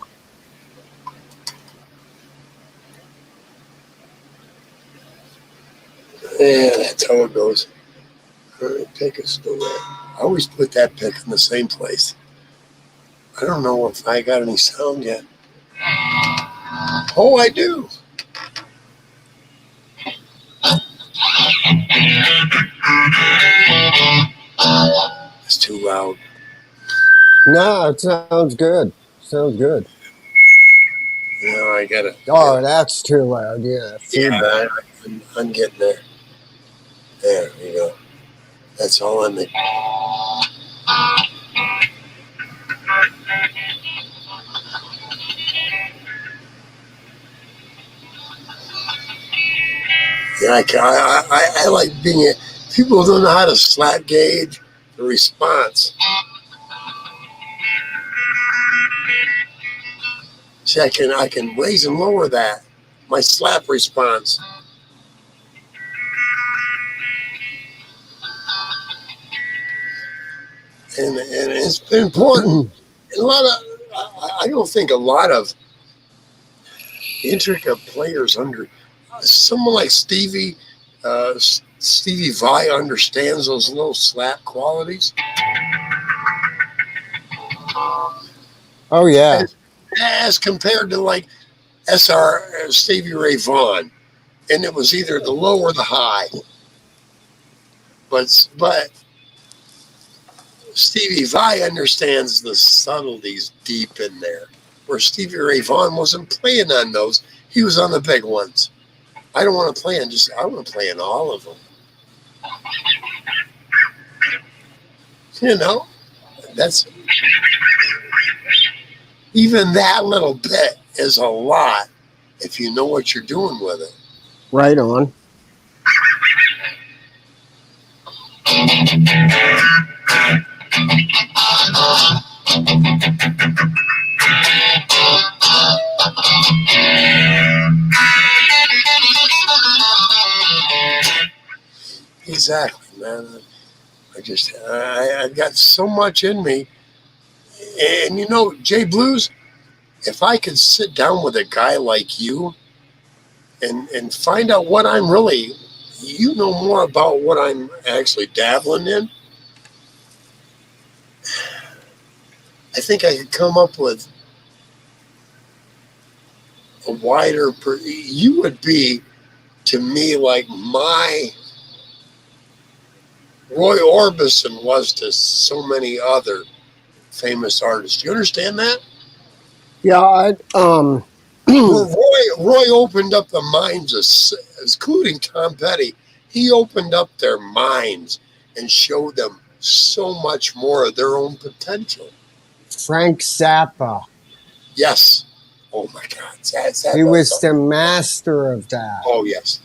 Yeah, that's how it goes. All right, pick is still there. I always put that pick in the same place. I don't know if I got any sound yet. Oh, I do. It's too loud. No, it sounds good. Sounds good. No, I got it. Oh, that's too loud. Yeah. Yeah, I'm getting there. There you go. That's all in the. Yeah, I like being it. People don't know how to slap gauge the response. See, I can raise and lower that, my slap response. And it's been important. And I don't think a lot of intricate players someone like Stevie Vai understands those little slap qualities. Oh yeah. As compared to like Stevie Ray Vaughan, and it was either the low or the high. But Stevie Vai understands the subtleties deep in there, where Stevie Ray Vaughan wasn't playing on those. He was on the big ones. I don't want to play I want to play in all of them. You know, that's even that little bit is a lot if you know what you're doing with it. Right on. Exactly, man. I've got so much in me. And Jay Blues, if I could sit down with a guy like you and find out what I'm really, you know more about what I'm actually dabbling in, I think I could come up with a wider, you would be to me like my Roy Orbison was to so many other famous artists. You understand that? Yeah, Roy opened up the minds of, including Tom Petty. He opened up their minds and showed them so much more of their own potential. Frank Zappa. Yes. Oh my God. Zappa. He was the master of that. Oh yes.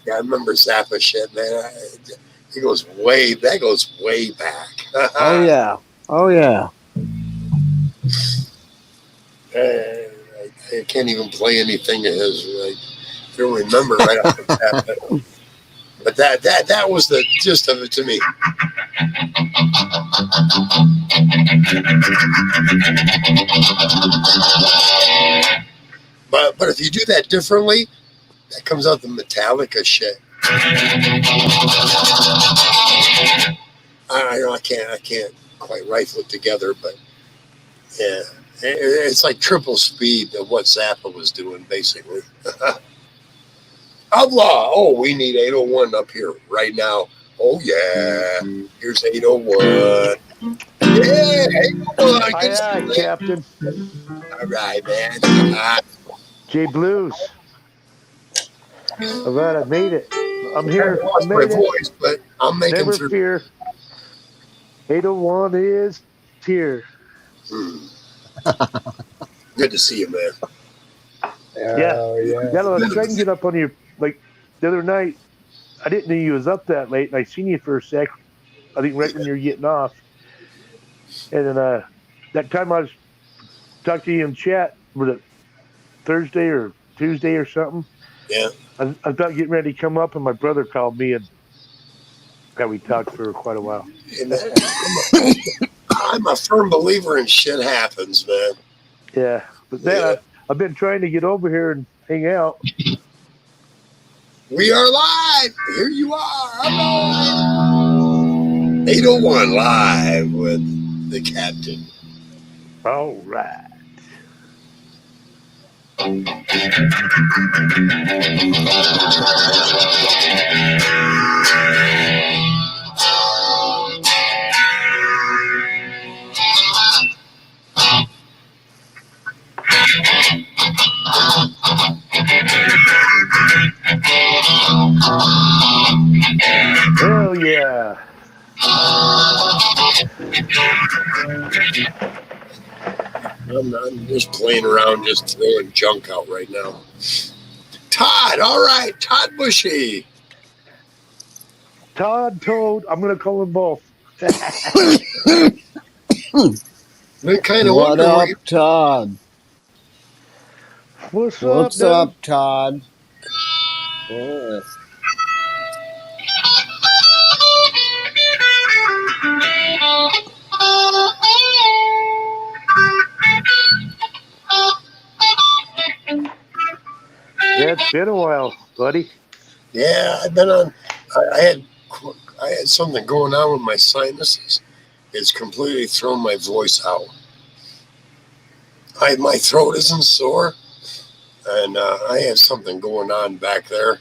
Yeah, I remember Zappa shit, man. That goes way back. Oh yeah. Oh yeah. I can't even play anything of his. I don't remember right off the bat. But that was the gist of it to me. But if you do that differently, that comes out the Metallica shit. I can't quite rifle it together, but yeah, it's like triple speed of what Zappa was doing, basically. Outlaw. Oh, we need 801 up here right now. Oh yeah, here's 801. Yeah, 801. Aye, Captain. All right, man. J Blues. All right, I made it. I'm here. I lost my voice, but I'm making Never through. fear. 801 is here. Good to see you, man. Yeah. Oh, yeah. Yeah, I was trying to get up on you like the other night. I didn't know you was up that late, and I seen you for a sec. I think right when you're getting off. And then that time I was talking to you in chat, was it Thursday or Tuesday or something? Yeah. I thought getting ready to come up, and my brother called me, and we talked for quite a while. I'm a firm believer in shit happens, man. Yeah, but then I've been trying to get over here and hang out. We are live. Here you are. Hello. 801 live with the captain. All right. Hell yeah. I'm just playing around, just throwing junk out right now. Todd, all right. Todd Bushy. Todd, Toad, I'm going to call them both. Been kind of What wondering up, where you- Todd? What's What's up, up, Todd? Yeah. Yeah, it's been a while, buddy. Yeah, I've been on. I had something going on with my sinuses. It's completely thrown my voice out. My throat isn't sore, and I have something going on back there.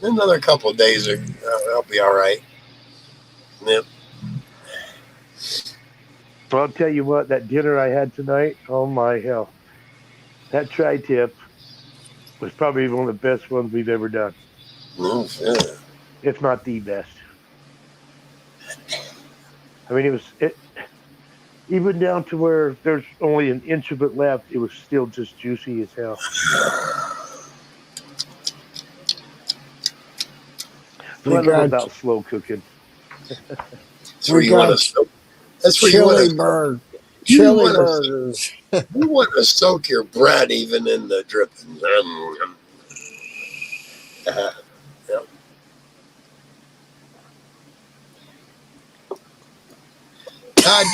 In another couple of days, I'll be all right. Yep. Well, I'll tell you what, that dinner I had tonight, oh my hell. That tri-tip was probably one of the best ones we've ever done. No, yeah. If not the best. I mean, it even down to where there's only an inch of it left, it was still just juicy as hell. That's what I love about slow cooking. That's where you want to soak. That's where you Chili want to. Chili burgers. You want to soak your bread even in the drippings. Yeah. Todd,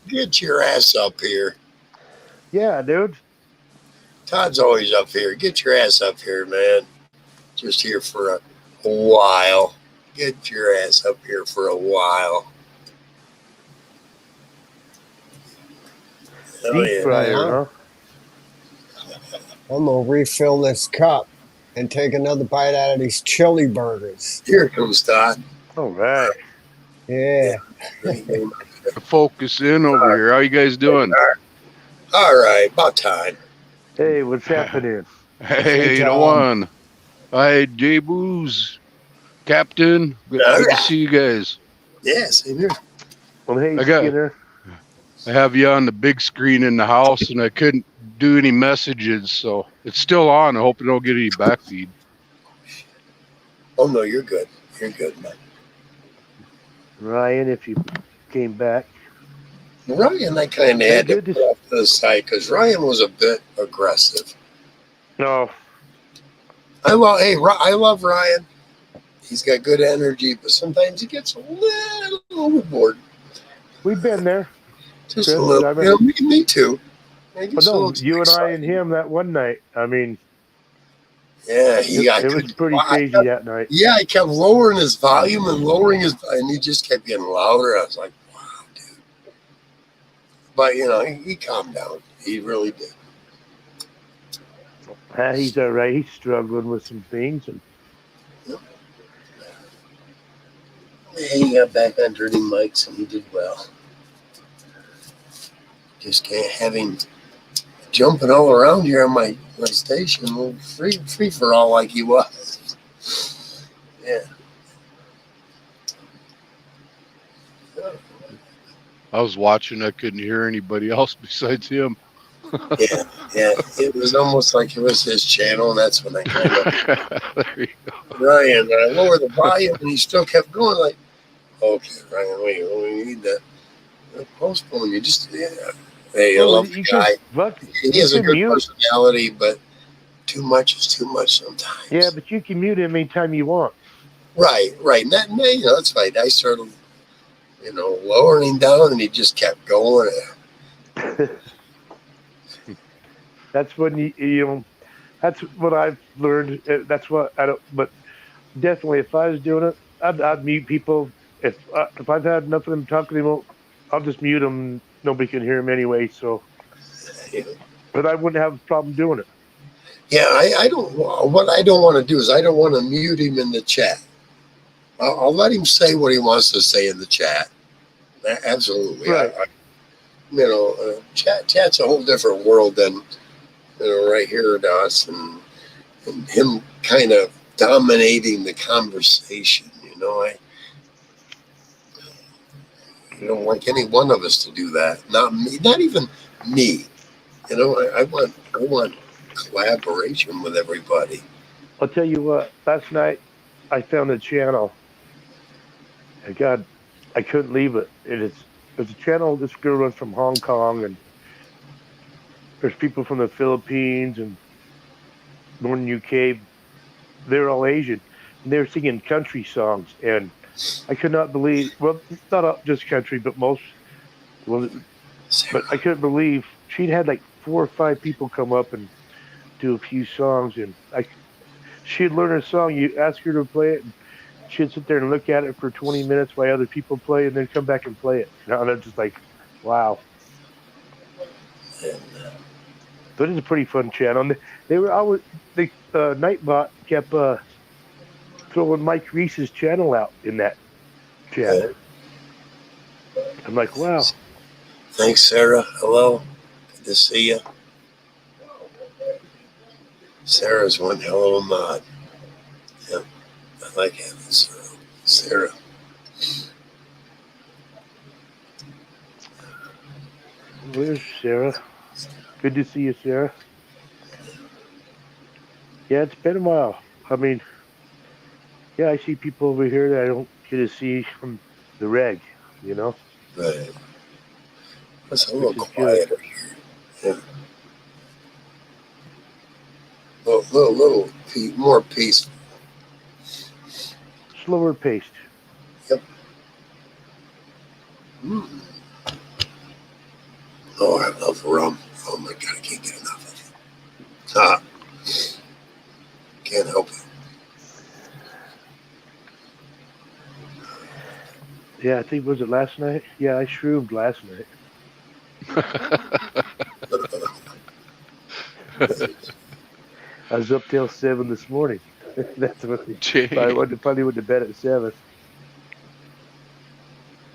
get your ass up here. Yeah, dude. Todd's always up here. Get your ass up here, man. Just here for a while. Get your ass up here for a while. Oh, Deep yeah. fryer, huh? I'm gonna refill this cup and take another bite out of these chili burgers. Here comes Todd. All right. Yeah. Focus in over here. How you guys doing? All right, about time. Hey, what's happening? Hey, Tom. the one. Hi, J Booze, Captain. Good to see you guys. Yeah, same here. Well, hey, I got- Skinner. I have you on the big screen in the house, and I couldn't do any messages, so it's still on. I hope you don't get any backfeed. Oh, no, you're good. You're good, man. Ryan, if you came back. Ryan, I kind of had to Good. put off to the side because Ryan was a bit aggressive. No. I love Ryan. He's got good energy, but sometimes he gets a little overboard. We've been there. Just Chris, a little. I You know, me too. He But gets a no, little you and I and excited. him that one night. I mean, Yeah, it was pretty crazy that night. Yeah, I kept lowering his volume and he just kept getting louder. I was like, wow, dude. But, you know, he calmed down. He really did. He's all right. He's struggling with some things. And He got back on dirty mics and he did well. Just can't have him jumping all around here on my station, free for all like he was. Yeah. I was watching. I couldn't hear anybody else besides him. Yeah. It was almost like it was his channel, and that's when I kind of There you go. Ryan. I lowered the volume, and he still kept going. Like, okay, Ryan, we need that. Postpone. You just Hey, I love the guy. He has a good personality, but too much is too much sometimes. Yeah, but you can mute him anytime you want. Right. And that, that's right. I started, lowering down, and he just kept going. That's when you that's what I've learned. That's what I don't. But definitely, if I was doing it, I'd mute people. If I've had enough of them talking to them, I'll just mute them. Nobody can hear them anyway. So, but I wouldn't have a problem doing it. Yeah, I don't. What I don't want to do is I don't want to mute him in the chat. I'll let him say what he wants to say in the chat. Absolutely. Right. Chat's a whole different world than right here to us, and him kind of dominating the conversation. I don't like any one of us to do that. Not me. Not even me. I want collaboration with everybody. I'll tell you what. Last night, I found a channel. And God, I couldn't leave it. It's a channel this girl runs from Hong Kong, and there's people from the Philippines and Northern UK. They're all Asian, and they're singing country songs, and I could not believe. Well, not just country, but most. Well, but I couldn't believe she'd had like 4 or 5 people come up and do a few songs, and she'd learn a song. You ask her to play it, and she'd sit there and look at it for 20 minutes while other people play, and then come back and play it. And I'm just like, wow. But it's a pretty fun channel. And they were always Nightbot kept throwing Mike Reese's channel out in that channel. I'm like, wow. Thanks, Sarah. Hello. Good to see you. Sarah's one hell of a mod. Yeah, I like having Sarah. Where's Sarah? Good to see you, Sarah. Yeah, it's been a while. I mean, yeah, I see people over here that I don't get to see from the reg, Right. It's a little Which is quieter here. Yeah. Little more peaceful. Slower paced. Yep. Mm. Oh, I love rum. Oh my God, I can't get enough of it. Ah, can't help it. Yeah, I think was it last night? Yeah, I shroomed last night. I was up till 7 this morning. That's what I probably went to bed at 7.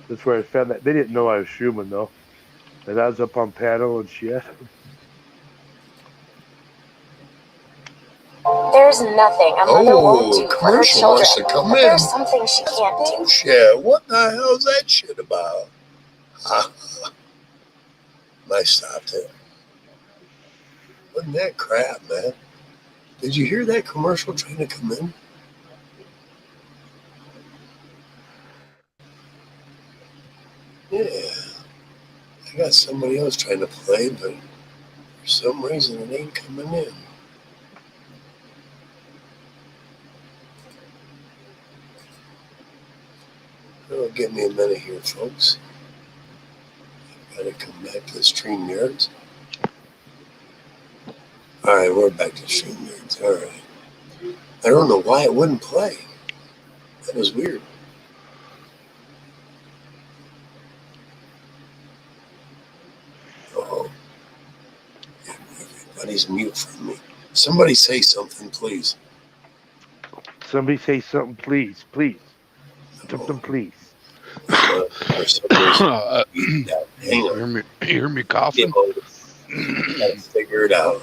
That's where I found that. They didn't know I was shrooming though. And I was up on panel and shit. There's nothing a mother won't do for her commercial children. wants to come But in. there's something she can't do. Bullshit. What the hell's that shit about? I stopped it. Wasn't that crap, man? Did you hear that commercial trying to come in? Yeah. I got somebody else trying to play, but for some reason it ain't coming in. It'll give me a minute here, folks. Gotta come back to the StreamYards. All right, we're back to StreamYards. All right. I don't know why it wouldn't play. That was weird. Oh, everybody's mute from me. Somebody say something, please. Somebody say something, please. Please. Something, please. For some reason, hang on. Hear me coughing? Gotta figure it out.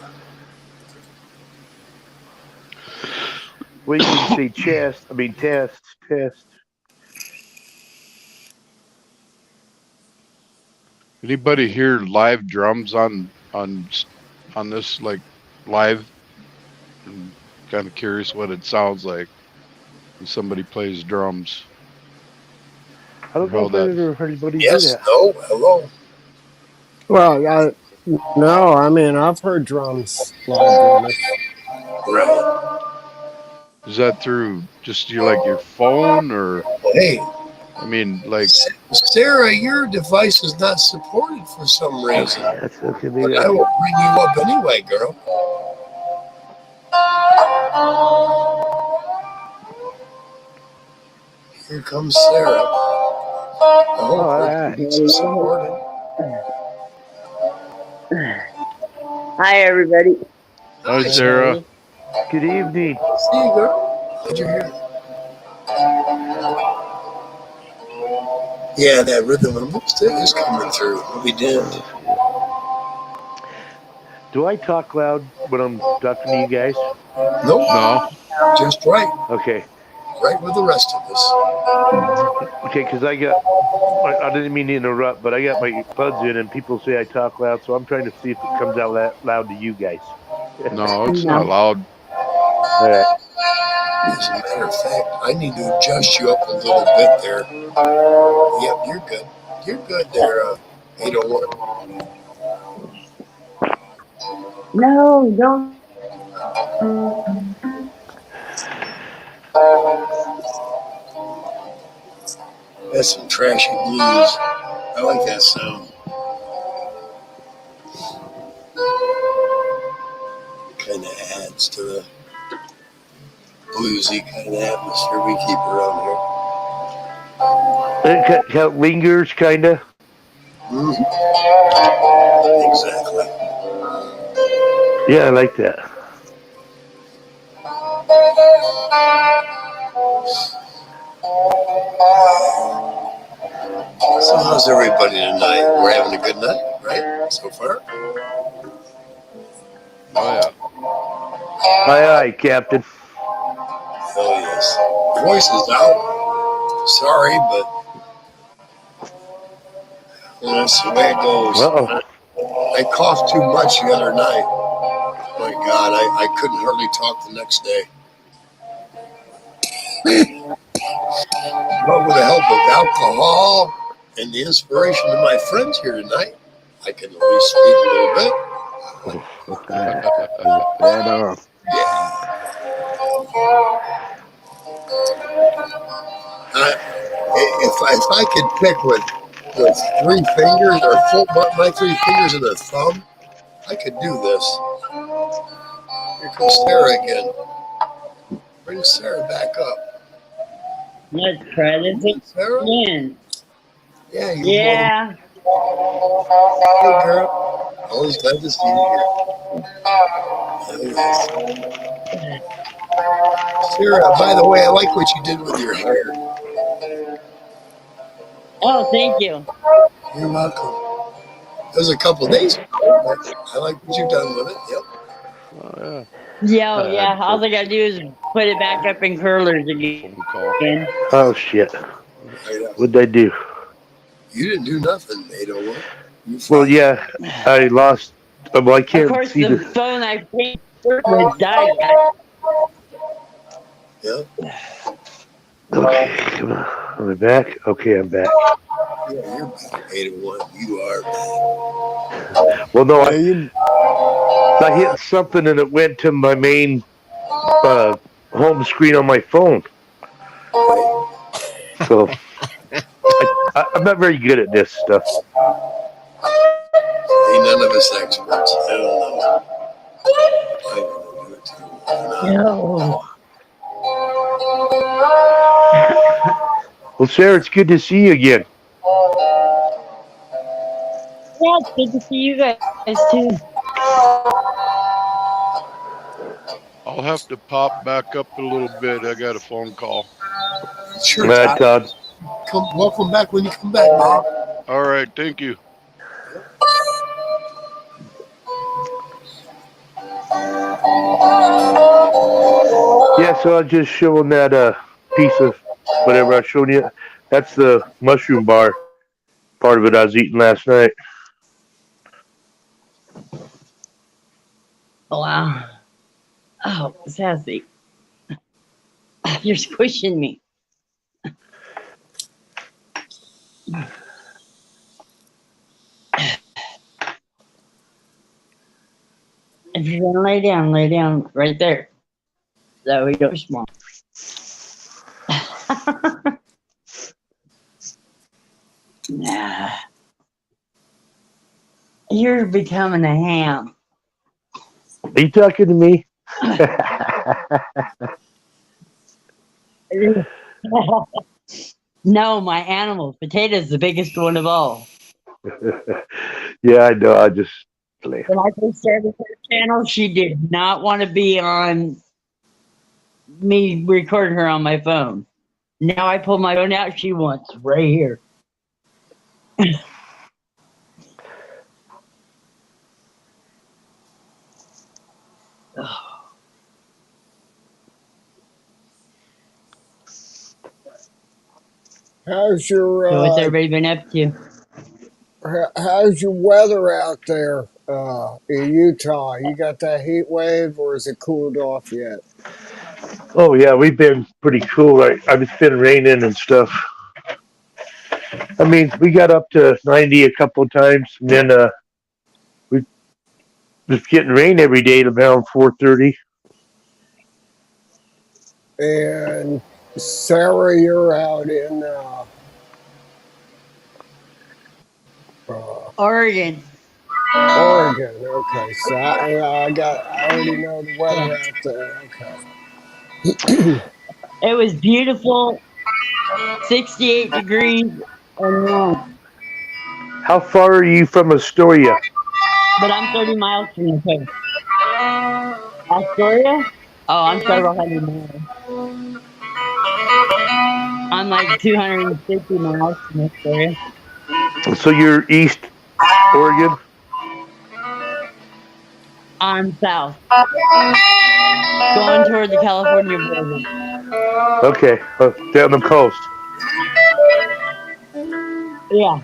Well, you can say test. Test. Anybody hear live drums on this like live? I'm kind of curious what it sounds like when somebody plays drums. I don't know if I've ever heard anybody yes, do that. No, hello. Well, no, I mean, I've heard drums live drumming. Right. Is that through just your phone or? Hey. I mean, like. Sarah, your device is not supported for some reason. Okay, but I will bring you up anyway, girl. Here comes Sarah. I hope her device is supported. Hi, everybody. Hi, Sarah. Good evening. See you, girl. Glad you're here. Yeah, that rhythm is coming through. We did. Do I talk loud when I'm talking to you guys? Nope. No. Just right. Okay. Right with the rest of us. Okay, because I didn't mean to interrupt, but I got my buds in and people say I talk loud, so I'm trying to see if it comes out loud to you guys. No, it's not loud. All right. As a matter of fact, I need to adjust you up a little bit there. Yep, you're good. You're good there, 801. No, don't. That's some trashy blues. I like that sound. Kind of adds to the bluesy kind of atmosphere we keep around here. It lingers, kind of. Mm-hmm. Exactly. Yeah, I like that. So how's everybody tonight? We're having a good night, right? So far? Oh, yeah. Aye, Captain. Hell yes. Voice is out. Sorry, but that's the way it goes. I coughed too much the other night. My God, I couldn't hardly talk the next day. But with the help of alcohol and the inspiration of my friends here tonight, I can at least speak a little bit. If I could pick with with 3 fingers or my 3 fingers and a thumb, I could do this. Here comes Sarah again. Bring Sarah back up. Let's try this Sarah? again. Yeah, you Yeah. Hey, girl. Always glad to see you here. Sarah, by the way, I like what you did with your hair. Oh, thank you. You're welcome. It was a couple days ago, but I like what you've done with it. Yep. Oh, Yeah, yeah. All I gotta do is put it back up in curlers again. phone call. Oh shit! Right. What'd I do? You didn't do nothing, Nato. Well, yeah, I lost. Well, I Of can't course, see the the. phone I paid for was died. Yeah. Okay, come on. Am I back? Okay, I'm back. Yeah, you're back, 801. You are back. Well, no, I hit something and it went to my main home screen on my phone. So I'm not very good at this stuff. Ain't none of us experts. I don't know. I don't do it too. No. Well, Sarah, it's good to see you again. Yeah, it's good to see you guys too. I'll have to pop back up a little bit. I got a phone call. Sure, Right, Todd. Welcome back when you come back, Bob. All right, thank you. Yeah, so I was just showing that piece of whatever I showed you. That's the mushroom bar. Part of it I was eating last night. Oh, wow. Oh, Sassy. You're squishing me. If you're gonna lay down right there. So we go small. Nah. You're becoming a ham. Are you talking to me? No, my animal. Potato's the biggest one of all. Yeah, I know. I just play. When I first started her channel, she did not want to be on me recording her on my phone. Now I pull my phone out, she wants right here. How's your So what's everybody been up to? how's your weather out there in Utah? You got that heat wave, or is it cooled off yet? Oh yeah, we've been pretty cool. It's been raining and stuff. I mean, we got up to 90 a couple of times, and then we was getting rain every day around 4:30. And Sarah, you're out in Oregon. Oregon. Okay, so I already know the weather out there. Okay. It was beautiful, 68 degrees and warm. How far are you from Astoria? But I'm 30 miles from the coast. Astoria? Oh, I'm several hundred miles. I'm like 250 miles from Astoria. So you're East Oregon? I'm south. Going toward the California border. Okay, down the coast. Yeah.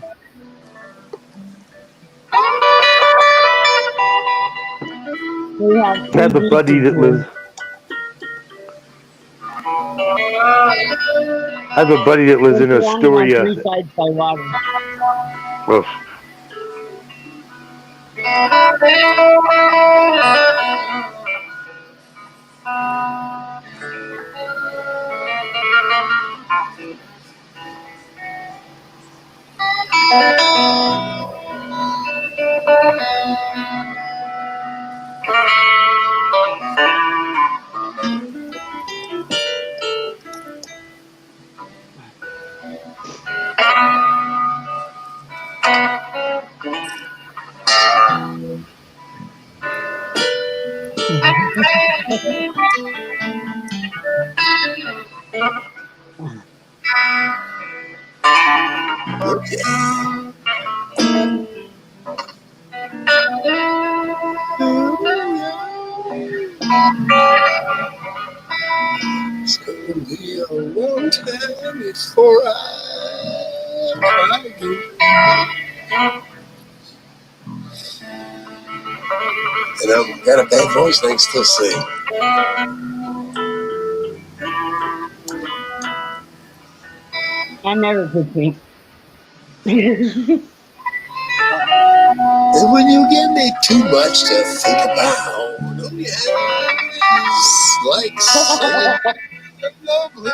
We have I have a buddy that lives. I have a buddy that lives in Astoria. On 3 sides by water. Oh. It's gonna be a long time before I do. And I've got a bad voice and I can still sing. I never could think. And when you give me too much to think about, oh yeah, it's like singing lovely.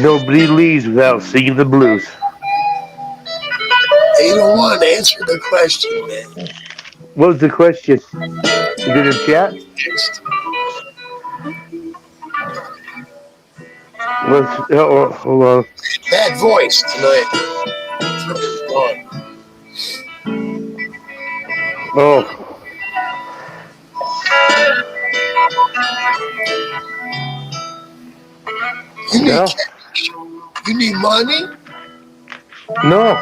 Nobody leaves without singing the blues. 801, answer the question, man. What was the question? Is it in chat? Hold on. Bad voice tonight. Oh. You need cash? You need money? No.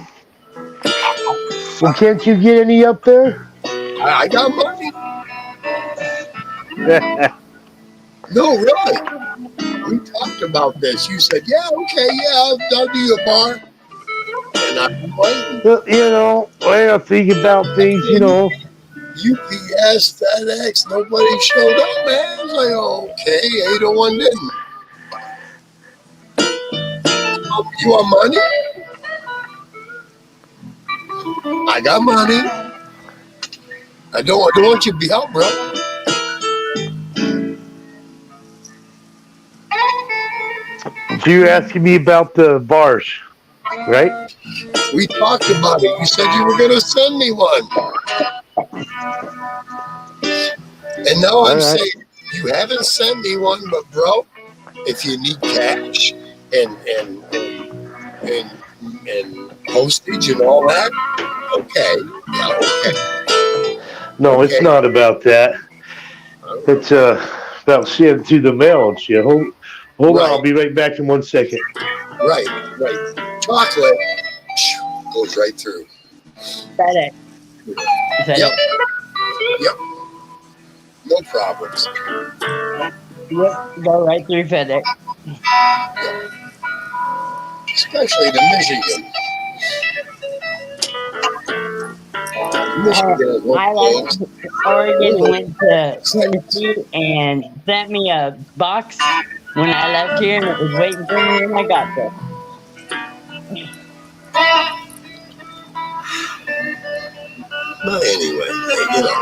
Well, can't you get any up there? I got money. No, really. We talked about this. You said, yeah, okay, yeah, I'll do you a bar. And I'm waiting. Well, you know, when I think about things, you know. UPS, FedEx, nobody showed up, man. I was like, okay, 801 didn't. You want money? I got money. I don't want you to be out, bro. So you're asking me about the bars, right? We talked about it. You said you were going to send me one. And now I'm saying you haven't sent me one, but bro, if you need cash and postage and all that, okay. Yeah, okay. No, it's not about that. It's about sending through the mail and shit. Hold on, I'll be right back in 1 second. Right. Chocolate goes right through. FedEx. Yep. No problems. Yep, go right through FedEx. Yep. Especially to Michigan. I left Oregon and went to Tennessee and sent me a box when I left here, and it was waiting for me when I got there. But anyway, you know,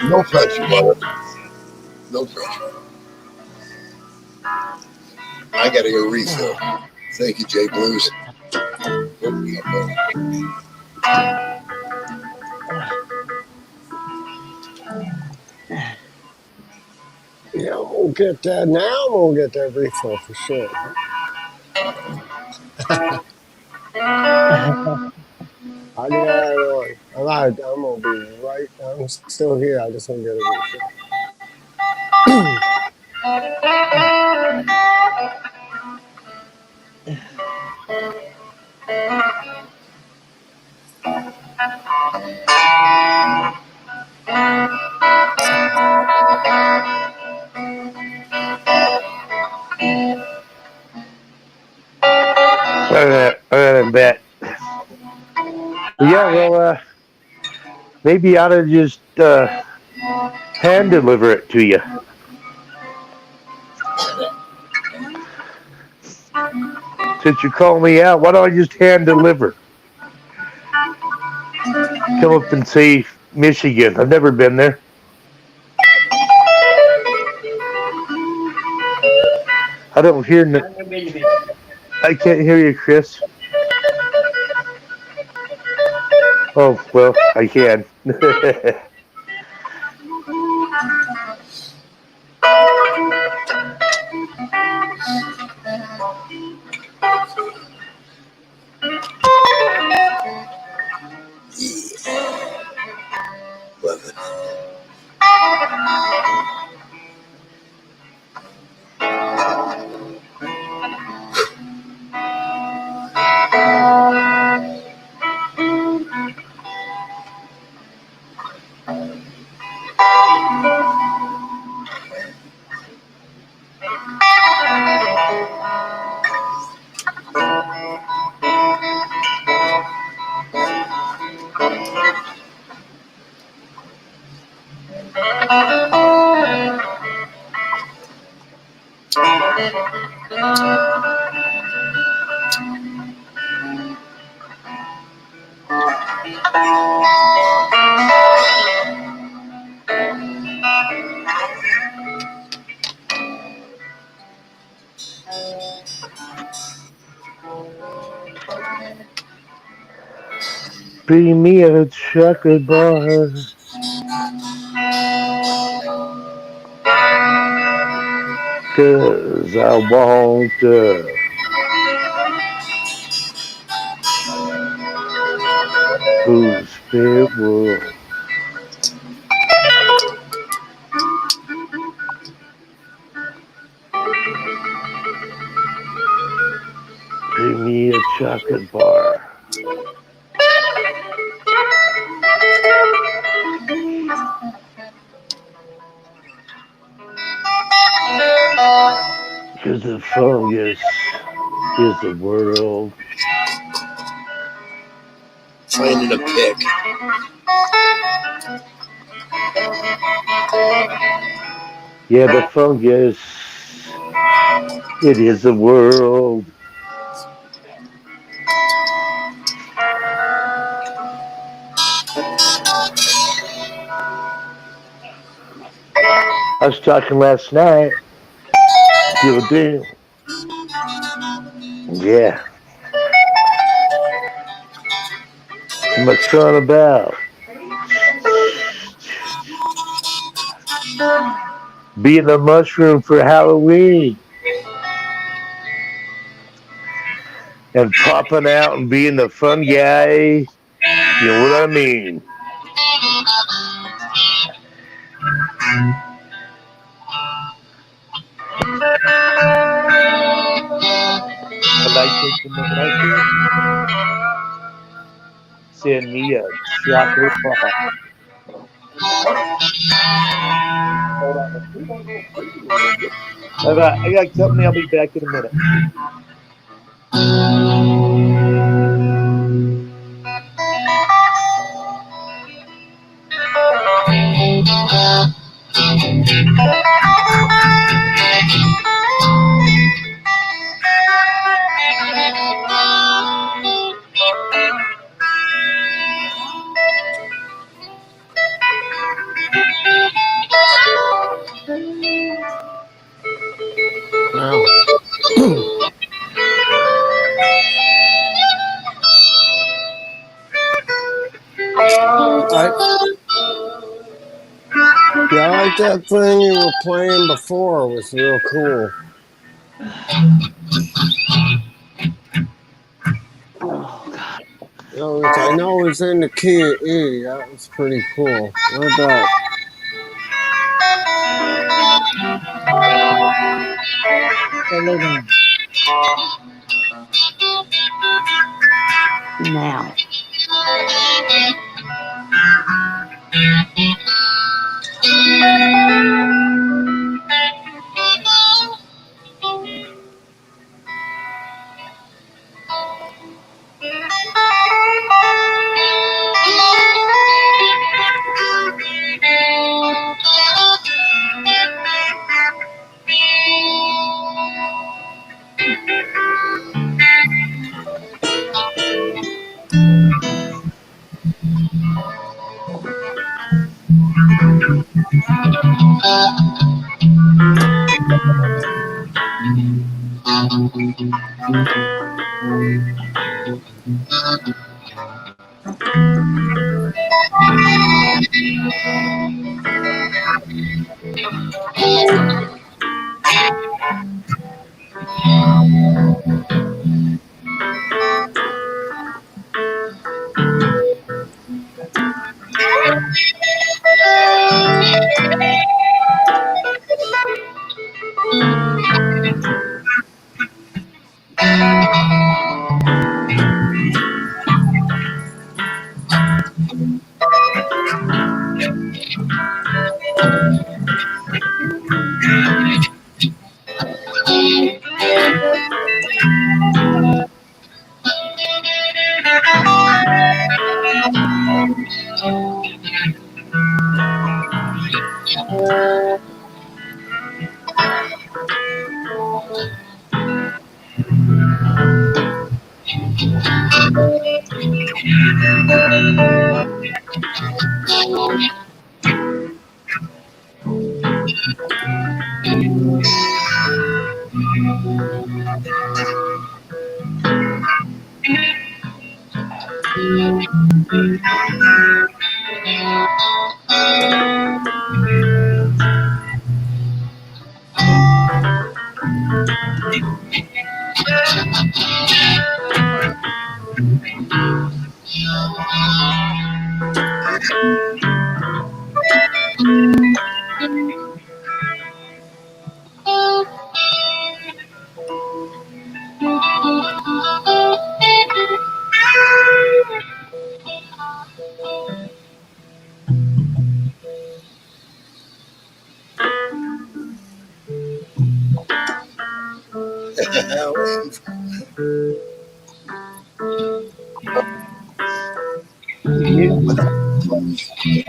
no pressure, brother. No pressure. I gotta go refill. Thank you, Jay Blues. Yeah, we'll get that now. We'll get that refill for sure. I do that on. I'm gonna be right. I'm still here. I just want to get a refill. I bet. Yeah, well, maybe I ought to just hand deliver it to you. Since you called me out, why don't I just hand deliver? Come up and say Michigan. I've never been there. I don't hear. I can't hear you, Chris. Oh, well, I can. Love it. Bring me a chocolate bar. Cause I want whose spirit world. Bring me a chocolate bar. Cause the fungus is the world. Finding a pick. Yeah, the fungus. It is the world. I was talking last night. The other day. Yeah. To my son about being a mushroom for Halloween. And popping out and being the fun guy. You know what I mean? I like taking the send me a chocolate bar. Hold on. I got company. I'll be back in a minute. Wow. Yeah, I like that thing you were playing before. It was real cool. I know it was in the key of E. That was pretty cool. What about? Now.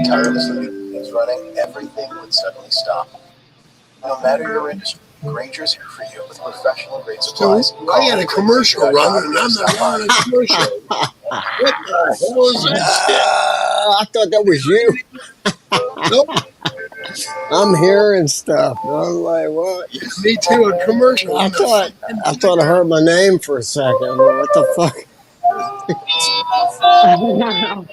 tirelessly is running, everything would suddenly stop. No matter your industry, Granger's here for you with professional grade supplies. So I had a commercial running, and I'm not running a commercial. What the hell is that? I thought that was you. Nope. I'm hearing stuff. I was like, what? Me too, a commercial. I thought I heard my name for a second. I'm like, what the fuck? Yeah.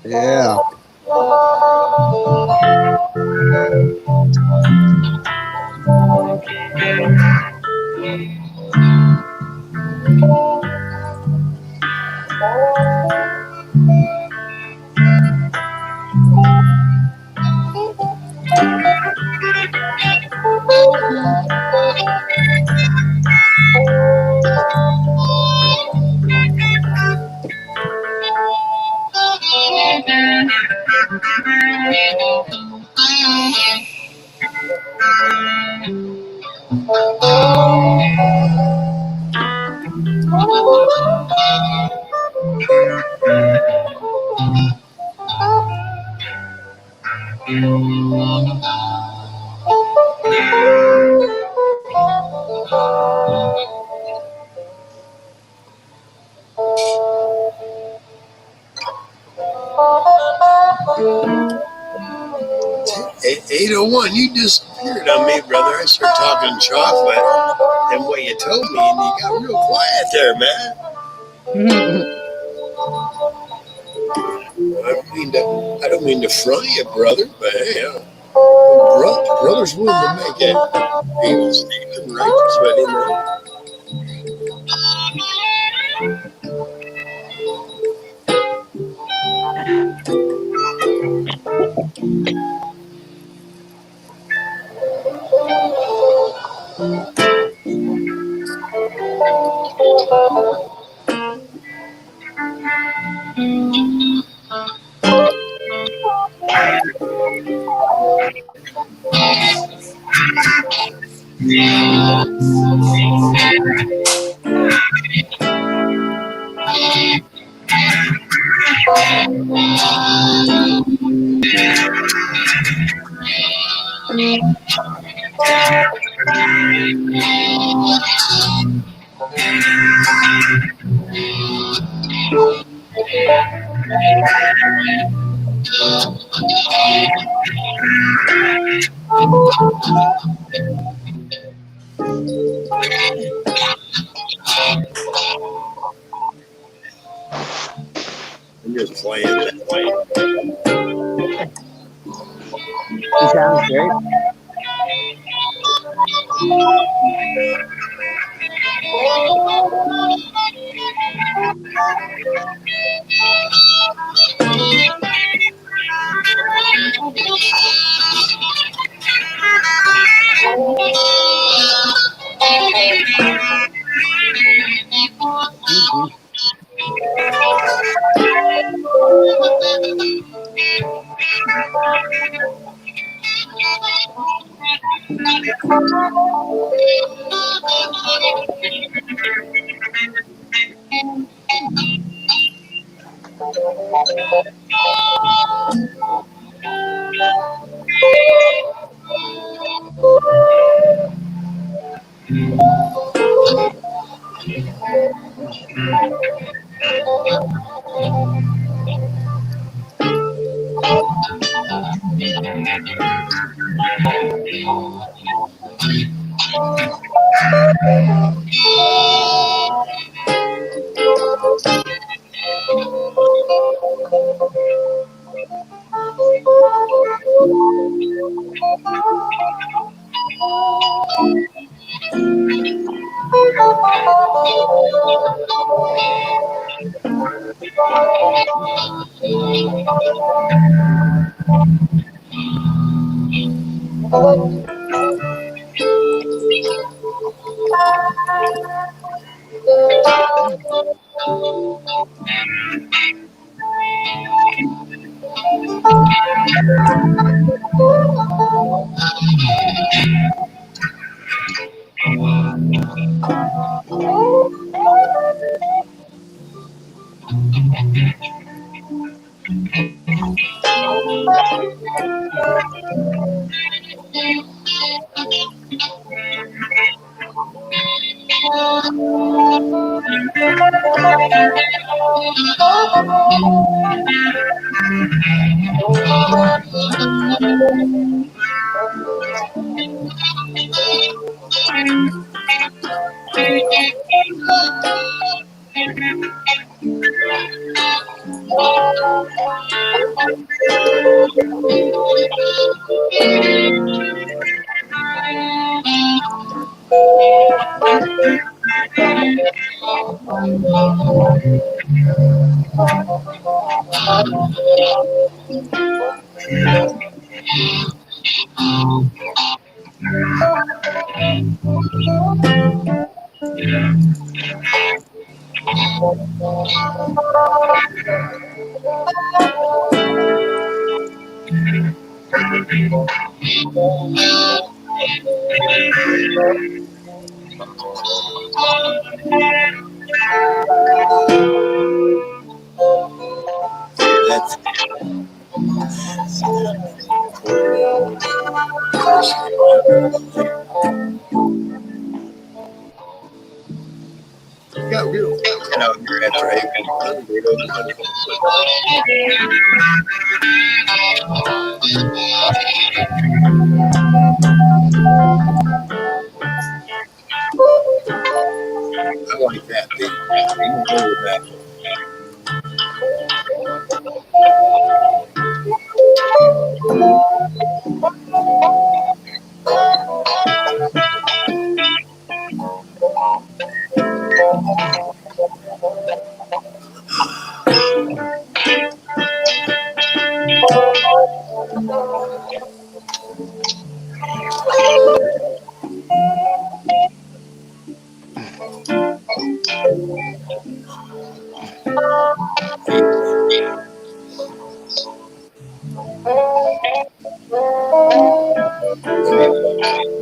Yeah. Hey, 801, you disappeared on me, brother. I started talking chocolate and what you told me, and you got real quiet there, man. I don't mean to front you, brother, but hey, brother's willing to make it. Even Stephen Righteous, but you know. I'm just playing that. He sounds great. That's got real quiet out here after I I like that thing. I'm gonna go with that.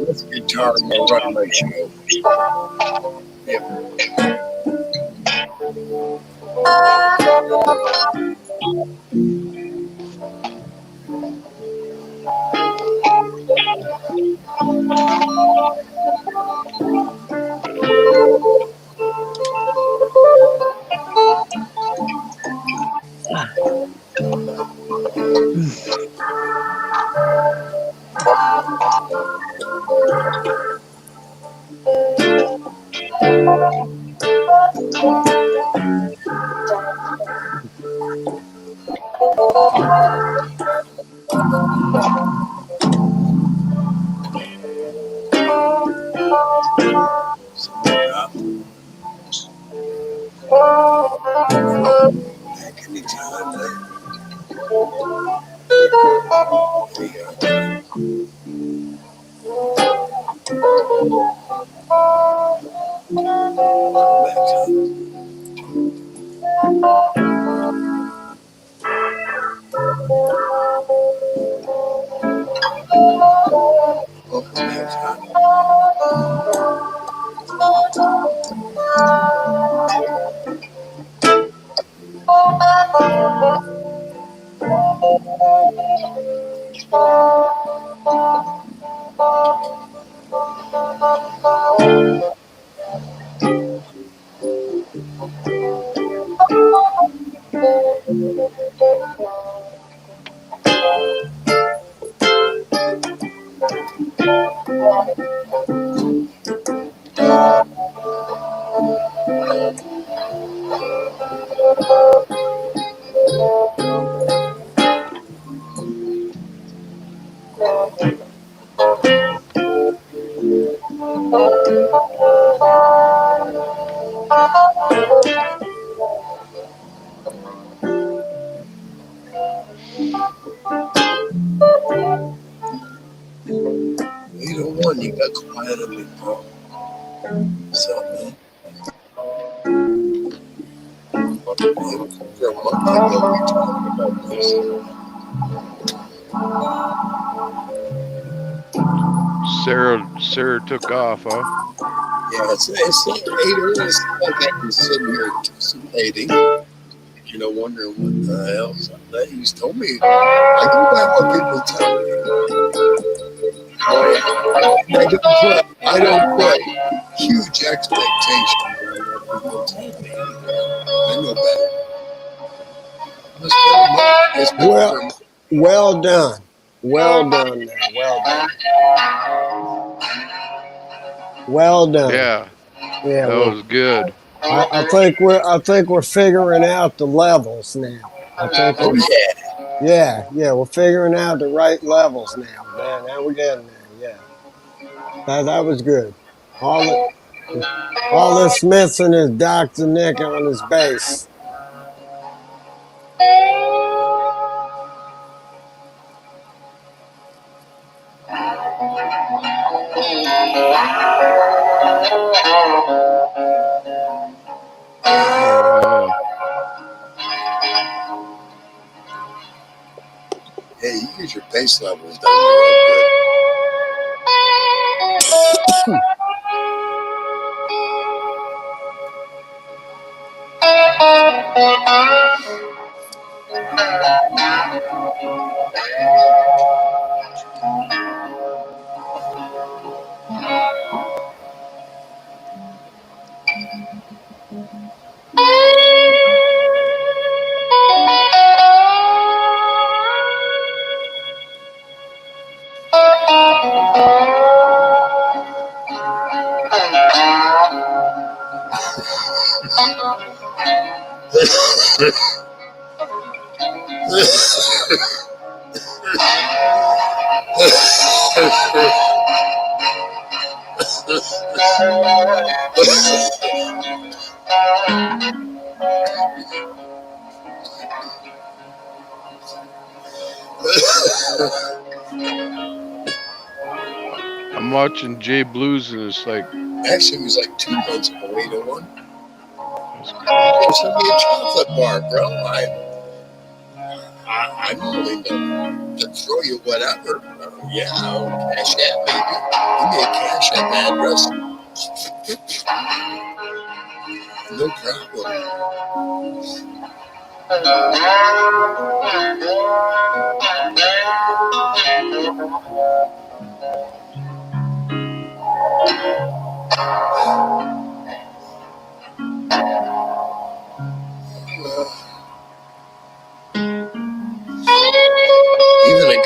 This guitar will run my show. Back anytime, man. There you go. Back time. Welcome back time. One, you got quiet a bit, bro. What's up, man? For a month ago, we talked about this. Sarah took off, huh? Yeah, it's like 8 hours. Like I've been sitting here anticipating, wondering what the hell's up there. He's told me. I go by what people tell me. I don't put huge expectations on what people tell me. I know better. Well done. Well done now. Well done. Well done. Yeah. Yeah. That was good. I think we're figuring out the levels now. Yeah, we're figuring out the right levels now. Man, now we're getting there. Yeah. That was good. All that's missing is Dr. Nick on his bass. Hey, you get your bass levels down there. I'm watching Jay Blues and it's like. Actually, it was like 2 months ago, 801. Send me a chocolate bar, bro. I'm willing to throw you whatever. Yeah, I'll cash that, baby. Give me a cash app address. No problem.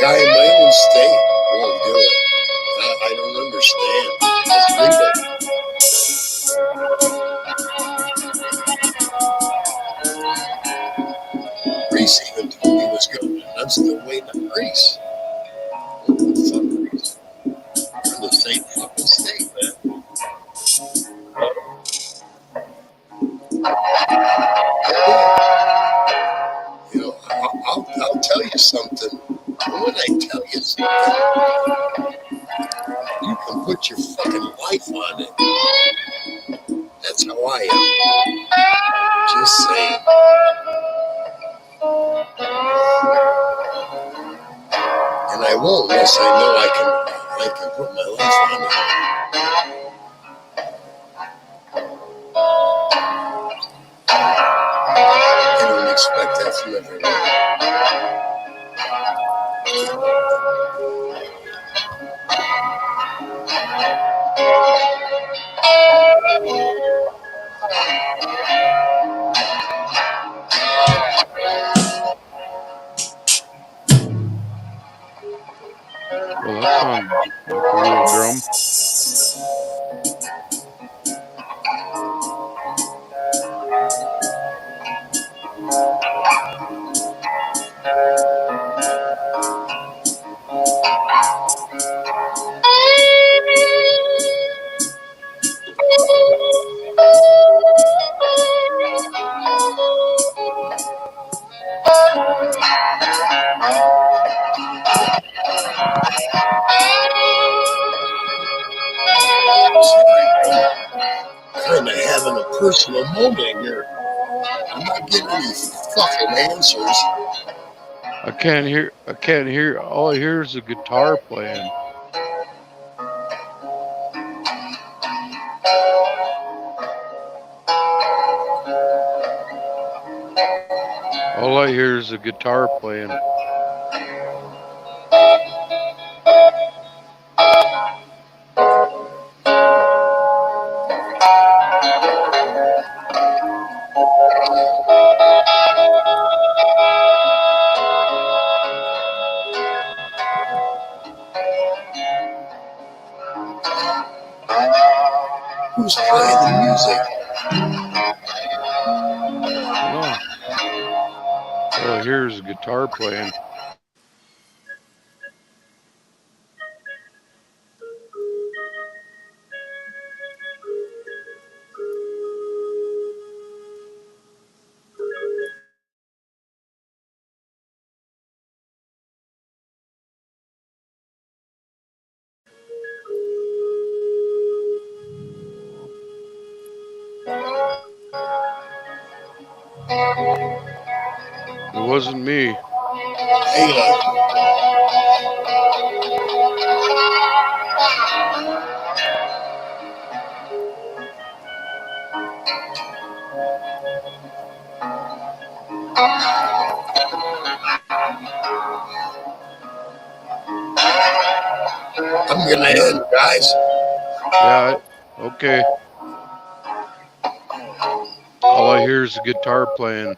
guy in my own state won't do it. I don't understand. Reese even told me he was going, and I'm still waiting on Reese. What the fuck, Reese? From the same fucking state, man. You know, I'll tell you something. When I tell you something, you can put your fucking life on it. That's how I am. Just saying. And I won't unless I know I can put my life on it. I don't expect that from everyone. Well, that sounds like a real drum. Kind of having a personal moment here. I'm not getting any fucking answers. I can't hear. All I hear is a guitar playing. All I hear is a guitar playing. Who's playing the music? No. All I hear is a guitar playing. It wasn't me. I'm gonna end, guys. Yeah, okay. All I hear is a guitar playing.